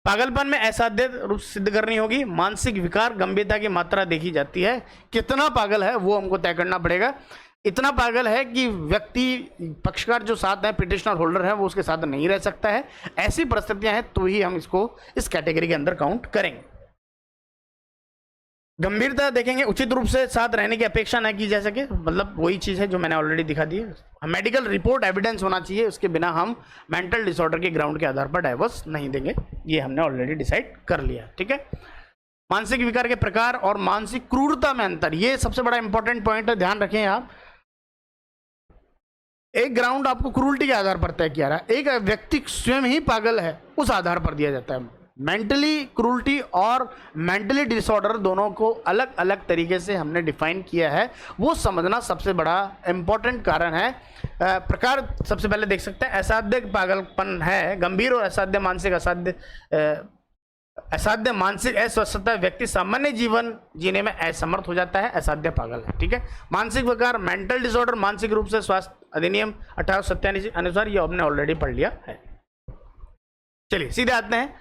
पागलपन में असाध्य रूप सिद्ध करनी होगी, मानसिक विकार गंभीरता की मात्रा देखी जाती है, कितना पागल है वो हमको तय करना पड़ेगा। इतना पागल है कि व्यक्ति पक्षकार जो साथ है, पिटिशनर होल्डर है, वो उसके साथ नहीं रह सकता है, ऐसी परिस्थितियां हैं तो ही हम इसको इस कैटेगरी के अंदर काउंट करेंगे। गंभीरता देखेंगे, उचित रूप से साथ रहने की अपेक्षा न की जा सके, मतलब वही चीज़ है जो मैंने ऑलरेडी दिखा दी है। मेडिकल रिपोर्ट एविडेंस होना चाहिए, उसके बिना हम मेंटल डिसऑर्डर के ग्राउंड के आधार पर डाइवोर्स नहीं देंगे, ये हमने ऑलरेडी डिसाइड कर लिया। ठीक है। मानसिक विकार के प्रकार और मानसिक क्रूरता में अंतर, ये सबसे बड़ा इंपॉर्टेंट पॉइंट है, ध्यान रखें आप। एक ग्राउंड आपको क्रूरटी के आधार पर तय किया रहा है, एक व्यक्ति स्वयं ही पागल है उस आधार पर दिया जाता है। मेंटली क्रूरटी और मेंटली डिसऑर्डर दोनों को अलग अलग तरीके से हमने डिफाइन किया है, वो समझना सबसे बड़ा इंपॉर्टेंट कारण है। प्रकार सबसे पहले देख सकते हैं, असाध्य पागलपन है, गंभीर और असाध्य मानसिक असाध्य मानसिक अस्वस्थता, व्यक्ति सामान्य जीवन जीने में असमर्थ हो जाता है, असाध्य पागल है। ठीक है। मानसिक विकार, मेंटल डिसऑर्डर, मानसिक रूप से स्वास्थ्य अधिनियम 1897 अनुसार, ये हमने ऑलरेडी पढ़ लिया है। चलिए सीधे आते हैं,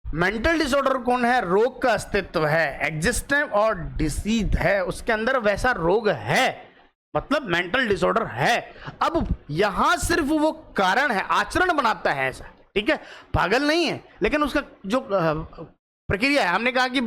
मेंटल डिसऑर्डर कौन है? रोग का अस्तित्व है, एग्जिस्टेंस और डिसीज है, उसके अंदर वैसा रोग है, मतलब मेंटल डिसऑर्डर है। अब यहां सिर्फ वो कारण है, आचरण बनाता है ऐसा, ठीक है, पागल नहीं है, लेकिन उसका जो प्रक्रिया है, हमने कहा कि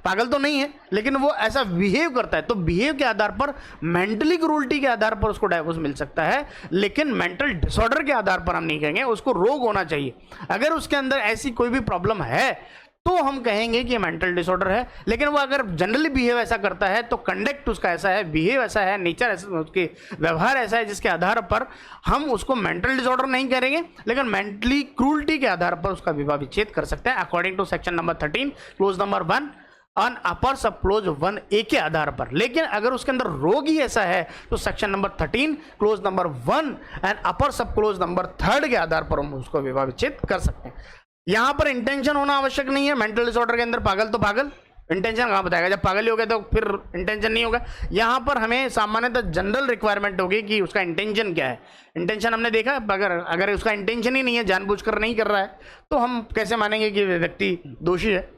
पागल तो नहीं है लेकिन वो ऐसा बिहेव करता है, तो बिहेव के आधार पर मेंटली क्रूरटी के आधार पर उसको डाइवोर्स मिल सकता है, लेकिन मेंटल डिसऑर्डर के आधार पर हम नहीं कहेंगे, उसको रोग होना चाहिए। अगर उसके अंदर ऐसी कोई भी प्रॉब्लम है तो हम कहेंगे कि मेंटल डिसऑर्डर है, लेकिन वो अगर जनरली बिहेव ऐसा करता है तो कंडक्ट उसका ऐसा है, बिहेव ऐसा है, नेचर ऐसा, उसके व्यवहार ऐसा है जिसके आधार पर हम उसको मेंटल डिसऑर्डर नहीं करेंगे, लेकिन मेंटली क्रूरटी के आधार पर उसका विवाह विच्छेद कर सकते हैं according to section number 13 clause number 1 and upper sub clause 1A के आधार पर। लेकिन अगर उसके अंदर रोग ही ऐसा है तो section number 13 clause number 1 and upper sub close number 3 के आधार पर हम उसको विवाह विच्छेद कर सकते हैं। यहां पर इंटेंशन होना आवश्यक नहीं है। मेंटल डिसऑर्डर के अंदर पागल तो पागल, इंटेंशन कहां बताएगा, जब पागल ही हो गया तो फिर इंटेंशन नहीं होगा। यहां पर हमें सामान्यतः जनरल रिक्वायरमेंट होगी कि उसका इंटेंशन क्या है। इंटेंशन हमने देखा, अगर उसका इंटेंशन ही नहीं है, जानबूझकर नहीं कर रहा है, तो हम कैसे मानेंगे कि व्यक्ति दोषी है।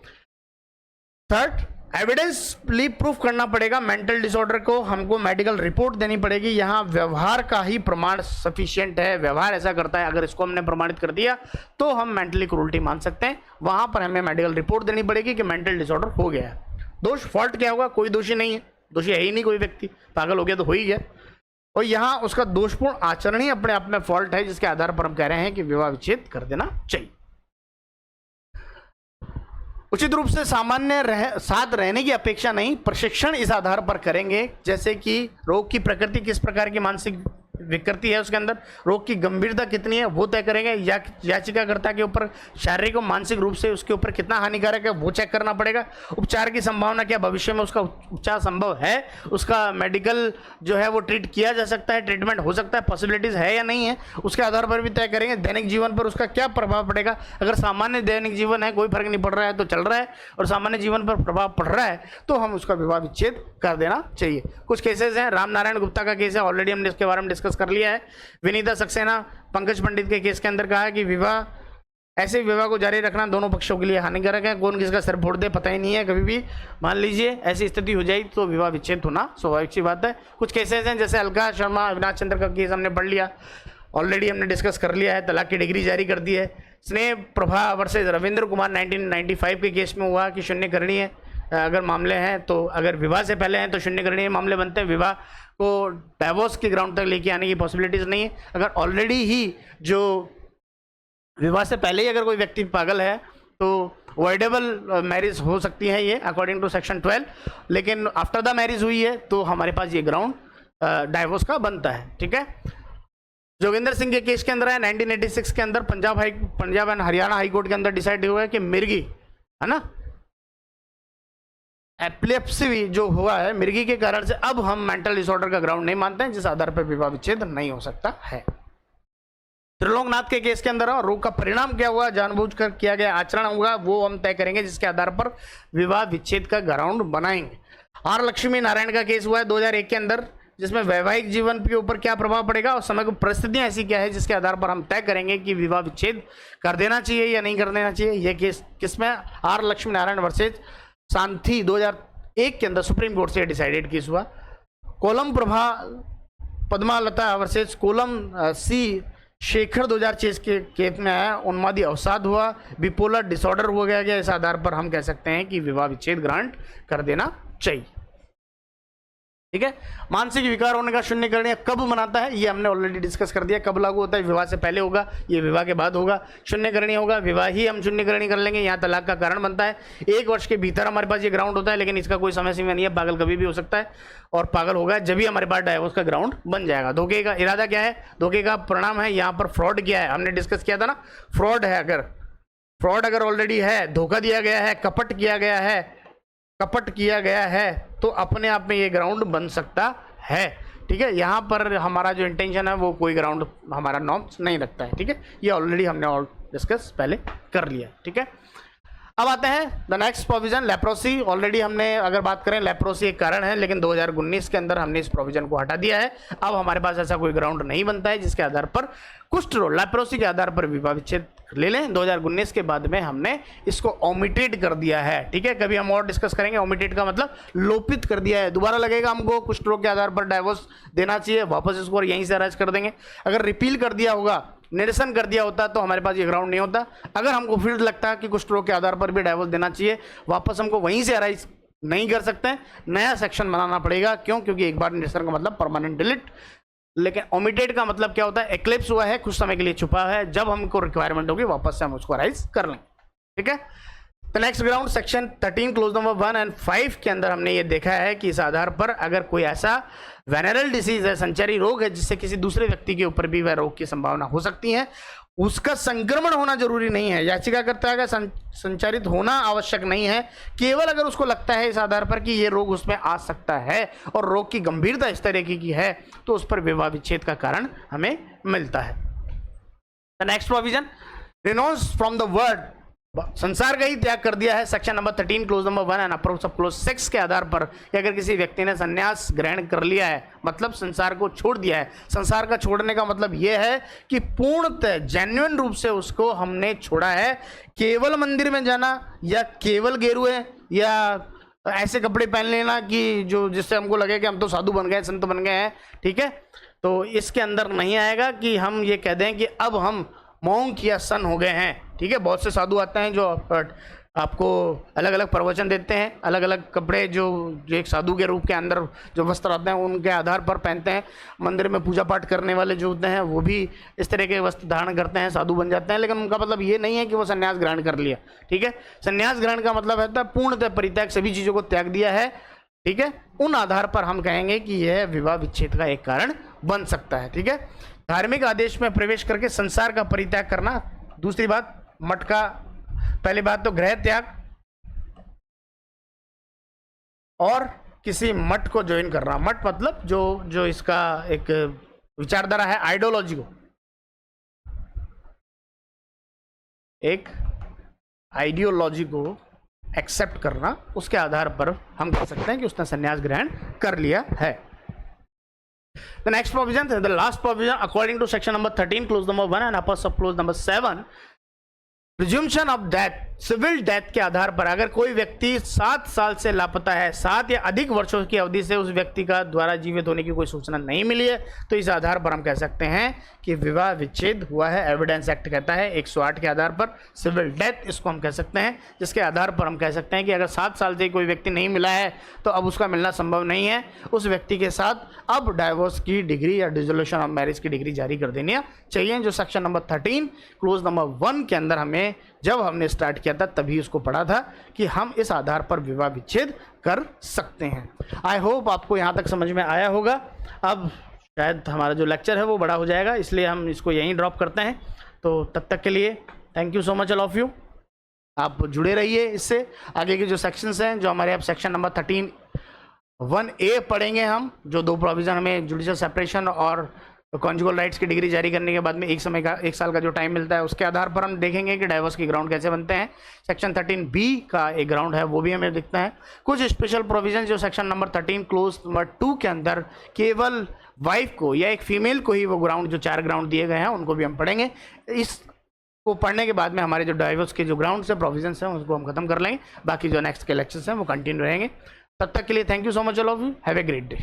थर्ड, एविडेंसली प्रूफ करना पड़ेगा मेंटल डिसऑर्डर को, हमको मेडिकल रिपोर्ट देनी पड़ेगी। यहाँ व्यवहार का ही प्रमाण सफिशिएंट है, व्यवहार ऐसा करता है, अगर इसको हमने प्रमाणित कर दिया तो हम मेंटली क्रूरटी मान सकते हैं। वहां पर हमें मेडिकल रिपोर्ट देनी पड़ेगी कि मेंटल डिसऑर्डर हो गया है। दोष, फॉल्ट क्या होगा, कोई दोषी नहीं है, दोषी है ही नहीं कोई व्यक्ति, पागल हो गया तो हो ही गया। और यहाँ उसका दोषपूर्ण आचरण ही अपने आप में फॉल्ट है, जिसके आधार पर हम कह रहे हैं कि विवाह विच्छेद कर देना चाहिए। उचित रूप से सामान्य साथ रहने की अपेक्षा नहीं, प्रशिक्षण इस आधार पर करेंगे, जैसे कि रोग की प्रकृति किस प्रकार की मानसिक विकृति है, उसके अंदर रोग की गंभीरता कितनी है वो तय करेंगे। याचिकाकर्ता के ऊपर शारीरिक और मानसिक रूप से उसके ऊपर कितना हानिकारक है वो चेक करना पड़ेगा। उपचार की संभावना क्या, भविष्य में उसका उपचार संभव है, उसका मेडिकल जो है वो ट्रीट किया जा सकता है, ट्रीटमेंट हो सकता है, पॉसिबिलिटीज है या नहीं है, उसके आधार पर भी तय करेंगे। दैनिक जीवन पर उसका क्या प्रभाव पड़ेगा, अगर सामान्य दैनिक जीवन है, कोई फर्क नहीं पड़ रहा है तो चल रहा है, और सामान्य जीवन पर प्रभाव पड़ रहा है तो हम उसका विवाह विच्छेद कर देना चाहिए। कुछ केसेस हैं, राम नारायण गुप्ता का केस है, ऑलरेडी हमने इसके बारे में डिस्कस कर लिया है। विनीता सक्सेना, पंकज पंडित के केस के अंदर कहा है कि ऐसे विवाह को जारी रखना दोनों पक्षों के लिए हानिकारक है, कौन किसका सिर फोड़ दे पता ही नहीं है, कभी भी मान लीजिए ऐसी स्थिति हो जाए तो विवाह विच्छेद होना स्वाभाविक सी बात है। कुछ केसेस हैं जैसे अलका शर्मा, अविनाश चंद्र का केस हमने पढ़ लिया, ऑलरेडी हमने डिस्कस कर लिया है, तलाक की डिग्री जारी कर दी है। स्नेह प्रभा वर्सेस रविंद्र कुमार 1995 के केस में हुआ कि शून्य करनी है अगर मामले हैं तो, अगर विवाह से पहले हैं तो शून्य करनी है मामले बनते हैं, विवाह को डाइवोर्स के ग्राउंड तक लेके आने की पॉसिबिलिटीज नहीं है। अगर ऑलरेडी ही जो विवाह से पहले ही अगर कोई व्यक्ति पागल है तो अवॉइडेबल मैरिज हो सकती है ये अकॉर्डिंग टू सेक्शन 12, लेकिन आफ्टर द मैरिज हुई है तो हमारे पास ये ग्राउंड डाइवोर्स का बनता है। ठीक है, जोगिंदर सिंह के केस के अंदर है 1986 के अंदर Punjab and Haryana high court के अंदर डिसाइड हुआ है कि मिर्गी है ना, एपिलेप्सी जो हुआ है मिर्गी के कारण से, अब हम मेंटल डिसऑर्डर का ग्राउंड नहीं मानते हैं, जिस आधार पर विवाह विच्छेद नहीं हो सकता है। त्रिलोकनाथ के केस के अंदर रोग का परिणाम क्या हुआ, जानबूझकर किया गया आचरण होगा, वो हम तय करेंगे, जिसके आधार पर विवाह विच्छेद का ग्राउंड बनाएंगे। आर लक्ष्मी नारायण का केस हुआ है 2001 के अंदर, जिसमें वैवाहिक जीवन के ऊपर क्या प्रभाव पड़ेगा और समय की परिस्थितियां ऐसी क्या है जिसके आधार पर हम तय करेंगे कि विवाह विच्छेद कर देना चाहिए या नहीं कर देना चाहिए। यह केस किसमें, आर लक्ष्मी नारायण वर्सेज सांथी 2001 के अंदर सुप्रीम कोर्ट से डिसाइडेड केस हुआ। कोलम प्रभा पद्मालता वर्सेज कोलम सी शेखर 2006 के केस में आया, उन्मादी अवसाद हुआ, बिपोलर डिसऑर्डर हो गया। इस आधार पर हम कह सकते हैं कि विवाह विच्छेद ग्रांट कर देना चाहिए। ठीक है, मानसिक विकार होने का शून्यकरण कब मनाता है ये हमने ऑलरेडी डिस्कस कर दिया, कब लागू होता है, विवाह से पहले होगा, ये विवाह के बाद होगा। शून्यकरणी होगा, विवाह ही हम शून्यकरणी कर लेंगे, यहाँ तलाक का कारण बनता है। 1 वर्ष के भीतर हमारे पास ये ग्राउंड होता है, लेकिन इसका कोई समय सीमा नहीं है, पागल कभी भी हो सकता है, और पागल होगा जब भी हमारे पास डाइवोर्स का ग्राउंड बन जाएगा। धोखे का इरादा क्या है, धोखे का परिणाम है, यहाँ पर फ्रॉड क्या है, हमने डिस्कस किया था ना, फ्रॉड है, अगर फ्रॉड अगर ऑलरेडी है, धोखा दिया गया है, कपट किया गया है तो अपने आप में ये ग्राउंड बन सकता है। ठीक है, यहाँ पर हमारा जो इंटेंशन है वो कोई ग्राउंड हमारा नॉर्म्स नहीं रखता है। ठीक है, ये ऑलरेडी हमने डिस्कस पहले कर लिया। ठीक है, अब आते हैं the next provision, leprosy. Already हमने अगर बात करें, लेप्रोसी एक कारण है, लेकिन 2019 के अंदर हमने इस प्रोविजन को हटा दिया है। अब हमारे पास ऐसा कोई ग्राउंड नहीं बनता है जिसके आधार पर कुष्ठ रोग, लेप्रोसी के आधार पर विवाह विच्छेद ले लें। 2019 के बाद में हमने इसको ओमिटेड कर दिया है। ठीक है, कभी हम और डिस्कस करेंगे। ओमिटेड का मतलब लोपित कर दिया है, दोबारा लगेगा हमको कुष्ठ रोग के आधार पर डाइवोर्स देना चाहिए, वापस इसको यहीं से अरेस्ट कर देंगे। अगर रिपील कर दिया होगा, निरसन कर दिया होता तो हमारे पास ये ग्राउंड नहीं होता। अगर हमको फिर लगता है कि कुष्ठ रोग के आधार पर भी डाइवोर्स देना चाहिए, वापस हमको वहीं से अराइज नहीं कर सकते हैं, नया सेक्शन बनाना पड़ेगा। क्यों? क्योंकि एक बार निरसन का मतलब परमानेंट डिलीट, लेकिन ओमिटेड का मतलब क्या होता है, एक्लिप्स हुआ है, कुछ समय के लिए छुपा है, जब हमको रिक्वायरमेंट होगी वापस से हम उसको अराइज कर लें। ठीक है, तो next ground section 13 clause number 1 और 5 के अंदर हमने ये देखा है कि इस आधार पर अगर कोई ऐसा वेनरल डिसीज है, संचारी रोग है, जिससे किसी दूसरे व्यक्ति के ऊपर भी वह रोग की संभावना हो सकती है, उसका संक्रमण होना जरूरी नहीं है, याचिकाकर्ता का संचारित होना आवश्यक नहीं है, केवल अगर उसको लगता है इस आधार पर कि ये रोग उसमें आ सकता है और रोग की गंभीरता इस तरीके की है, तो उस पर विवाह विच्छेद का कारण हमें मिलता है। Next provision, renounce from the world संसार का ही त्याग कर दिया है। Section number 13 clause number 1 and approach of clause 6 के आधार पर कि अगर किसी व्यक्ति ने संन्यास ग्रहण कर लिया है, मतलब संसार को छोड़ दिया है। संसार का छोड़ने का मतलब यह है कि पूर्णतः जेन्युइन रूप से उसको हमने छोड़ा है। केवल मंदिर में जाना या केवल गेरुए या ऐसे कपड़े पहन लेना कि जो जिससे हमको लगे कि हम तो साधु बन गए, संत बन गए हैं, ठीक है, तो इसके अंदर नहीं आएगा कि हम ये कह दें कि अब हम मॉन्क या सन हो गए हैं। ठीक है, बहुत से साधु आते हैं जो आपको अलग अलग प्रवचन देते हैं, अलग अलग कपड़े जो एक साधु के रूप के अंदर जो वस्त्र आते हैं उनके आधार पर पहनते हैं। मंदिर में पूजा पाठ करने वाले जो होते हैं वो भी इस तरह के वस्त्र धारण करते हैं, साधु बन जाते हैं, लेकिन उनका मतलब ये नहीं है कि वो संन्यास ग्रहण कर लिया। ठीक है, संन्यास ग्रहण का मतलब है पूर्णतः परित्याग, सभी चीज़ों को त्याग दिया है। ठीक है, उन आधार पर हम कहेंगे कि यह विवाह विच्छेद का एक कारण बन सकता है। ठीक है, धार्मिक आदेश में प्रवेश करके संसार का परित्याग करना। दूसरी बात मठ का, पहली बात तो गृह त्याग और किसी मठ को ज्वाइन करना। मठ मतलब जो इसका एक विचारधारा है, आइडियोलॉजी को, एक आइडियोलॉजी को एक्सेप्ट करना, उसके आधार पर हम कह सकते हैं कि उसने संन्यास ग्रहण कर लिया है। The next provision, the last provision, according to section number 13, clause number 1 and upper sub clause number 7, presumption of death, civil death के आधार पर अगर कोई व्यक्ति 7 साल से लापता है, 7 या अधिक वर्षों की अवधि से उस व्यक्ति का द्वारा जीवित होने की कोई सूचना नहीं मिली है, तो इस आधार पर हम कह सकते हैं कि विवाह विच्छेद हुआ है। एविडेंस एक्ट कहता है 108 के आधार पर सिविल डेथ इसको हम कह सकते हैं, जिसके आधार पर हम कह सकते हैं कि अगर 7 साल से कोई व्यक्ति नहीं मिला है तो अब उसका मिलना संभव नहीं है। उस व्यक्ति के साथ अब डाइवोर्स की डिग्री या डिसोल्यूशन ऑफ मैरिज की डिग्री जारी कर देनी चाहिए, जो सेक्शन नंबर 13 क्लोज नंबर 1 के अंदर हमें जब हमने स्टार्ट किया था तभी उसको पढ़ा था कि हम इस आधार पर विवाह विच्छेद कर सकते हैं। आई होप आपको यहाँ तक समझ में आया होगा। अब शायद हमारा जो लेक्चर है वो बड़ा हो जाएगा, इसलिए हम इसको यहीं ड्रॉप करते हैं। तो तब तक के लिए thank you so much all of you. आप जुड़े रहिए इससे। आगे के जो सेक्शंस हैं, जो हमारे अब सेक्शन नंबर 13(1)(a) पढ़ेंगे हम, जो 2 प्रोविज़न हमें जुडिशियल सेपरेशन और कॉन्जुगल राइट्स की डिग्री जारी करने के बाद में 1 साल का जो टाइम मिलता है, उसके आधार पर हम देखेंगे कि डाइवोर्स के ग्राउंड कैसे बनते हैं। सेक्शन 13(b) का एक ग्राउंड है, वो भी हमें दिखता है। कुछ स्पेशल प्रोविजन जो सेक्शन नंबर 13 क्लोज नंबर 2 के अंदर केवल वाइफ को या एक फीमेल को ही वो ग्राउंड, जो 4 ग्राउंड दिए गए हैं, उनको भी हम पढ़ेंगे। इसको पढ़ने के बाद में हमारे जो डाइवोर्स के जो ग्राउंड्स हैं, प्रोविजंस हैं, उसको हम खत्म कर लेंगे। बाकी जो नेक्स्ट के लेक्चर्स हैं वो कंटिन्यू रहेंगे। तब तक के लिए thank you so much all of you. Have a great day.